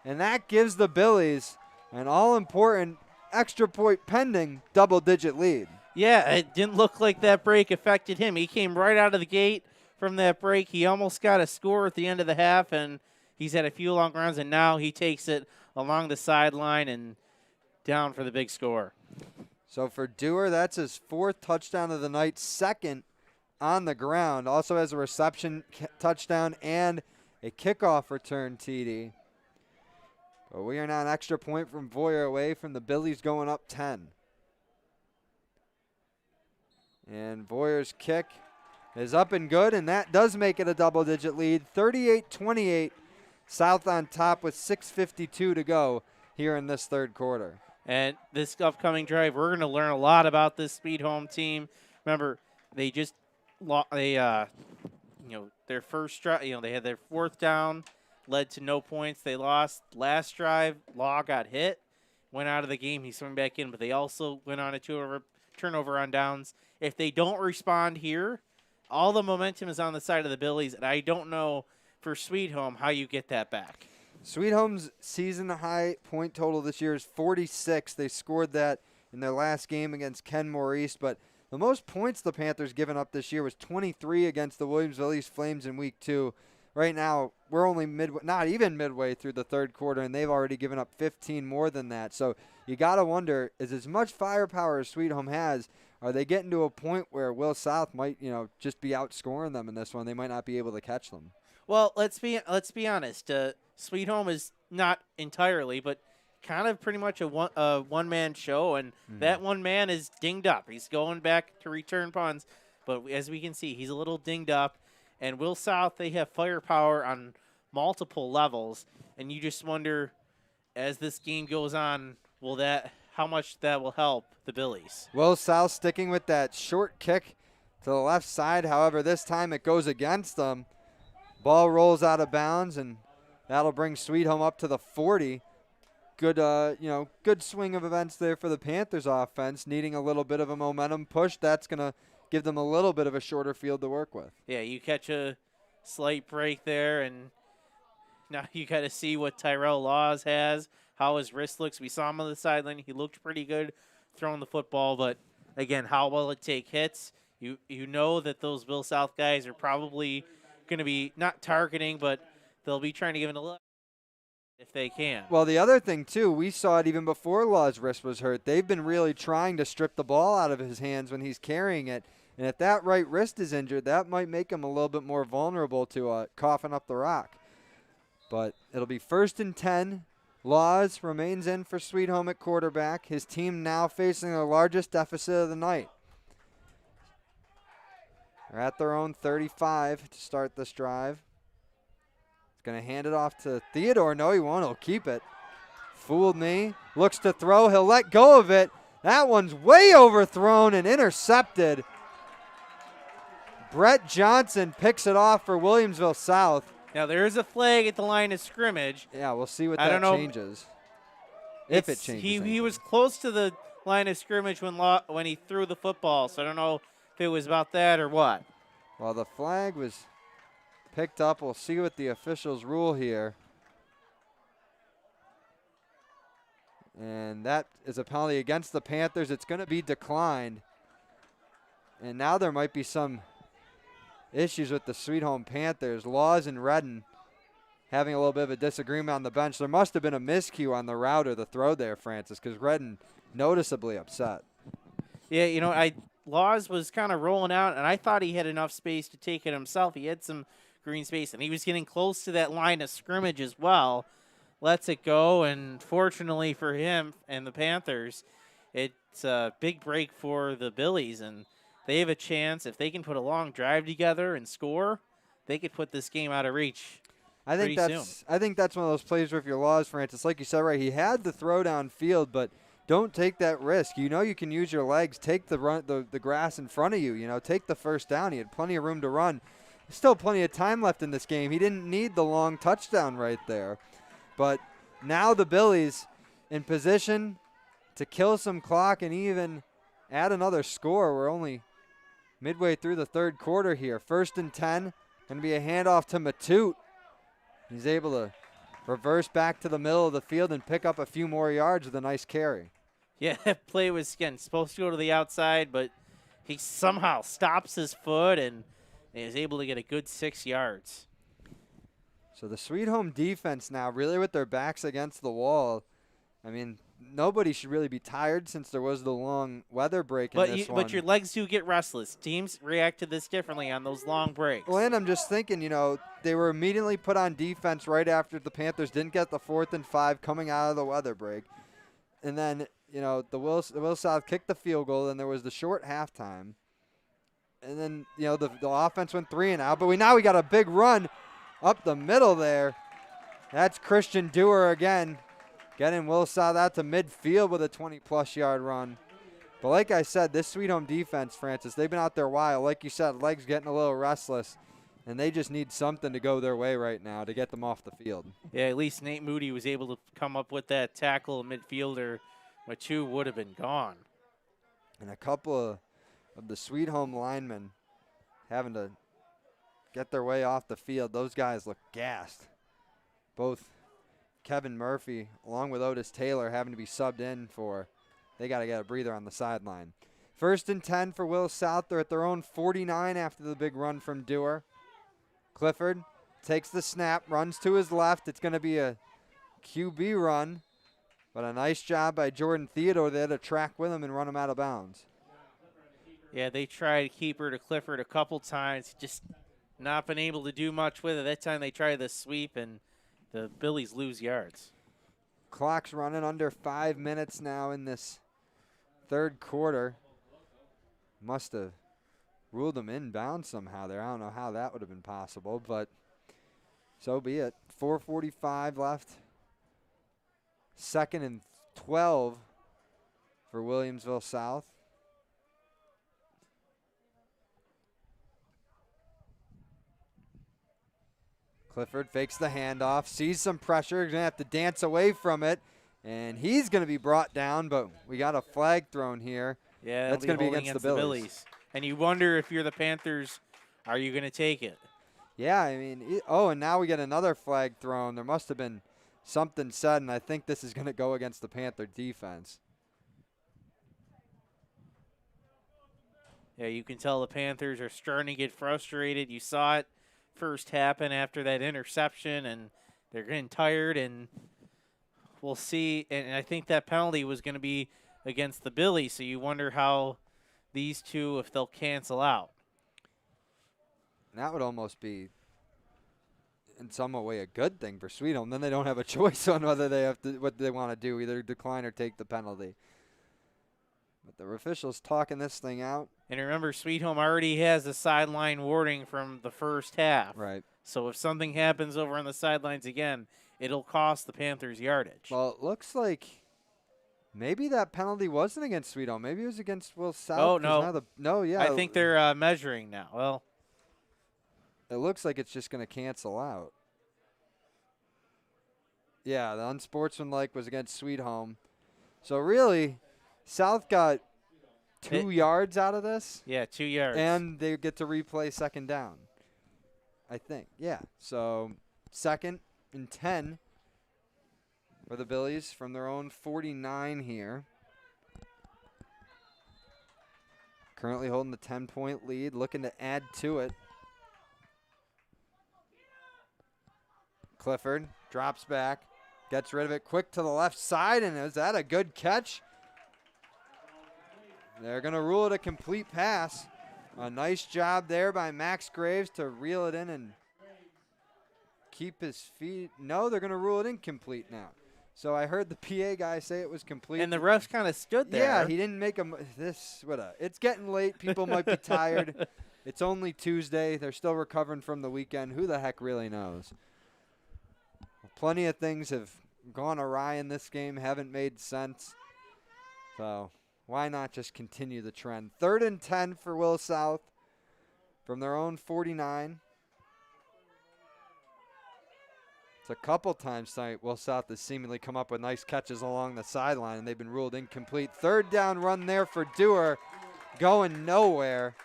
and that gives the Billies an all-important extra point pending double-digit lead. Yeah, it didn't look like that break affected him. He came right out of the gate from that break. He almost got a score at the end of the half, and he's had a few long runs, and now he takes it along the sideline and down for the big score. So for Dewar, that's his 4th touchdown of the night, 2nd on the ground. Also has a reception touchdown and a kickoff return TD. But we are now an extra point from Voyer away from the Billies going up 10. And Voyer's kick is up and good, and that does make it a double-digit lead. 38-28, South on top with 6:52 to go here in this 3rd quarter. And this upcoming drive, we're going to learn a lot about this Sweet Home team. Remember, they just their first drive, they had their 4th down, led to no points. They lost last drive. Law got hit, went out of the game. He's coming back in, but they also went on a turnover on downs. If they don't respond here, all the momentum is on the side of the Billies, and I don't know for Sweet Home how you get that back. Sweet Home's season high point total this year is 46. They scored that in their last game against Kenmore East, but the most points the Panthers given up this year was 23 against the Williamsville East Flames in week 2. Right now, we're only not even midway through the 3rd quarter, and they've already given up 15 more than that. So you got to wonder, is as much firepower as Sweet Home has, are they getting to a point where Will South might, just be outscoring them in this one? They might not be able to catch them. Well, let's be honest. Sweet Home is not entirely, but kind of pretty much a one-man show, and that one man is dinged up. He's going back to return punts, but as we can see, he's a little dinged up. And Will South, they have firepower on multiple levels, and you just wonder, as this game goes on, how much that will help the Billies. Will South sticking with that short kick to the left side. However, this time it goes against them. Ball rolls out of bounds, and that'll bring Sweet Home up to the 40. Good, good swing of events there for the Panthers offense, needing a little bit of a momentum push. That's going to give them a little bit of a shorter field to work with. Yeah, you catch a slight break there, and now you got to see what Tyrell Laws has, how his wrist looks. We saw him on the sideline. He looked pretty good throwing the football, but, again, how will it take hits? You know that those Bill South guys are probably going to be not targeting, but they'll be trying to give it a look if they can. Well, the other thing, too, we saw it even before Law's wrist was hurt. They've been really trying to strip the ball out of his hands when he's carrying it. And if that right wrist is injured, that might make him a little bit more vulnerable to coughing up the rock. But it'll be 1st and 10. Laws remains in for Sweet Home at quarterback. His team now facing their largest deficit of the night. They're at their own 35 to start this drive. He's going to hand it off to Theodore. No, he won't. He'll keep it. Fooled me. Looks to throw. He'll let go of it. That one's way overthrown and intercepted. Brett Johnson picks it off for Williamsville South. Now, there is a flag at the line of scrimmage. Yeah, we'll see what that changes. If it changes. He was close to the line of scrimmage when he threw the football, so I don't know if it was about that or what. Well, the flag was picked up. We'll see what the officials rule here. And that is a penalty against the Panthers. It's going to be declined. And now there might be some issues with the Sweet Home Panthers. Laws and Redden having a little bit of a disagreement on the bench. There must have been a miscue on the route or the throw there, Francis, because Redden noticeably upset. Yeah, Laws was kind of rolling out, and I thought he had enough space to take it himself. He had some green space, and he was getting close to that line of scrimmage as well. Lets it go, and fortunately for him and the Panthers, it's a big break for the Billies, and they have a chance. If they can put a long drive together and score, they could put this game out of reach pretty soon. I think that's one of those plays where if you're Laws, Francis, like you said, right, he had the throw downfield, but don't take that risk. You know you can use your legs. Take the grass in front of you. Take the first down. He had plenty of room to run. Still plenty of time left in this game. He didn't need the long touchdown right there. But now the Billies in position to kill some clock and even add another score. We're only midway through the 3rd quarter here. 1st and 10. Going to be a handoff to Matute. He's able to reverse back to the middle of the field and pick up a few more yards with a nice carry. Yeah, that play was, again, supposed to go to the outside, but he somehow stops his foot and is able to get a good 6 yards. So the Sweet Home defense now really with their backs against the wall. I mean, nobody should really be tired since there was the long weather break in this one. But your legs do get restless. Teams react to this differently on those long breaks. Well, and I'm just thinking, they were immediately put on defense right after the Panthers didn't get the 4th and 5 coming out of the weather break. And then, the Will South kicked the field goal, and there was the short halftime. And then, the offense went 3 and out. But now we got a big run up the middle there. That's Christian Dewar again, getting Will South out to midfield with a 20-plus yard run. But like I said, this Sweet Home defense, Francis, they've been out there a while. Like you said, legs getting a little restless, and they just need something to go their way right now to get them off the field. Yeah, at least Nate Moody was able to come up with that tackle midfielder, which two would have been gone. And a couple of the Sweet Home linemen having to get their way off the field. Those guys look gassed. Both Kevin Murphy, along with Otis Taylor, having to be subbed in for. They got to get a breather on the sideline. 1st and 10 for Will South. They're at their own 49 after the big run from Dewar. Clifford takes the snap, runs to his left. It's going to be a QB run, but a nice job by Jordan Theodore there to track with him and run him out of bounds. Yeah, they tried keeper to Clifford a couple times, just not been able to do much with it. That time they tried the sweep, and the Billies lose yards. Clock's running under 5 minutes now in this third quarter. Must have ruled them inbound somehow there. I don't know how that would have been possible, but so be it. 4:45 left. 2nd and 12 for Williamsville South. Clifford fakes the handoff, sees some pressure, going to have to dance away from it, and he's going to be brought down, but we got a flag thrown here. Yeah, that's going to be against the Billies. And you wonder if you're the Panthers, are you going to take it? Yeah, I mean, and now we get another flag thrown. There must have been something said, and I think this is going to go against the Panther defense. Yeah, you can tell the Panthers are starting to get frustrated. You saw it first happen after that interception, and they're getting tired, and we'll see. And I think that penalty was going to be against the Billies, so you wonder how these two, if they'll cancel out. That would almost be, in some way, a good thing for Sweet Home. Then they don't have a choice on whether they have to, what they want to do, either decline or take the penalty. But the officials talking this thing out. And remember, Sweet Home already has a sideline warning from the first half. Right. So if something happens over on the sidelines again, it'll cost the Panthers yardage. Well, it looks like maybe that penalty wasn't against Sweet Home. Maybe it was against Will South. Oh, no. No, yeah. I think they're measuring now. Well, it looks like it's just going to cancel out. Yeah, the unsportsmanlike was against Sweet Home. So really, South got 2 yards out of this. Yeah, 2 yards. And they get to replay 2nd down, I think. Yeah, so 2nd and 10 for the Billies from their own 49 here. Currently holding the 10-point lead, looking to add to it. Clifford drops back, gets rid of it quick to the left side, and is that a good catch? They're going to rule it a complete pass. A nice job there by Max Graves to reel it in and keep his feet. No, they're going to rule it incomplete now. So I heard the PA guy say it was complete. And the refs kind of stood there. Yeah, he didn't make a it's getting late. People might be tired. It's only Tuesday. They're still recovering from the weekend. Who the heck really knows? Plenty of things have gone awry in this game, haven't made sense. So why not just continue the trend? 3rd and 10 for Will South from their own 49. It's a couple times tonight Will South has seemingly come up with nice catches along the sideline, and they've been ruled incomplete. 3rd down run there for Dewar, going nowhere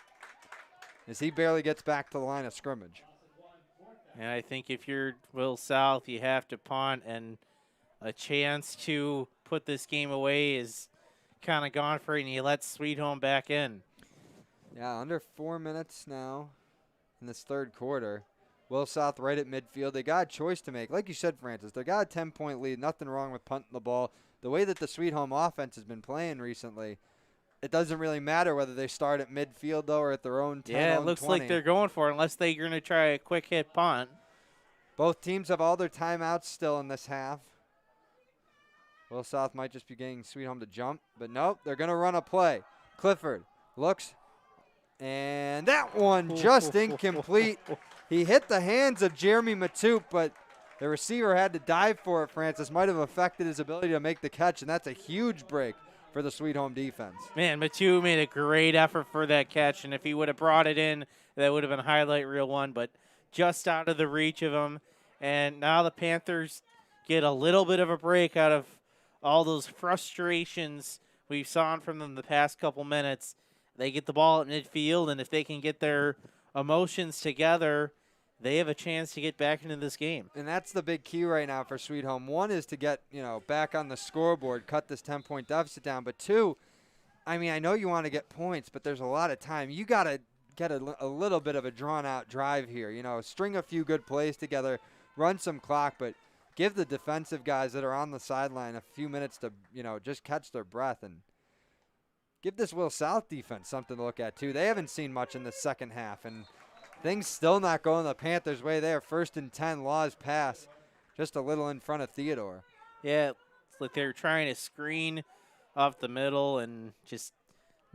as he barely gets back to the line of scrimmage. And I think if you're Will South, you have to punt, and a chance to put this game away is kind of gone for you, and you let Sweet Home back in. Yeah, under 4 minutes now in this third quarter. Will South right at midfield. They got a choice to make. Like you said, Francis, they got a 10-point lead. Nothing wrong with punting the ball. The way that the Sweet Home offense has been playing recently, it doesn't really matter whether they start at midfield, though, or at their own 10, Yeah, it looks 20. like they're going for it, unless they're going to try a quick hit punt. Both teams have all their timeouts still in this half. Will South might just be getting Sweet Home to jump, but nope, they're going to run a play. Clifford looks, and that one just incomplete. He hit the hands of Jeremy Matute, but the receiver had to dive for it, Francis. Might have affected his ability to make the catch, and that's a huge break for the Sweet Home defense. Man, Matute made a great effort for that catch, and if he would have brought it in, that would have been a highlight reel one, but just out of the reach of him. And now the Panthers get a little bit of a break out of all those frustrations we've saw from them the past couple minutes. They get the ball at midfield, and if they can get their emotions together, they have a chance to get back into this game. And that's the big key right now for Sweet Home. One is to get, back on the scoreboard, cut this 10-point deficit down. But two, I mean, I know you want to get points, but there's a lot of time. You got to get a little bit of a drawn-out drive here. String a few good plays together, run some clock, but give the defensive guys that are on the sideline a few minutes to, just catch their breath and give this Will South defense something to look at, too. They haven't seen much in the second half, and things still not going the Panthers' way there. 1st and 10, Laws pass, just a little in front of Theodore. Yeah, it's like they're trying to screen up the middle and just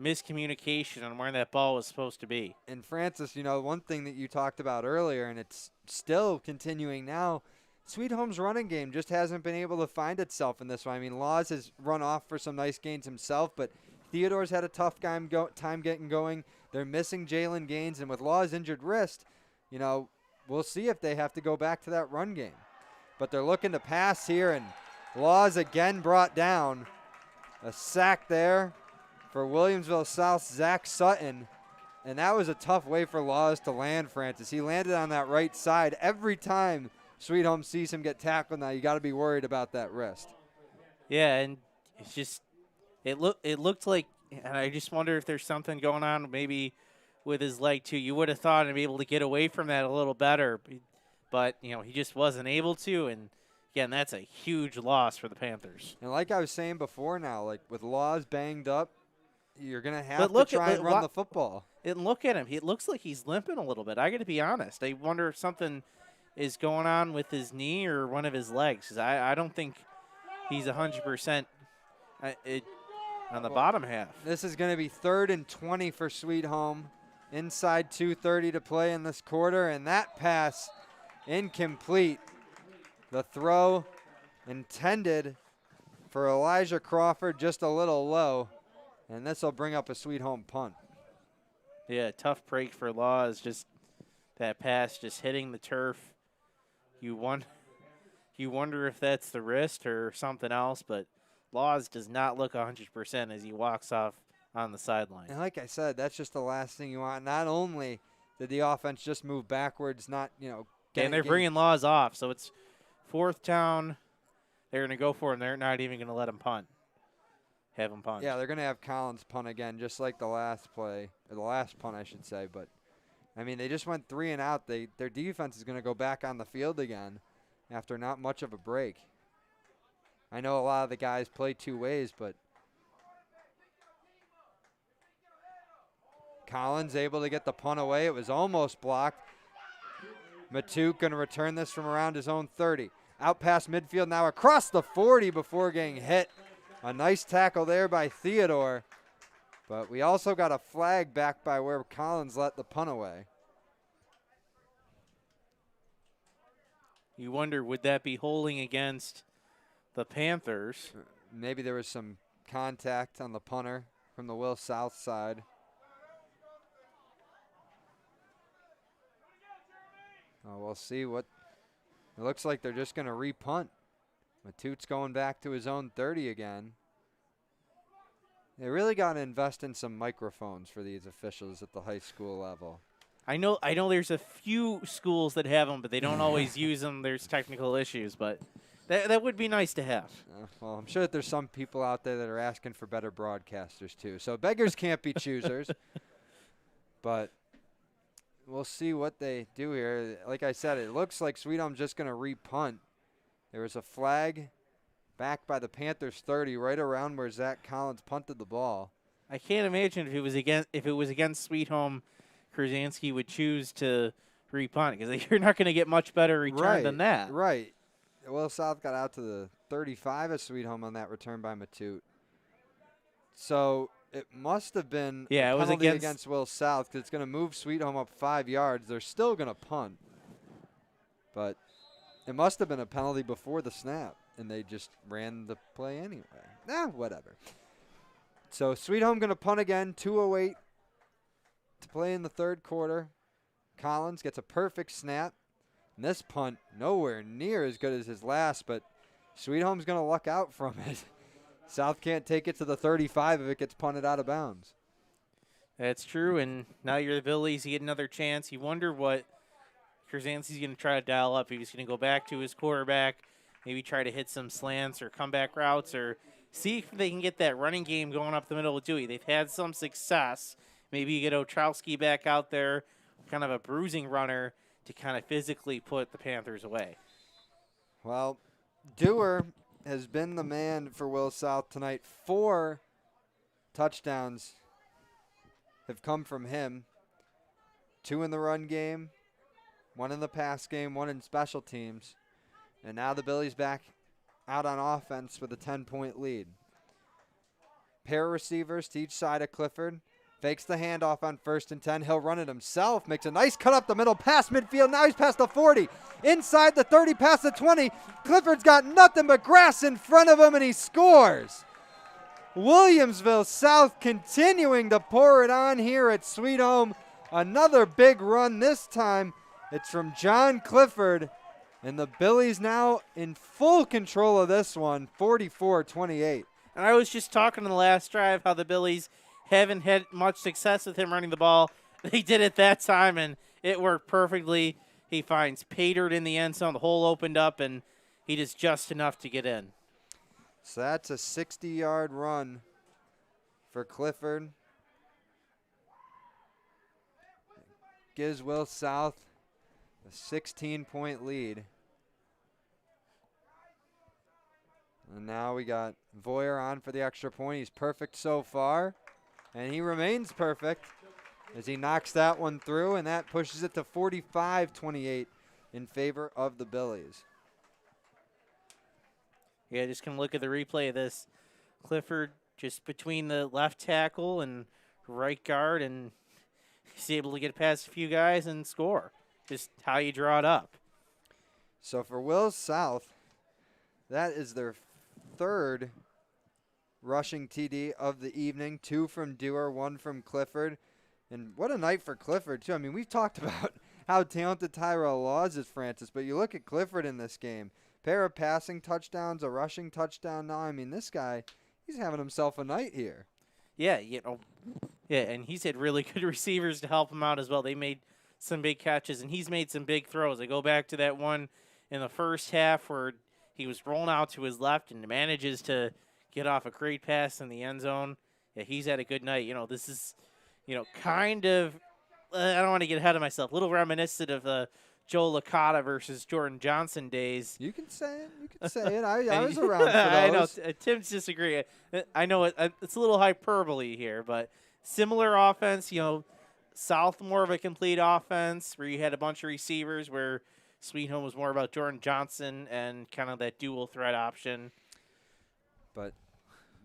miscommunication on where that ball was supposed to be. And Francis, one thing that you talked about earlier, and it's still continuing now, Sweet Home's running game just hasn't been able to find itself in this one. I mean, Laws has run off for some nice gains himself, but Theodore's had a tough time getting going. They're missing Jalen Gaines, and with Laws' injured wrist, we'll see if they have to go back to that run game. But they're looking to pass here, and Laws again brought down. A sack there for Williamsville South's Zach Sutton, and that was a tough way for Laws to land, Francis. He landed on that right side. Every time Sweet Home sees him get tackled now, you got to be worried about that wrist. Yeah, and it's just it looked like, and I just wonder if there's something going on maybe with his leg too. You would have thought he'd be able to get away from that a little better, but he just wasn't able to. And again, that's a huge loss for the Panthers. And like I was saying before, now like with Laws banged up, you're gonna have to try and run the football. And look at him; it looks like he's limping a little bit. I got to be honest. I wonder if something is going on with his knee or one of his legs, because I don't think he's 100% on the bottom half. This is going to be 3rd and 20 for Sweet Home. Inside 2:30 to play in this quarter, and that pass incomplete. The throw intended for Elijah Crawford, just a little low, and this will bring up a Sweet Home punt. Yeah, tough break for Laws. Just that pass just hitting the turf. You wonder if that's the wrist or something else, but Laws does not look 100% as he walks off on the sideline. And like I said, that's just the last thing you want. Not only did the offense just move backwards, not, and they're bringing Laws off, so it's 4th down. They're going to go for him. They're not even going to let him punt. Have him punt. Yeah, they're going to have Collins punt again, just like the last play, or the last punt, I should say. But, I mean, they just went 3 and out. Their defense is going to go back on the field again after not much of a break. I know a lot of the guys play 2 ways, but Collins able to get the punt away. It was almost blocked. Matute going to return this from around his own 30. Out past midfield now across the 40 before getting hit. A nice tackle there by Theodore. But we also got a flag back by where Collins let the punt away. You wonder, would that be holding against the Panthers? Maybe there was some contact on the punter from the Will South side. Oh, we'll see what. It looks like they're just going to re-punt. Matute's going back to his own 30 again. They really got to invest in some microphones for these officials at the high school level. I know there's a few schools that have them, but they don't always use them. There's technical issues, but that would be nice to have. Well, I'm sure that there's some people out there that are asking for better broadcasters too. So beggars can't be choosers. But we'll see what they do here. Like I said, it looks like Sweet Home's just going to re-punt. There was a flag back by the Panthers 30, right around where Zach Collins punted the ball. I can't imagine if it was against Sweet Home, Krasinski would choose to repunt because you're not going to get much better return than that. Right. Will South got out to the 35 of Sweet Home on that return by Matute. So it must have been a it was penalty against Will South because it's going to move Sweet Home up 5 yards. They're still going to punt. But it must have been a penalty before the snap, and they just ran the play anyway. Whatever. So Sweet Home going to punt again, 2:08 to play in the third quarter. Collins gets a perfect snap. And this punt nowhere near as good as his last, but Sweet Home's going to luck out from it. South can't take it to the 35 if it gets punted out of bounds. That's true, and now you're the Billies. You get another chance. You wonder what Krasinski's going to try to dial up. If he's going to go back to his quarterback, maybe try to hit some slants or comeback routes, or see if they can get that running game going up the middle with Dewey. They've had some success. Maybe you get Otrowski back out there, kind of a bruising runner, to kind of physically put the Panthers away. Well, Dewar has been the man for Will South tonight. 4 touchdowns have come from him. 2 in the run game, 1 in the pass game, 1 in special teams. And now the Billies back out on offense with a 10-point lead. Pair of receivers to each side of Clifford. Fakes the handoff on 1st and 10. He'll run it himself. Makes a nice cut up the middle, past midfield. Now he's past the 40. Inside the 30, past the 20. Clifford's got nothing but grass in front of him, and he scores. Williamsville South continuing to pour it on here at Sweet Home. Another big run. This time it's from John Clifford. And the Billies now in full control of this one, 44-28. And I was just talking in the last drive how the Billies haven't had much success with him running the ball. They did it that time, and it worked perfectly. He finds Pater in the end zone. The hole opened up, and he does just enough to get in. So that's a 60-yard run for Clifford. Gives Will South a 16-point lead. And now we got Voyer on for the extra point. He's perfect so far. And he remains perfect as he knocks that one through, and that pushes it to 45-28 in favor of the Billies. Yeah, just going to look at the replay of this. Clifford just between the left tackle and right guard, and he's able to get past a few guys and score. Just how you draw it up. So for Will South, that is their 3rd rushing TD of the evening. 2 from Dewar, 1 from Clifford. And what a night for Clifford, too. I mean, we've talked about how talented Tyrell Laws is, Francis, but you look at Clifford in this game. Pair of passing touchdowns, a rushing touchdown now. I mean, this guy, he's having himself a night here. Yeah, and he's had really good receivers to help him out as well. They made some big catches, and he's made some big throws. I go back to that one in the first half where he was rolling out to his left and manages to get off a great pass in the end zone. Yeah, he's had a good night. This is, kind of, I don't want to get ahead of myself, a little reminiscent of the Joe Licata versus Jordan Johnson days. You can say it. I was around for those. I know. Tim's disagreeing. I know it's a little hyperbole here, but similar offense, South more of a complete offense where you had a bunch of receivers where Sweet Home was more about Jordan Johnson and kind of that dual threat option. But,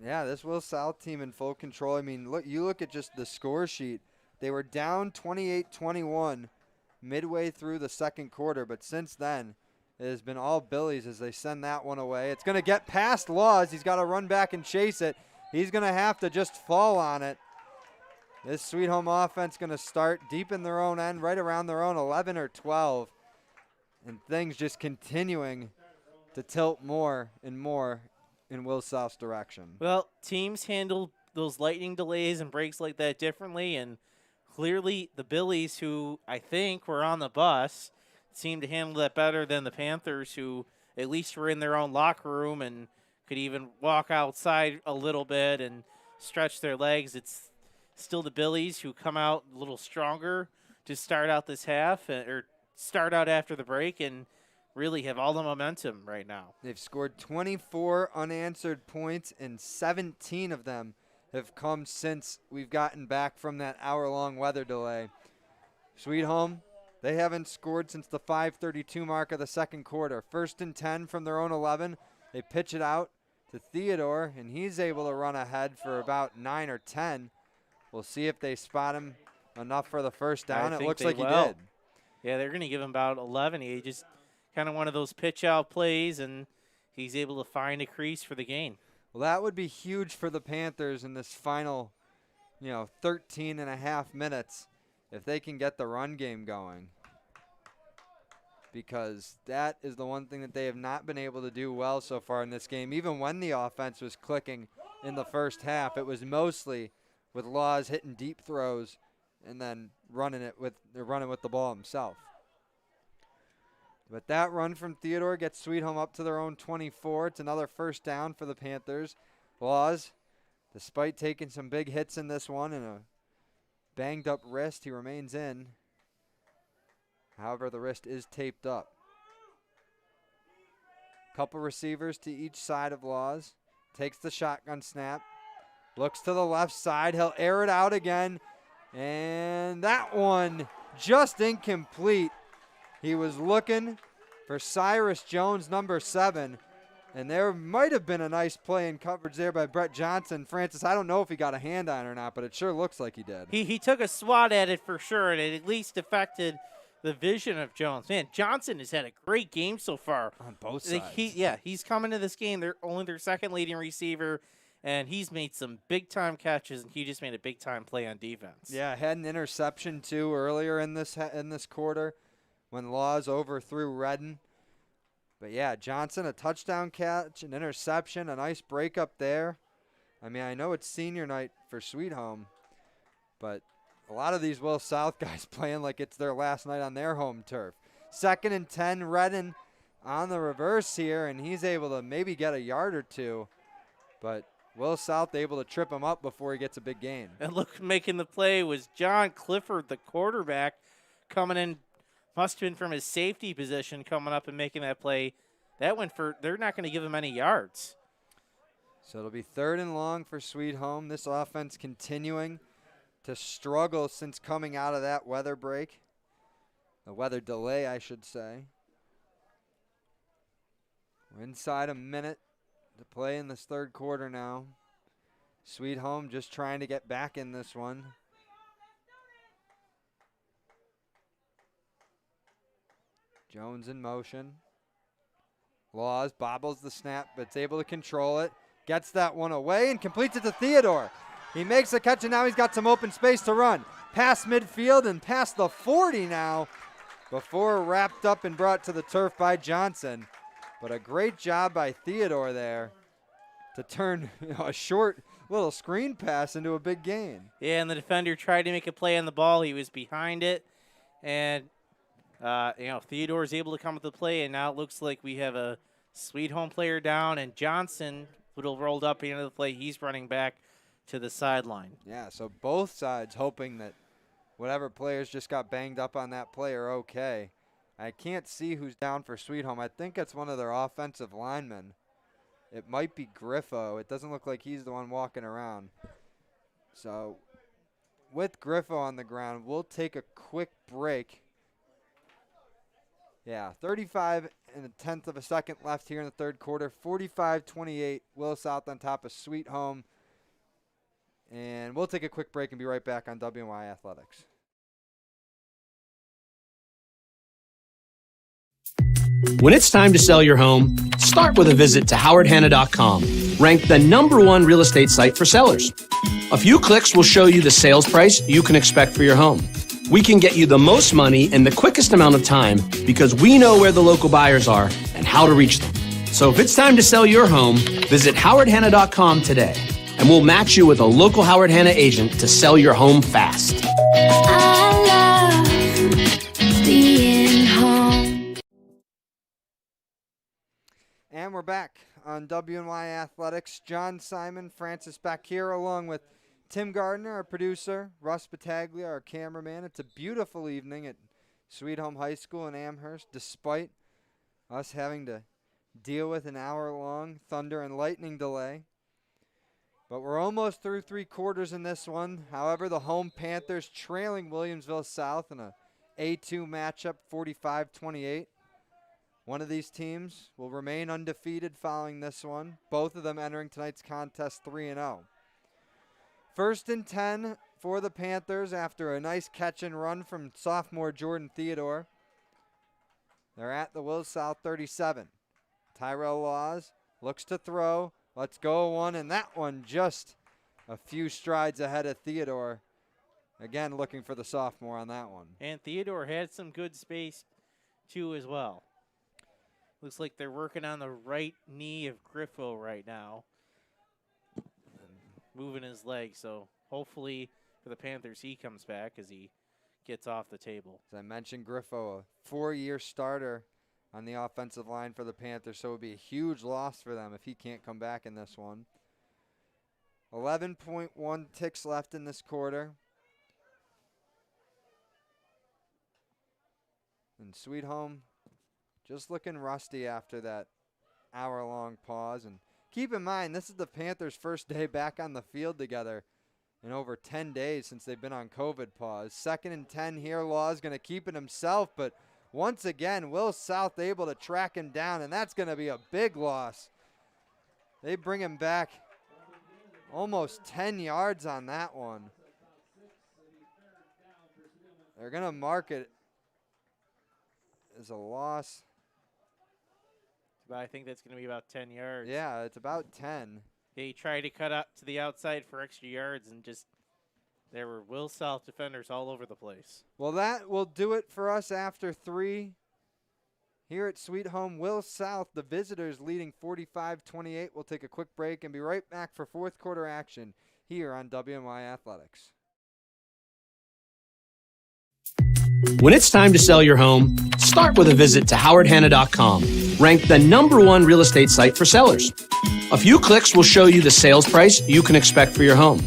yeah, this Will South team in full control. I mean, you look at just the score sheet. They were down 28-21 midway through the second quarter, but since then it has been all Billies as they send that one away. It's going to get past Laws. He's got to run back and chase it. He's going to have to just fall on it. This Sweet Home offense going to start deep in their own end, right around their own 11 or 12, and things just continuing to tilt more and more in Will South's direction. Well, teams handle those lightning delays and breaks like that differently, and clearly the Billies, who I think were on the bus, seemed to handle that better than the Panthers, who at least were in their own locker room and could even walk outside a little bit and stretch their legs. It's still the Billies who come out a little stronger to start out this half, or start out after the break, and really have all the momentum right now. They've scored 24 unanswered points, and 17 of them have come since we've gotten back from that hour-long weather delay. Sweet Home, they haven't scored since the 5:32 mark of the second quarter. 1st and 10 from their own 11. They pitch it out to Theodore, and he's able to run ahead for about 9 or 10. We'll see if they spot him enough for the first down. It looks like he did. Yeah, they're going to give him about 11. He just kind of one of those pitch-out plays, and he's able to find a crease for the gain. Well, that would be huge for the Panthers in this final, 13 and a half minutes if they can get the run game going, because that is the one thing that they have not been able to do well so far in this game. Even when the offense was clicking in the first half, it was mostly with Laws hitting deep throws and then running with the ball himself. But that run from Theodore gets Sweet Home up to their own 24. It's another first down for the Panthers. Laws, despite taking some big hits in this one and a banged up wrist, he remains in. However, the wrist is taped up. Couple receivers to each side of Laws. Takes the shotgun snap. Looks to the left side. He'll air it out again. And that one just incomplete. He was looking for Cyrus Jones, number 7. And there might have been a nice play in coverage there by Brett Johnson. Francis, I don't know if he got a hand on it or not, but it sure looks like he did. He took a swat at it for sure, and it at least affected the vision of Jones. Man, Johnson has had a great game so far. On both sides. He's coming to this game. They're only their second leading receiver, and he's made some big-time catches, and he just made a big-time play on defense. Yeah, had an interception, too, earlier in this quarter when Laws overthrew Redden. But, yeah, Johnson, a touchdown catch, an interception, a nice break up there. I mean, I know it's senior night for Sweet Home, but a lot of these Will South guys playing like it's their last night on their home turf. 2nd and 10, Redden on the reverse here, and he's able to maybe get a yard or two. But Will South able to trip him up before he gets a big gain. And look, making the play was John Clifford, the quarterback, coming in. Must have been from his safety position coming up and making that play. That went for, they're not going to give him any yards. So it'll be 3rd and long for Sweet Home. This offense continuing to struggle since coming out of that weather break. The weather delay, I should say. We're inside a minute to play in this 3rd quarter now. Sweet Home just trying to get back in this one. Jones in motion. Laws bobbles the snap, but it's able to control it. Gets that one away and completes it to Theodore. He makes a catch, and now he's got some open space to run. Past midfield and past the 40 now before wrapped up and brought to the turf by Johnson. But a great job by Theodore there to turn a short little screen pass into a big gain. Yeah, and the defender tried to make a play on the ball. He was behind it, and Theodore's able to come with the play, and now it looks like we have a Sweet Home player down, and Johnson would have rolled up into the play. He's running back to the sideline. Yeah, so both sides hoping that whatever players just got banged up on that play are okay. I can't see who's down for Sweet Home. I think it's one of their offensive linemen. It might be Griffo. It doesn't look like he's the one walking around. So with Griffo on the ground, we'll take a quick break. Yeah, 35 and a tenth of a second left here in the 3rd quarter. 45-28, Will South on top of Sweet Home. And we'll take a quick break and be right back on WNY Athletics. When it's time to sell your home, start with a visit to howardhanna.com, ranked the #1 real estate site for sellers. A few clicks will show you the sales price you can expect for your home. We can get you the most money in the quickest amount of time because we know where the local buyers are and how to reach them. So if it's time to sell your home, visit howardhanna.com today, and we'll match you with a local Howard Hanna agent to sell your home fast. I love being home. And we're back on WNY Athletics. John Simon, Francis back here, along with Tim Gardner, our producer, Russ Battaglia, our cameraman. It's a beautiful evening at Sweet Home High School in Amherst, despite us having to deal with an hour-long thunder and lightning delay. But we're almost through 3 quarters in this one. However, the home Panthers trailing Williamsville South in a A2 matchup, 45-28. One of these teams will remain undefeated following this one. Both of them entering tonight's contest 3-0. First and 10 for the Panthers after a nice catch and run from sophomore Jordan Theodore. They're at the Will South 37. Tyrell Laws looks to throw. Let's go one, and that one just a few strides ahead of Theodore. Again, looking for the sophomore on that one. And Theodore had some good space, too, as well. Looks like they're working on the right knee of Griffo right now. Moving his leg, so hopefully for the Panthers he comes back as he gets off the table. As I mentioned, Griffo, a 4-year starter on the offensive line for the Panthers, so it would be a huge loss for them if he can't come back in this one. 11.1 ticks left in this quarter. And Sweet Home just looking rusty after that hour-long pause. And keep in mind, this is the Panthers' first day back on the field together in over 10 days since they've been on COVID pause. 2nd and 10 here. Law's going to keep it himself, but once again, Will South able to track him down, and that's going to be a big loss. They bring him back almost 10 yards on that one. They're going to mark it as a loss. But I think that's going to be about 10 yards. Yeah, it's about 10. They tried to cut out to the outside for extra yards, and just there were Will South defenders all over the place. Well, that will do it for us after 3. Here at Sweet Home, Will South, the visitors leading 45-28. We'll take a quick break and be right back for 4th quarter action here on WNY Athletics. When it's time to sell your home, start with a visit to howardhanna.com, ranked the #1 real estate site for sellers. A few clicks will show you the sales price you can expect for your home.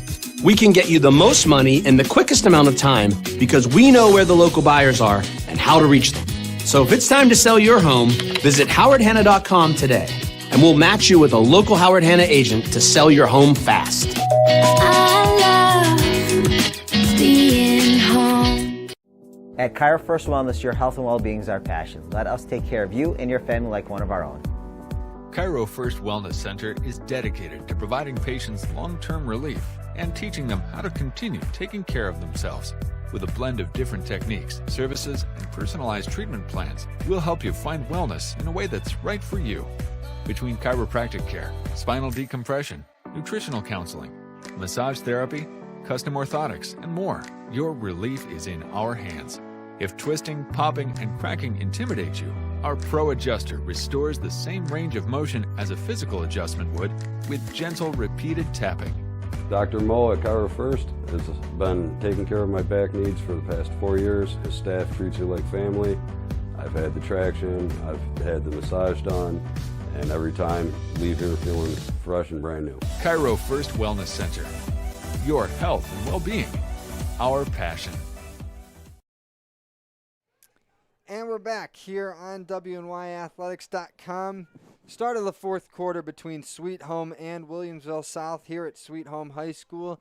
We can get you the most money in the quickest amount of time because we know where the local buyers are and how to reach them. So if it's time to sell your home, visit howardhanna.com today, and we'll match you with a local Howard Hanna agent to sell your home fast. I love being home. At Cairo First Wellness, your health and well-being is our passion. Let us take care of you and your family like one of our own. Cairo First Wellness Center is dedicated to providing patients long-term relief and teaching them how to continue taking care of themselves. With a blend of different techniques, services, and personalized treatment plans, we'll help you find wellness in a way that's right for you. Between chiropractic care, spinal decompression, nutritional counseling, massage therapy, custom orthotics, and more, your relief is in our hands. If twisting, popping, and cracking intimidate you, our Pro Adjuster restores the same range of motion as a physical adjustment would with gentle, repeated tapping. Dr. Mo at Cairo First has been taking care of my back needs for the past 4 years. His staff treats you like family. I've had the traction, I've had the massage done, and every time leave here feeling fresh and brand new. Cairo First Wellness Center. Your health and well-being. Our passion. And we're back here on WNYathletics.com. Start of the 4th quarter between Sweet Home and Williamsville South here at Sweet Home High School.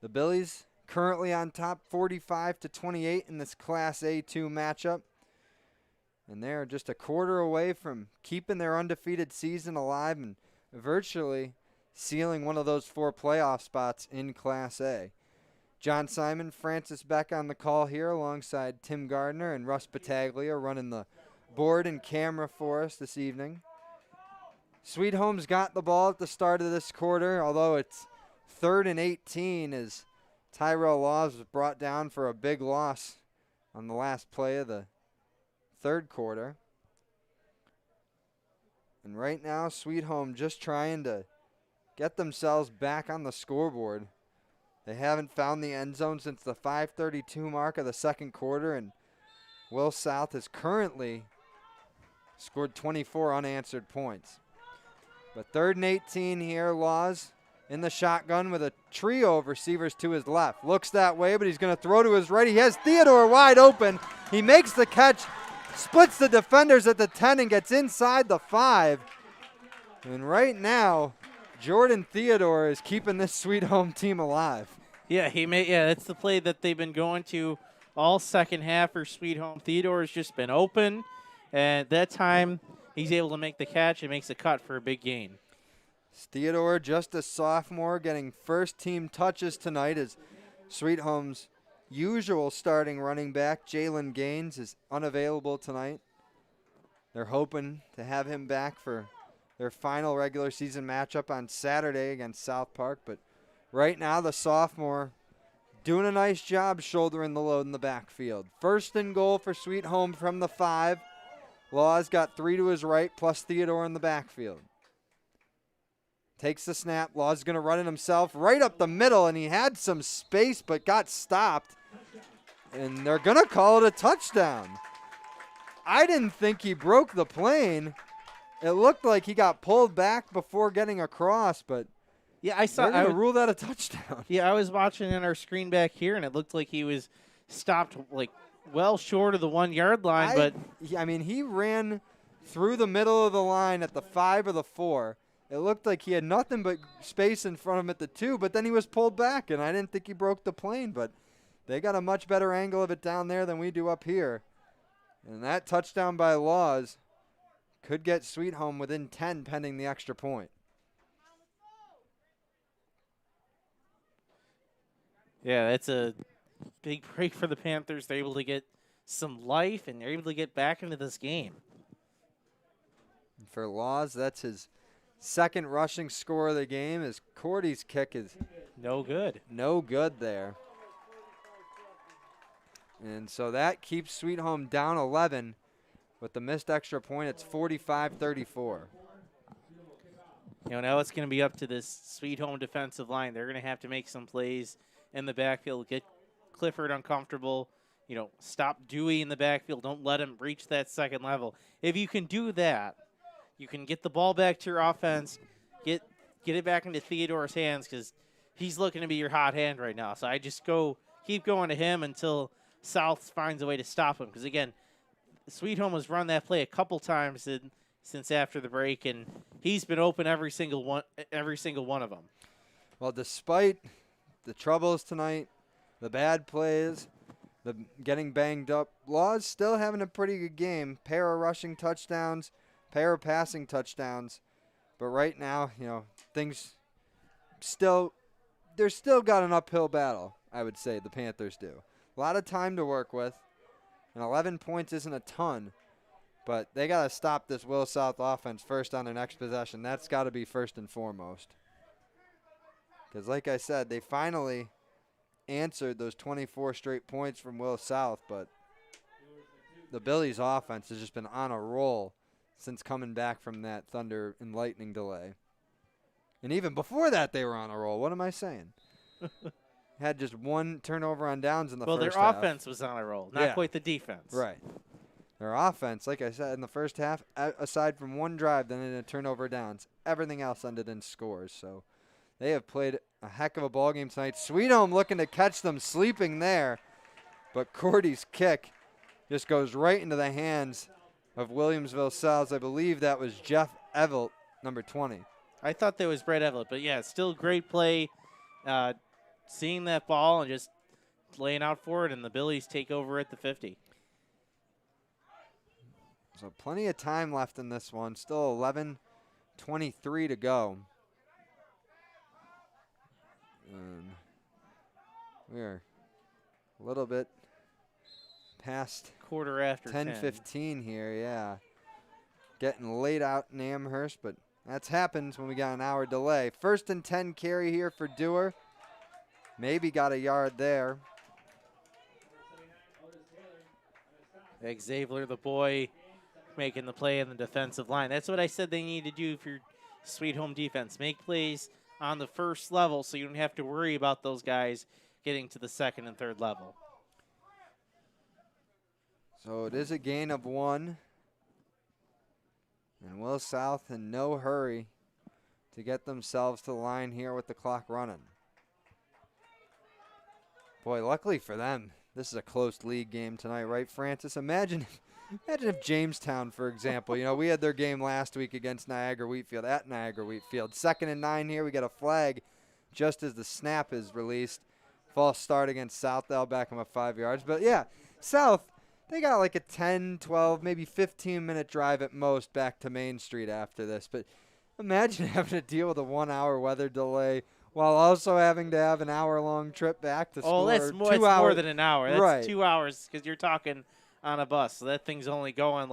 The Billies currently on top 45-28 in this Class A2 matchup. And they're just a quarter away from keeping their undefeated season alive and virtually sealing one of those 4 playoff spots in Class A. John Simon, Francis Beck on the call here alongside Tim Gardner and Russ Battaglia running the board and camera for us this evening. Sweet Home's got the ball at the start of this quarter, although it's 3rd and 18 as Tyrell Laws was brought down for a big loss on the last play of the 3rd quarter. And right now, Sweet Home just trying to get themselves back on the scoreboard. They haven't found the end zone since the 5:32 mark of the second quarter, and Will South has currently scored 24 unanswered points. But 3rd and 18 here, Laws in the shotgun with a trio of receivers to his left. Looks that way, but he's going to throw to his right. He has Theodore wide open. He makes the catch, splits the defenders at the 10 and gets inside the 5. And right now, Jordan Theodore is keeping this Sweet Home team alive. Yeah, that's the play that they've been going to all second half for Sweet Home. Theodore has just been open, and that time he's able to make the catch and makes a cut for a big gain. Theodore, just a sophomore, getting first team touches tonight as Sweet Home's usual starting running back, Jalen Gaines, is unavailable tonight. They're hoping to have him back for their final regular season matchup on Saturday against South Park, but right now the sophomore doing a nice job shouldering the load in the backfield. 1st and goal for Sweet Home from the 5. Laws got 3 to his right, plus Theodore in the backfield. Takes the snap. Laws is going to run it himself right up the middle, and he had some space but got stopped. And they're going to call it a touchdown. I didn't think he broke the plane. It looked like he got pulled back before getting across, but yeah, I saw. They're going to rule that a touchdown. Yeah, I was watching in our screen back here, and it looked like he was stopped like well short of the 1 yard line. But I mean, he ran through the middle of the line at the 5 or the 4. It looked like he had nothing but space in front of him at the 2, but then he was pulled back, and I didn't think he broke the plane, but they got a much better angle of it down there than we do up here. And that touchdown by Laws could get Sweet Home within 10 pending the extra point. Yeah, that's a big break for the Panthers. They're able to get some life, and they're able to get back into this game. For Laws, that's his second rushing score of the game, as Cordy's kick is no good. No good there. And so that keeps Sweet Home down 11. With the missed extra point, it's 45-34. Now it's going to be up to this Sweet Home defensive line. They're going to have to make some plays in the backfield, get Clifford uncomfortable, stop Dewey in the backfield. Don't let him reach that second level. If you can do that, you can get the ball back to your offense, get it back into Theodore's hands, because he's looking to be your hot hand right now. So I just keep going to him until South finds a way to stop him. Because, again, Sweet Home has run that play a couple times since after the break, and he's been open every single one of them. Well, despite the troubles tonight, the bad plays, the getting banged up, Laws still having a pretty good game. Pair of rushing touchdowns, pair of passing touchdowns. But right now, things they're still got an uphill battle, I would say, the Panthers do. A lot of time to work with, and 11 points isn't a ton, but they got to stop this Will South offense first on their next possession. That's got to be first and foremost. Because like I said, they finally answered those 24 straight points from Will South, but the Billies offense has just been on a roll since coming back from that Thunder and Lightning delay. And even before that, they were on a roll. What am I saying? Had just one turnover on downs in the first half. Well, their offense was on a roll, not quite the defense. Right. Their offense, like I said, in the first half, aside from one drive, then in a turnover downs, everything else ended in scores. So they have played a heck of a ball game tonight. Sweet Home looking to catch them sleeping there, but Cordy's kick just goes right into the hands of Williamsville South. I believe that was Jeff Evelt, number 20. I thought that was Brett Evelt, but yeah, still great play. Seeing that ball and just laying out for it, and the Billies take over at the 50. So plenty of time left in this one. Still 11:23 to go. And we're a little bit past quarter after 10:15 here, yeah. Getting late out in Amherst, but that's happens when we got an hour delay. 1st and 10 carry here for Dewar. Maybe got a yard there. Xavier, the boy, making the play in the defensive line. That's what I said they need to do for Sweet Home defense. Make plays on the first level, so you don't have to worry about those guys getting to the second and third level. So it is a gain of 1. And Will South in no hurry to get themselves to the line here with the clock running. Boy, luckily for them, this is a close league game tonight, right, Francis? Imagine if Jamestown, for example, we had their game last week against Niagara-Wheatfield at Niagara-Wheatfield. 2nd and 9 here. We get a flag just as the snap is released. False start against South. They'll back them up 5 yards. But, yeah, South, they got like a 10, 12, maybe 15-minute drive at most back to Main Street after this. But imagine having to deal with a 1-hour weather delay while also having to have an hour-long trip back to school. Oh, that's more than an hour. That's right. 2 hours because you're talking on a bus. So that thing's only going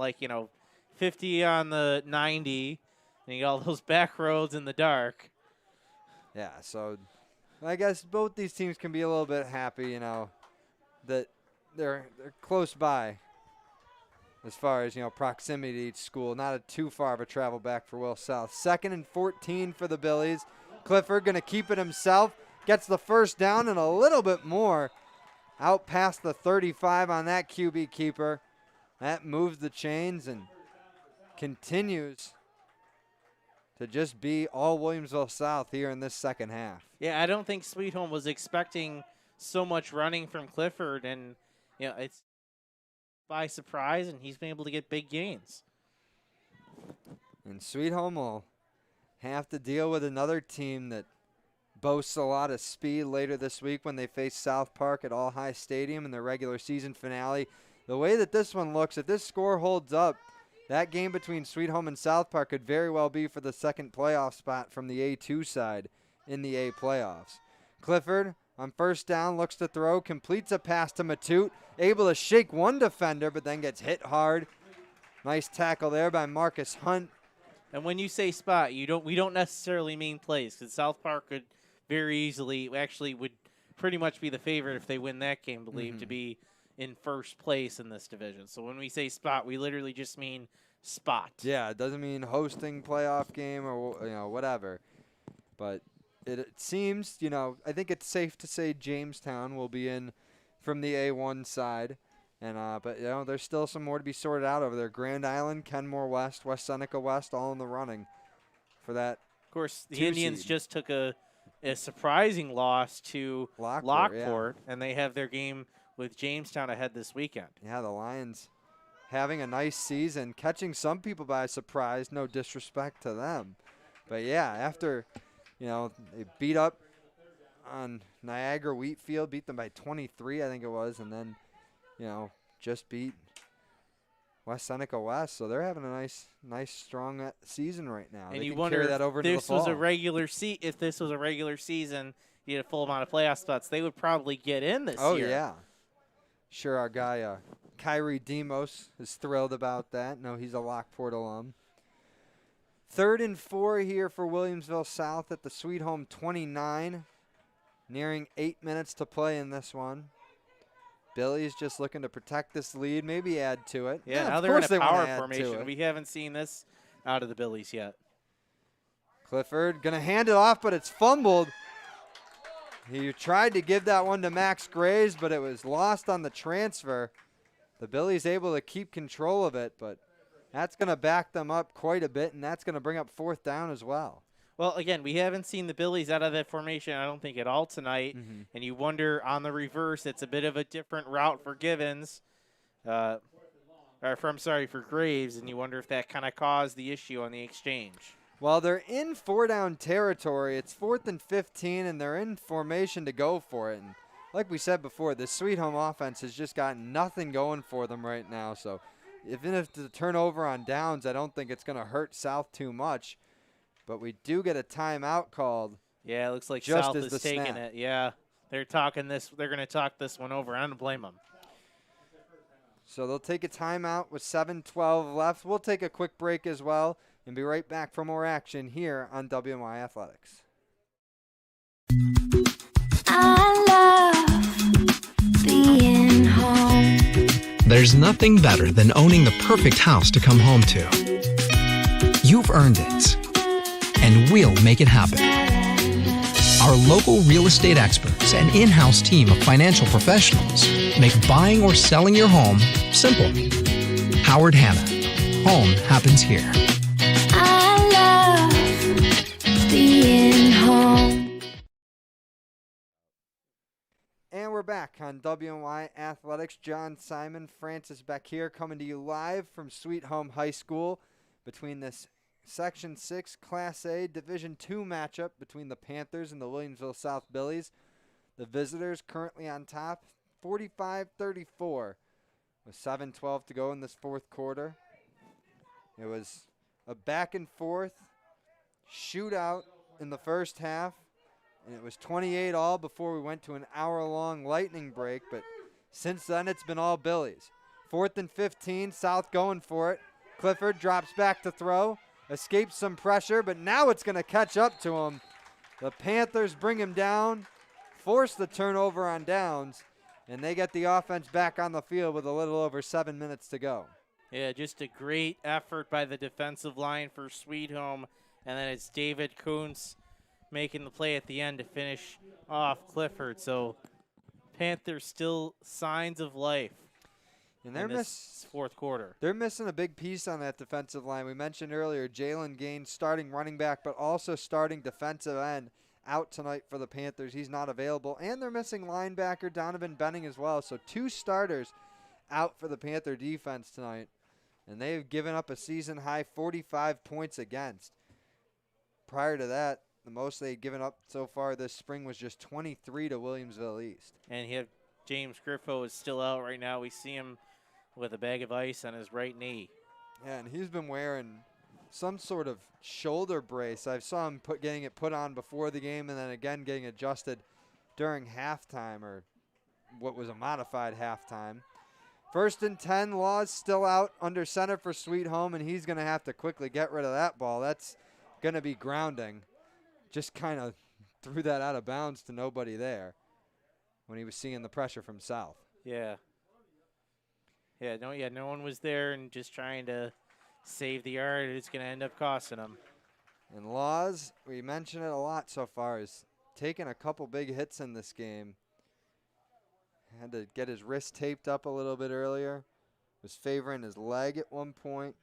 50 on the 90, and you got all those back roads in the dark. Yeah, so I guess both these teams can be a little bit happy, that they're close by as far as, proximity to each school. Not too far of a travel back for Will South. 2nd and 14 for the Billies. Clifford going to keep it himself. Gets the first down and a little bit more. Out past the 35 on that QB keeper. That moves the chains and continues to just be all Williamsville South here in this second half. Yeah, I don't think Sweet Home was expecting so much running from Clifford, and it's by surprise, and he's been able to get big gains. And Sweet Home will have to deal with another team that boasts a lot of speed later this week when they face South Park at All High Stadium in their regular season finale. The way that this one looks, if this score holds up, that game between Sweet Home and South Park could very well be for the second playoff spot from the A2 side in the A playoffs. Clifford on first down looks to throw, completes a pass to Matute, able to shake one defender but then gets hit hard. Nice tackle there by Marcus Hunt. And when you say spot, we don't necessarily mean place, because South Park could very easily, actually would pretty much be the favorite if they win that game, to be in first place in this division. So when we say spot, we literally just mean spot. Yeah, it doesn't mean hosting playoff game or whatever. But it seems, I think it's safe to say Jamestown will be in from the A1 side. And but there's still some more to be sorted out over there. Grand Island, Kenmore West, West Seneca West, all in the running for that. Of course, the Indians just took a surprising loss to Lockport, and they have their game with Jamestown ahead this weekend. Yeah, the Lions having a nice season, catching some people by surprise. No disrespect to them, but yeah, after they beat up on Niagara-Wheatfield, beat them by 23, I think it was, and then. Just beat West Seneca West, so they're having a nice, strong season right now. And they you can wonder carry that over if into this the fall. was a regular if this was a regular season, you had a full amount of playoff spots, they would probably get in this year. Oh yeah, sure. Our guy Kyrie Demos is thrilled about that. No, he's a Lockport alum. 3rd and 4 here for Williamsville South at the Sweet Home 29, nearing 8 minutes to play in this one. Billy's just looking to protect this lead, maybe add to it. Yeah, now they're in a power formation. We haven't seen this out of the Billies yet. Clifford going to hand it off, but it's fumbled. He tried to give that one to Max Graves, but it was lost on the transfer. The Billies able to keep control of it, but that's going to back them up quite a bit, and that's going to bring up 4th down as well. Well, again, we haven't seen the Billies out of that formation, I don't think, at all tonight. And you wonder, on the reverse, it's a bit of a different route for Givens, for Graves, and you wonder if that kind of caused the issue on the exchange. Well, they're in 4-down territory. It's 4th and 15, and they're in formation to go for it. And like we said before, the Sweet Home offense has just got nothing going for them right now. So even if the turnover on downs, I don't think it's going to hurt South too much. But we do get a timeout called. Yeah, it looks like South is taking it. Yeah, they're talking this. They're going to talk this one over. I don't blame them. So they'll take a timeout with 7:12 left. We'll take a quick break as well and be right back for more action here on WNY Athletics. I love being home. There's nothing better than owning the perfect house to come home to. You've earned it, and we'll make it happen. Our local real estate experts and in-house team of financial professionals make buying or selling your home simple. Howard Hanna. Home happens here. I love being home. And we're back on WNY Athletics. John Simon, Francis Beck here, coming to you live from Sweet Home High School between this Section 6 Class A Division II matchup between the Panthers and the Williamsville South Billies. The visitors currently on top, 45-34, with 7:12 to go in this fourth quarter. It was a back and forth shootout in the first half, and it was 28 all before we went to an hour-long lightning break, but since then it's been all Billies. 4th and 15, South going for it. Clifford drops back to throw, escapes some pressure, but now it's going to catch up to him. The Panthers bring him down, force the turnover on downs, and they get the offense back on the field with a little over 7 minutes to go. Yeah, just a great effort by the defensive line for Sweet Home, and then it's David Kuntz making the play at the end to finish off Clifford. So Panthers still signs of life. And they're in this fourth quarter. They're missing a big piece on that defensive line. We mentioned earlier Jalen Gaines starting running back, but also starting defensive end out tonight for the Panthers. He's not available. And they're missing linebacker Donovan Benning as well. So 2 starters out for the Panther defense tonight. And they've given up a season-high 45 points against. Prior to that, the most they've given up so far this spring was just 23 to Williamsville East. And James Griffo is still out right now. We see him with a bag of ice on his right knee. Yeah, and he's been wearing some sort of shoulder brace. I saw him getting it put on before the game and then again getting adjusted during halftime, or what was a modified halftime. 1st and 10, Laws still out under center for Sweet Home, and he's going to have to quickly get rid of that ball. That's going to be grounding. Just kind of threw that out of bounds to nobody there when he was seeing the pressure from South. Yeah. No one was there, and just trying to save the yard. It's going to end up costing him. And Laws, we mentioned it a lot so far, is taking a couple big hits in this game. Had to get his wrist taped up a little bit earlier. Was favoring his leg at one point.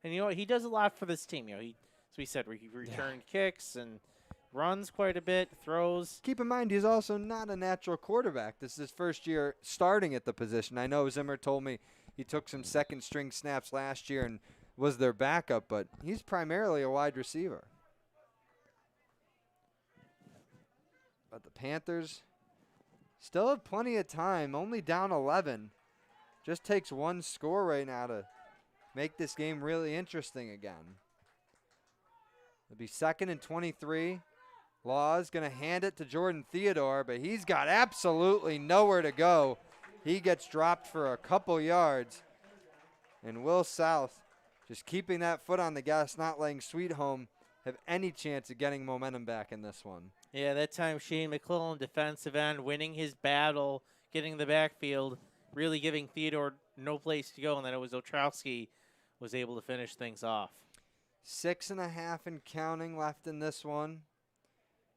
And you know what? He does a lot for this team. As we said, he returned kicks and runs quite a bit, throws. Keep in mind, he's also not a natural quarterback. This is his first year starting at the position. I know Zimmer told me he took some second-string snaps last year and was their backup, but he's primarily a wide receiver. But the Panthers still have plenty of time, only down 11. Just takes one score right now to make this game really interesting again. It'll be 2nd and 23. Laws going to hand it to Jordan Theodore, but he's got absolutely nowhere to go. He gets dropped for a couple yards. And Will South just keeping that foot on the gas, not letting Sweet Home have any chance of getting momentum back in this one. Yeah, that time Shane McClellan, defensive end, winning his battle, getting the backfield, really giving Theodore no place to go, and then it was Otrowski was able to finish things off. 6.5 and counting left in this one.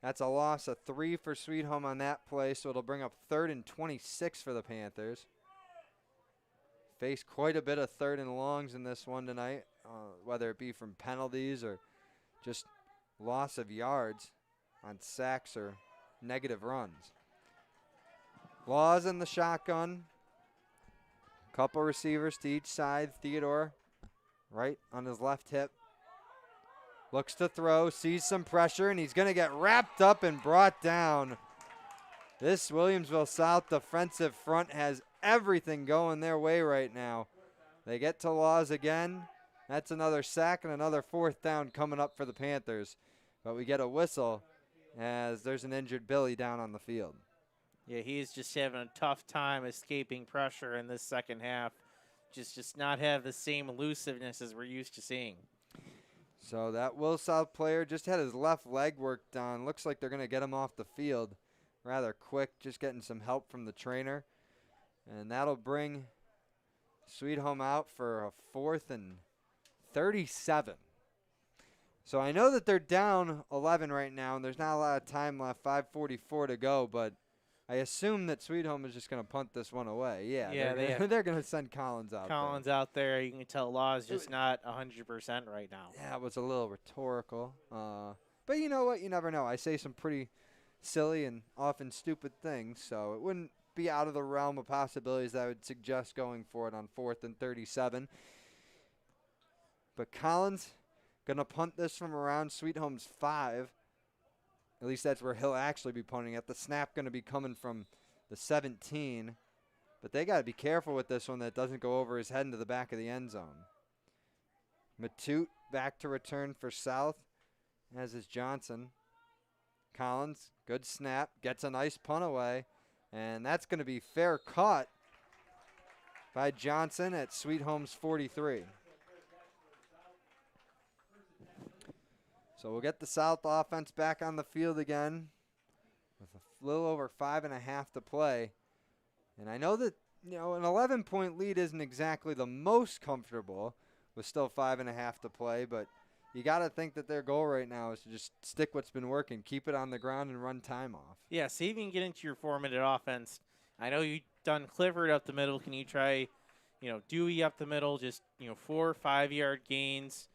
That's a loss of 3 for Sweet Home on that play, so it'll bring up 3rd and 26 for the Panthers. Faced quite a bit of 3rd and longs in this one tonight, whether it be from penalties or just loss of yards on sacks or negative runs. Laws in the shotgun. Couple receivers to each side. Theodore right on his left hip. Looks to throw, sees some pressure, and he's going to get wrapped up and brought down. This Williamsville South defensive front has everything going their way right now. They get to Laws again. That's another sack and another 4th down coming up for the Panthers. But we get a whistle as there's an injured Billy down on the field. Yeah, he's just having a tough time escaping pressure in this second half. Just not have the same elusiveness as we're used to seeing. So that Will South player just had his left leg worked on. Looks like they're going to get him off the field rather quick, just getting some help from the trainer. And that'll bring Sweet Home out for a 4th and 37. So I know that they're down 11 right now, and there's not a lot of time left, 5:44 to go, but I assume that Sweet Home is just going to punt this one away. Yeah, they're going to send Collins out Collins out there. You can tell Law is just not 100% right now. Yeah, it was a little rhetorical. But you know what? You never know. I say some pretty silly and often stupid things, so it wouldn't be out of the realm of possibilities that I would suggest going for it on 4th and 37. But Collins going to punt this from around Sweet Home's 5. At least that's where he'll actually be punting at. The snap going to be coming from the 17. But they got to be careful with this one that doesn't go over his head into the back of the end zone. Matute back to return for South, as is Johnson. Collins, good snap, gets a nice punt away. And that's going to be fair caught by Johnson at Sweet Home's 43. So we'll get the South offense back on the field again with a little over 5.5 to play. And I know that, an 11-point lead isn't exactly the most comfortable with still 5.5 to play, but you got to think that their goal right now is to just stick what's been working, keep it on the ground and run time off. Yeah, see if you can get into your 4-minute offense. I know you've done Clifford up the middle. Can you try, Dewey up the middle, just, 4 or 5-yard gains?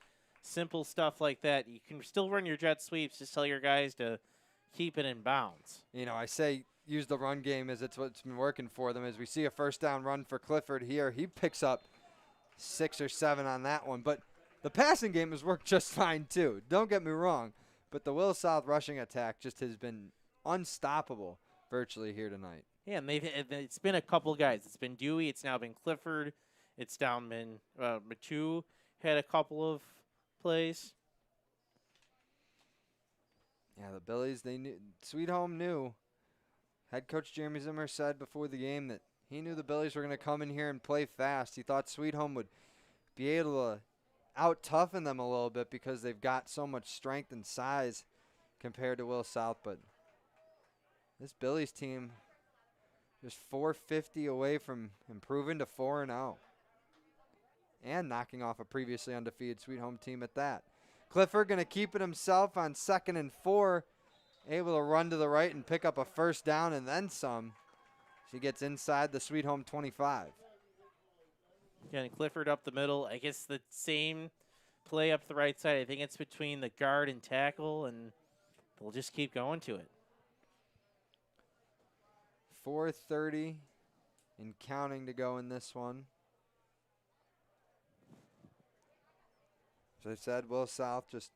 Simple stuff like that. You can still run your jet sweeps. Just tell your guys to keep it in bounds. I say use the run game as it's what's been working for them. As we see a first down run for Clifford here, he picks up 6 or 7 on that one. But the passing game has worked just fine too. Don't get me wrong. But the Will South rushing attack just has been unstoppable virtually here tonight. Yeah, and it's been a couple guys. It's been Dewey. It's now been Clifford. It's down been Matu had a couple of plays. Yeah, the Billies, they knew. Sweet Home knew. Head coach Jeremy Zimmer said before the game that he knew the Billies were going to come in here and play fast. He thought Sweet Home would be able to out-toughen them a little bit because they've got so much strength and size compared to Will South. But this Billies team just 450 away from improving to 4-0. And knocking off a previously undefeated Sweet Home team at that. Clifford going to keep it himself on 2nd and 4. Able to run to the right and pick up a first down and then some. She gets inside the Sweet Home 25. Again, Clifford up the middle. I guess the same play up the right side. I think it's between the guard and tackle, and they'll just keep going to it. 4:30 and counting to go in this one. As I said, Will South just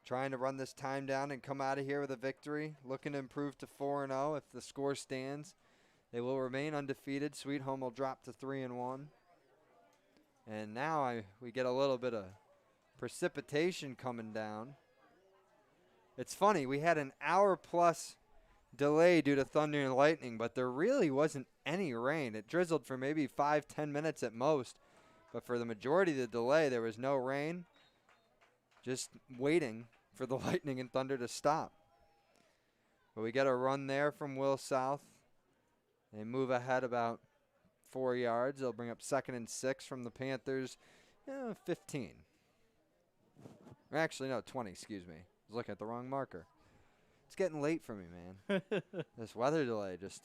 trying to run this time down and come out of here with a victory, looking to improve to 4-0. If the score stands, they will remain undefeated. Sweet Home will drop to 3-1. And now we get a little bit of precipitation coming down. It's funny, we had an hour-plus delay due to thunder and lightning, but there really wasn't any rain. It drizzled for maybe 5-10 minutes at most, but for the majority of the delay, there was no rain. Just waiting for the lightning and thunder to stop. But we get a run there from Will South. They move ahead about 4 yards. They'll bring up 2nd and 6 from the Panthers. 15. Or actually, no, 20, excuse me. I was looking at the wrong marker. It's getting late for me, man. This weather delay just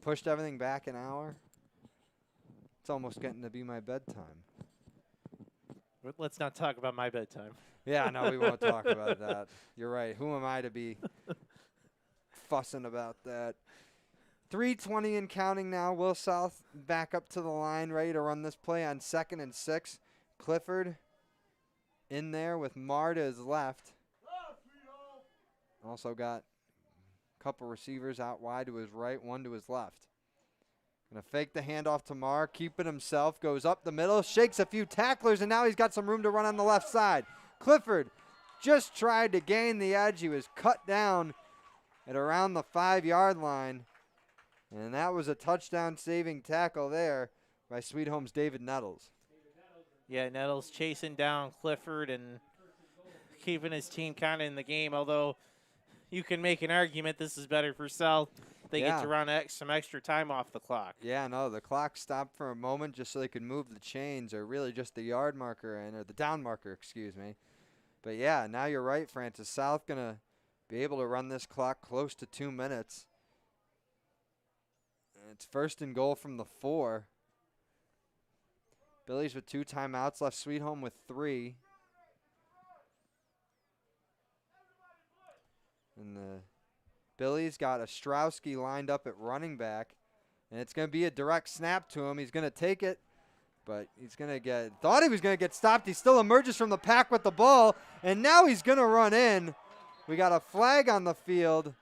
pushed everything back an hour. It's almost getting to be my bedtime. Let's not talk about my bedtime. Yeah, no, we won't talk about that. You're right. Who am I to be fussing about that? 3:20 and counting now. Will South back up to the line, ready to run this play on 2nd and 6. Clifford in there with Marr to his left. Also got a couple receivers out wide to his right, one to his left. Going to fake the handoff to Marr, keep it himself, goes up the middle, shakes a few tacklers, and now he's got some room to run on the left side. Clifford just tried to gain the edge. He was cut down at around the 5-yard line, and that was a touchdown-saving tackle there by Sweet Home's David Nettles. Yeah, Nettles chasing down Clifford and keeping his team kind of in the game, although you can make an argument this is better for South. They get to run some extra time off the clock. Yeah, no, the clock stopped for a moment just so they could move the chains, or really just the yard marker or the down marker, excuse me. But yeah, now you're right, Francis. South going to be able to run this clock close to 2 minutes. And it's first and goal from the 4. Billy's with 2 timeouts left. Sweet Home with 3. And the Billy's got Ostrowski lined up at running back. And it's going to be a direct snap to him. He's going to take it, but he's going to thought he was going to get stopped. He still emerges from the pack with the ball, and now he's going to run in. We got a flag on the field.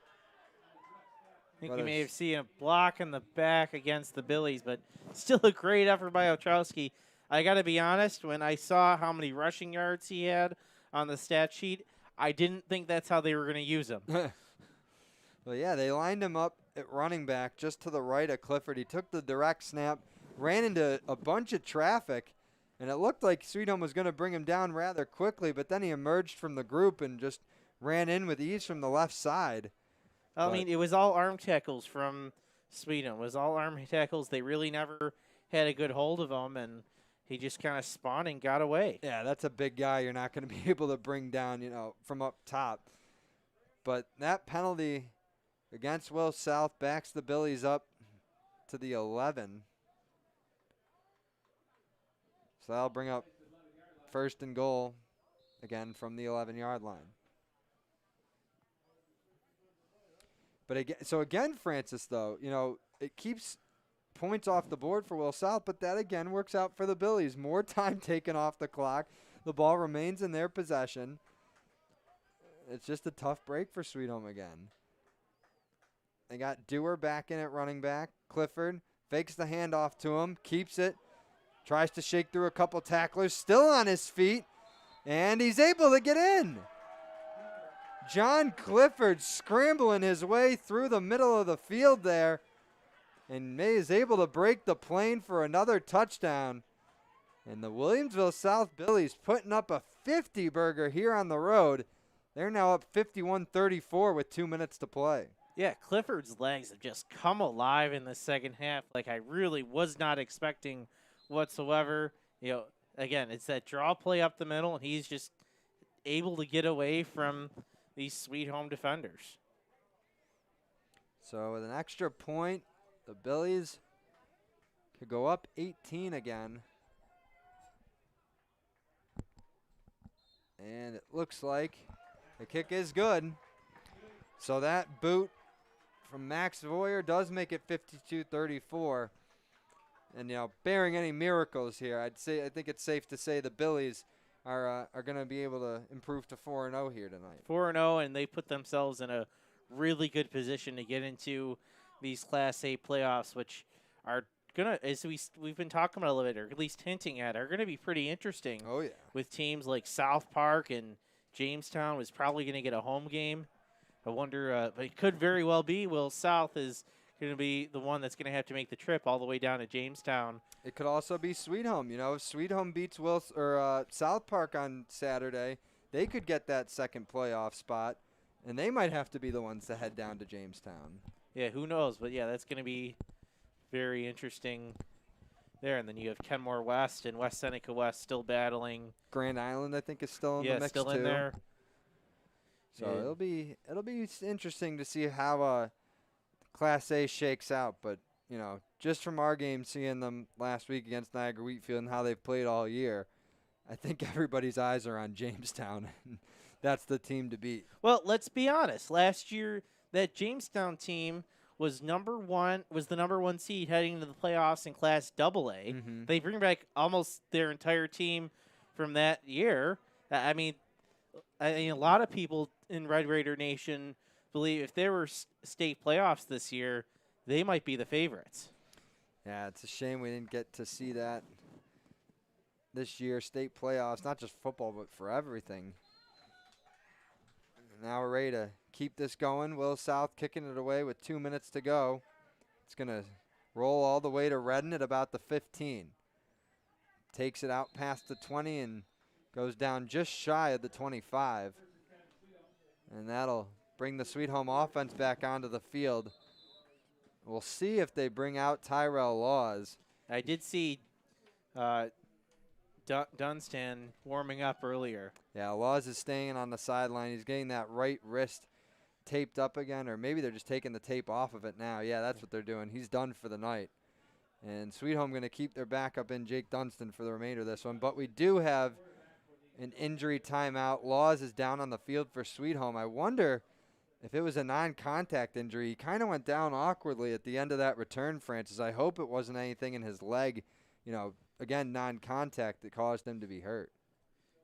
I think you may have seen a block in the back against the Billies, but still a great effort by Ostrowski. I got to be honest, when I saw how many rushing yards he had on the stat sheet, I didn't think that's how they were going to use him. Well, yeah, they lined him up at running back just to the right of Clifford. He took the direct snap, ran into a bunch of traffic, and it looked like Sweet Home was going to bring him down rather quickly, but then he emerged from the group and just ran in with ease from the left side. I mean, it was all arm tackles from Sweet Home. It was all arm tackles. They really never had a good hold of him, and he just kind of spun and got away. Yeah, that's a big guy you're not going to be able to bring down, from up top. But that penalty against Will South backs the Billies up to the 11. So that'll bring up first and goal again from the 11-yard line. But again, Francis, though, it keeps points off the board for Will South, but that again works out for the Billies. More time taken off the clock. The ball remains in their possession. It's just a tough break for Sweet Home again. They got Dewar back in at running back. Clifford fakes the handoff to him, keeps it, tries to shake through a couple tacklers, still on his feet, and he's able to get in. John Clifford scrambling his way through the middle of the field there, and May is able to break the plane for another touchdown. And the Williamsville South Billies putting up a 50-burger here on the road. They're now up 51-34 with 2 minutes to play. Yeah, Clifford's legs have just come alive in the second half like I really was not expecting whatsoever. Again, it's that draw play up the middle, and he's just able to get away from these Sweet Home defenders. So with an extra point, the Billies could go up 18 again. And it looks like the kick is good. So that boot from Max Voyer does make it 52-34. And, bearing any miracles here, I think it's safe to say the Billies are going to be able to improve to 4-0 here tonight. 4-0, and they put themselves in a really good position to get into these Class A playoffs, which are going to, as we've been talking about a little bit, or at least hinting at, are going to be pretty interesting. Oh, yeah. With teams like South Park and Jamestown was probably going to get a home game. I wonder, but it could very well be Will South is going to be the one that's going to have to make the trip all the way down to Jamestown. It could also be Sweet Home. If Sweet Home beats South Park on Saturday, they could get that second playoff spot, and they might have to be the ones to head down to Jamestown. Yeah, who knows? But, yeah, that's going to be very interesting there. And then you have Kenmore West and West Seneca West still battling. Grand Island, I think, is still in the mix, still too. in there. So it'll be interesting to see how Class A shakes out. But, just from our game, seeing them last week against Niagara Wheatfield and how they've played all year, I think everybody's eyes are on Jamestown. That's the team to beat. Well, let's be honest. Last year, that Jamestown team was the number one seed heading into the playoffs in Class AA. Mm-hmm. They bring back almost their entire team from that year. I mean, a lot of people in Red Raider Nation believe if there were state playoffs this year, they might be the favorites. Yeah, it's a shame we didn't get to see that this year, state playoffs, not just football, but for everything. Now we're ready to keep this going. Will South kicking it away with 2 minutes to go. It's going to roll all the way to Redden at about the 15. Takes it out past the 20 and goes down just shy of the 25. And that'll bring the Sweet Home offense back onto the field. We'll see if they bring out Tyrell Laws. I did see Dunstan warming up earlier. Yeah, Laws is staying on the sideline. He's getting that right wrist taped up again, or maybe they're just taking the tape off of it now. Yeah, that's what they're doing. He's done for the night. And Sweet Home going to keep their backup in Jake Dunstan for the remainder of this one. But we do have an injury timeout. Laws is down on the field for Sweet Home. I wonder if it was a non-contact injury. He kind of went down awkwardly at the end of that return, Francis. I hope it wasn't anything in his leg, again, non-contact that caused him to be hurt.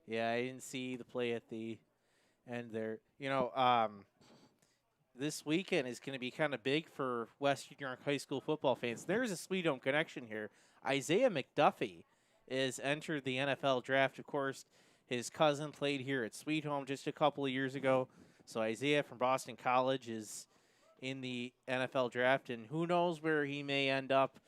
Yeah, I didn't see the play at the end there. This weekend is going to be kind of big for Western New York high school football fans. There's a Sweet Home connection here. Isaiah McDuffie is entered the NFL draft. Of course, his cousin played here at Sweet Home just a couple of years ago. So Isaiah from Boston College is in the NFL draft, and who knows where he may end up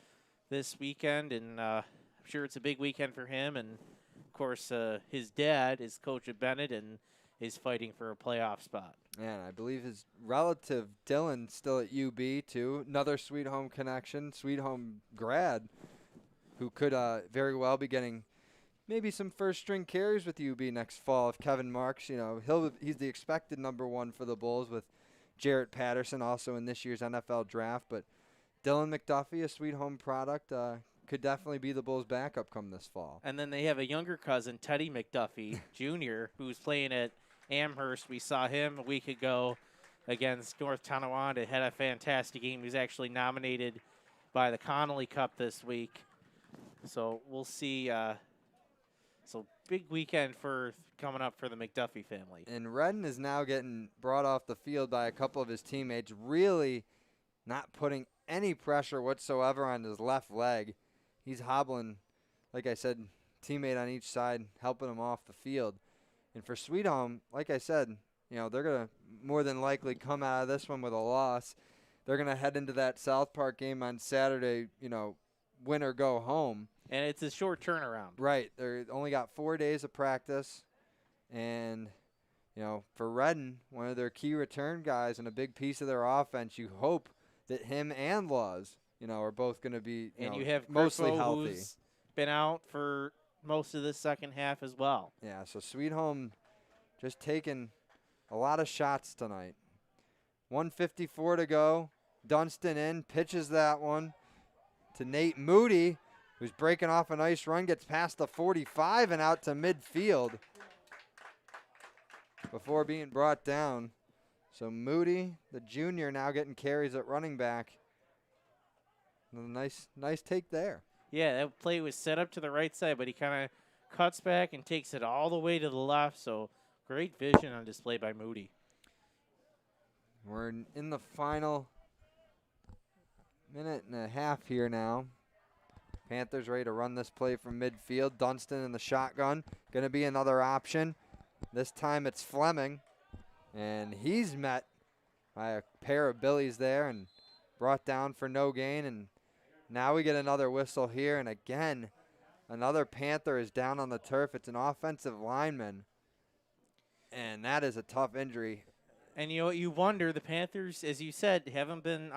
this weekend. And I'm sure it's a big weekend for him. And, of course, his dad is coach at Bennett and is fighting for a playoff spot. Yeah, and I believe his relative Dylan still at UB too. Another Sweet Home connection, Sweet Home grad, who could very well be getting maybe some first-string carries with UB next fall if Kevin Marks. He's the expected number one for the Bulls with Jarrett Patterson also in this year's NFL draft. But Dylan McDuffie, a Sweet Home product, could definitely be the Bulls' backup come this fall. And then they have a younger cousin, Teddy McDuffie Jr., who's playing at Amherst. We saw him a week ago against North Tonawanda. Had a fantastic game. He was actually nominated by the Connolly Cup this week. So we'll see. So big weekend coming up for the McDuffie family. And Redden is now getting brought off the field by a couple of his teammates, really not putting any pressure whatsoever on his left leg. He's hobbling, like I said, teammate on each side, helping him off the field. And for Sweet Home, like I said, they're going to more than likely come out of this one with a loss. They're going to head into that South Park game on Saturday, win or go home. And it's a short turnaround. Right. They only got 4 days of practice. And, for Redden, one of their key return guys and a big piece of their offense, you hope that him and Laws, are both going to be you have mostly Griffo, healthy. Who's been out for most of the second half as well. Yeah, so Sweet Home just taking a lot of shots tonight. 1:54 to go. Dunstan in, pitches that one to Nate Moody, who's breaking off a nice run, gets past the 45 and out to midfield before being brought down. So Moody, the junior, now getting carries at running back. Nice take there. Yeah, that play was set up to the right side, but he kind of cuts back and takes it all the way to the left. So great vision on display by Moody. We're in the final minute and a half here now. Panthers ready to run this play from midfield. Dunstan in the shotgun. Going to be another option. This time it's Fleming. And he's met by a pair of Billies there and brought down for no gain. And now we get another whistle here. And again, another Panther is down on the turf. It's an offensive lineman. And that is a tough injury. And you wonder, the Panthers, as you said, haven't been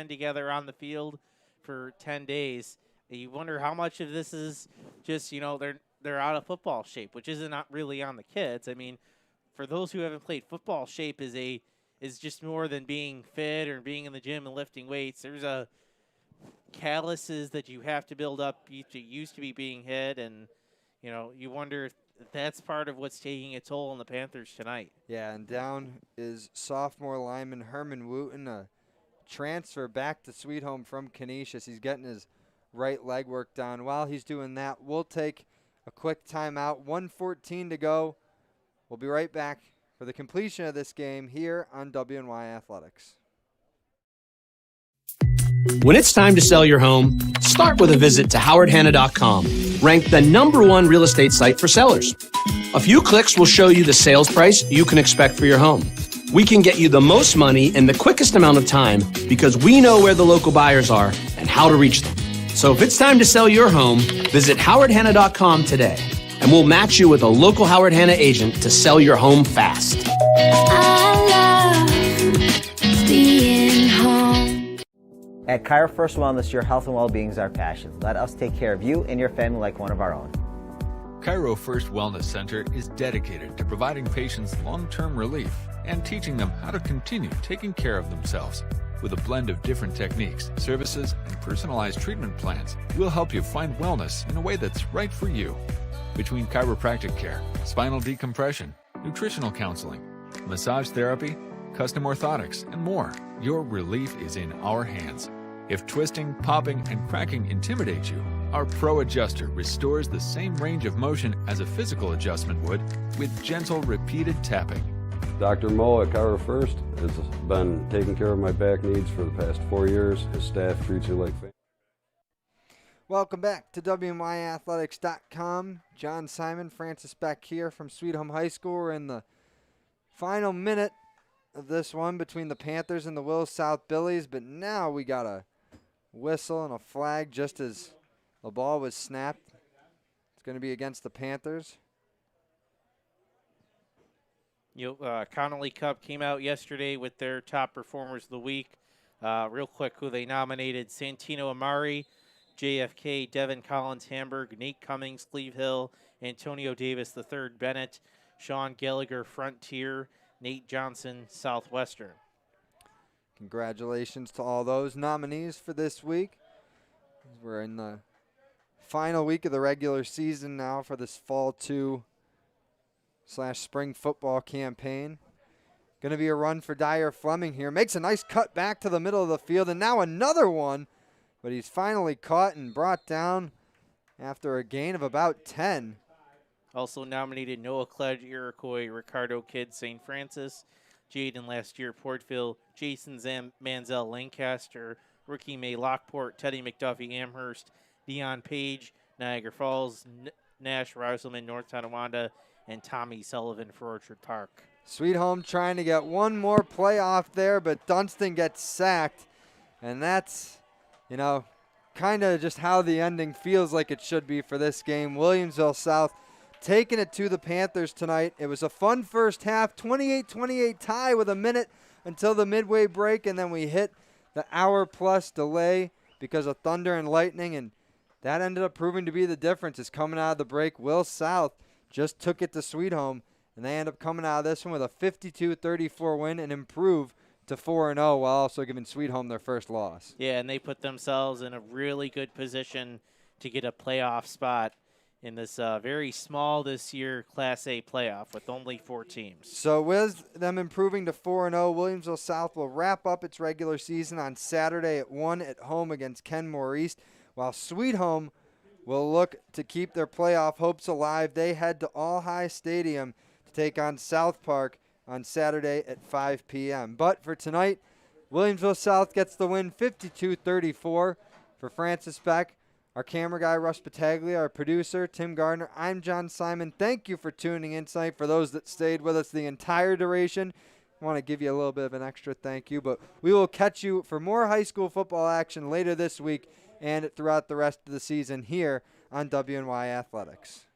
together on the field for 10 days. You wonder how much of this is just, they're out of football shape, which isn't not really on the kids. I mean, for those who haven't played, football shape is just more than being fit or being in the gym and lifting weights. There's a calluses that you have to build up. You used to be being hit, and you wonder if that's part of what's taking a toll on the Panthers tonight. Yeah, and down is sophomore lineman Herman Wooten, a transfer back to Sweet Home from Canisius. He's getting his right leg work done. While he's doing that, we'll take a quick timeout. 1:14 to go. We'll be right back for the completion of this game here on WNY Athletics. When it's time to sell your home, start with a visit to howardhanna.com, ranked the #1 real estate site for sellers. A few clicks will show you the sales price you can expect for your home. We can get you the most money in the quickest amount of time because we know where the local buyers are and how to reach them. So if it's time to sell your home, visit howardhanna.com today, and we'll match you with a local Howard Hanna agent to sell your home fast. I love being home. At Kaiser First Wellness, your health and well-being is our passion. Let us take care of you and your family like one of our own. Cairo First Wellness Center is dedicated to providing patients long-term relief and teaching them how to continue taking care of themselves. With a blend of different techniques, services, and personalized treatment plans, we'll help you find wellness in a way that's right for you. Between chiropractic care, spinal decompression, nutritional counseling, massage therapy, custom orthotics, and more, your relief is in our hands. If twisting, popping, and cracking intimidate you, our Pro Adjuster restores the same range of motion as a physical adjustment would with gentle, repeated tapping. Dr. Mo at Cairo First has been taking care of my back needs for the past 4 years. His staff treats you like family. Welcome back to WNYathletics.com. John Simon, Francis Beck here from Sweet Home High School. We're in the final minute of this one between the Panthers and the Wills South Billies, but now we got a whistle and a flag just as the ball was snapped. It's going to be against the Panthers. Connolly Cup came out yesterday with their top performers of the week. Real quick, who they nominated: Santino Amari, JFK, Devin Collins, Hamburg, Nate Cummings, Cleve Hill, Antonio Davis III, Bennett, Sean Gallagher, Frontier, Nate Johnson, Southwestern. Congratulations to all those nominees for this week. We're in the final week of the regular season now for this Fall 2/spring football campaign. Going to be a run for Dyer Fleming here. Makes a nice cut back to the middle of the field, and now another one. But he's finally caught and brought down after a gain of about 10. Also nominated Noah Cledge, Iroquois, Ricardo Kidd, St. Francis, Jaden last year, Portville, Jason Manziel, Lancaster, Ricky May, Lockport, Teddy McDuffie, Amherst, Dion Page, Niagara Falls, Nash, Rouselman, North Tonawanda, and Tommy Sullivan for Orchard Park. Sweet Home trying to get one more playoff there, but Dunstan gets sacked. And that's, kind of just how the ending feels like it should be for this game. Williamsville South taking it to the Panthers tonight. It was a fun first half, 28-28 tie with a minute until the midway break, and then we hit the hour-plus delay because of thunder and lightning, and that ended up proving to be the difference. Is coming out of the break, Will South just took it to Sweet Home, and they end up coming out of this one with a 52-34 win and improve to 4-0 while also giving Sweet Home their first loss. Yeah, and they put themselves in a really good position to get a playoff spot in this very small this year Class A playoff with only 4 teams. So with them improving to 4-0, Williamsville South will wrap up its regular season on Saturday at 1 at home against Kenmore East, while Sweet Home will look to keep their playoff hopes alive. They head to All High Stadium to take on South Park on Saturday at 5 p.m. But for tonight, Williamsville South gets the win 52-34. For Francis Beck, our camera guy, Russ Battaglia, our producer, Tim Gardner, I'm John Simon. Thank you for tuning in tonight. For those that stayed with us the entire duration, I want to give you a little bit of an extra thank you. But we will catch you for more high school football action later this week and throughout the rest of the season here on WNY Athletics.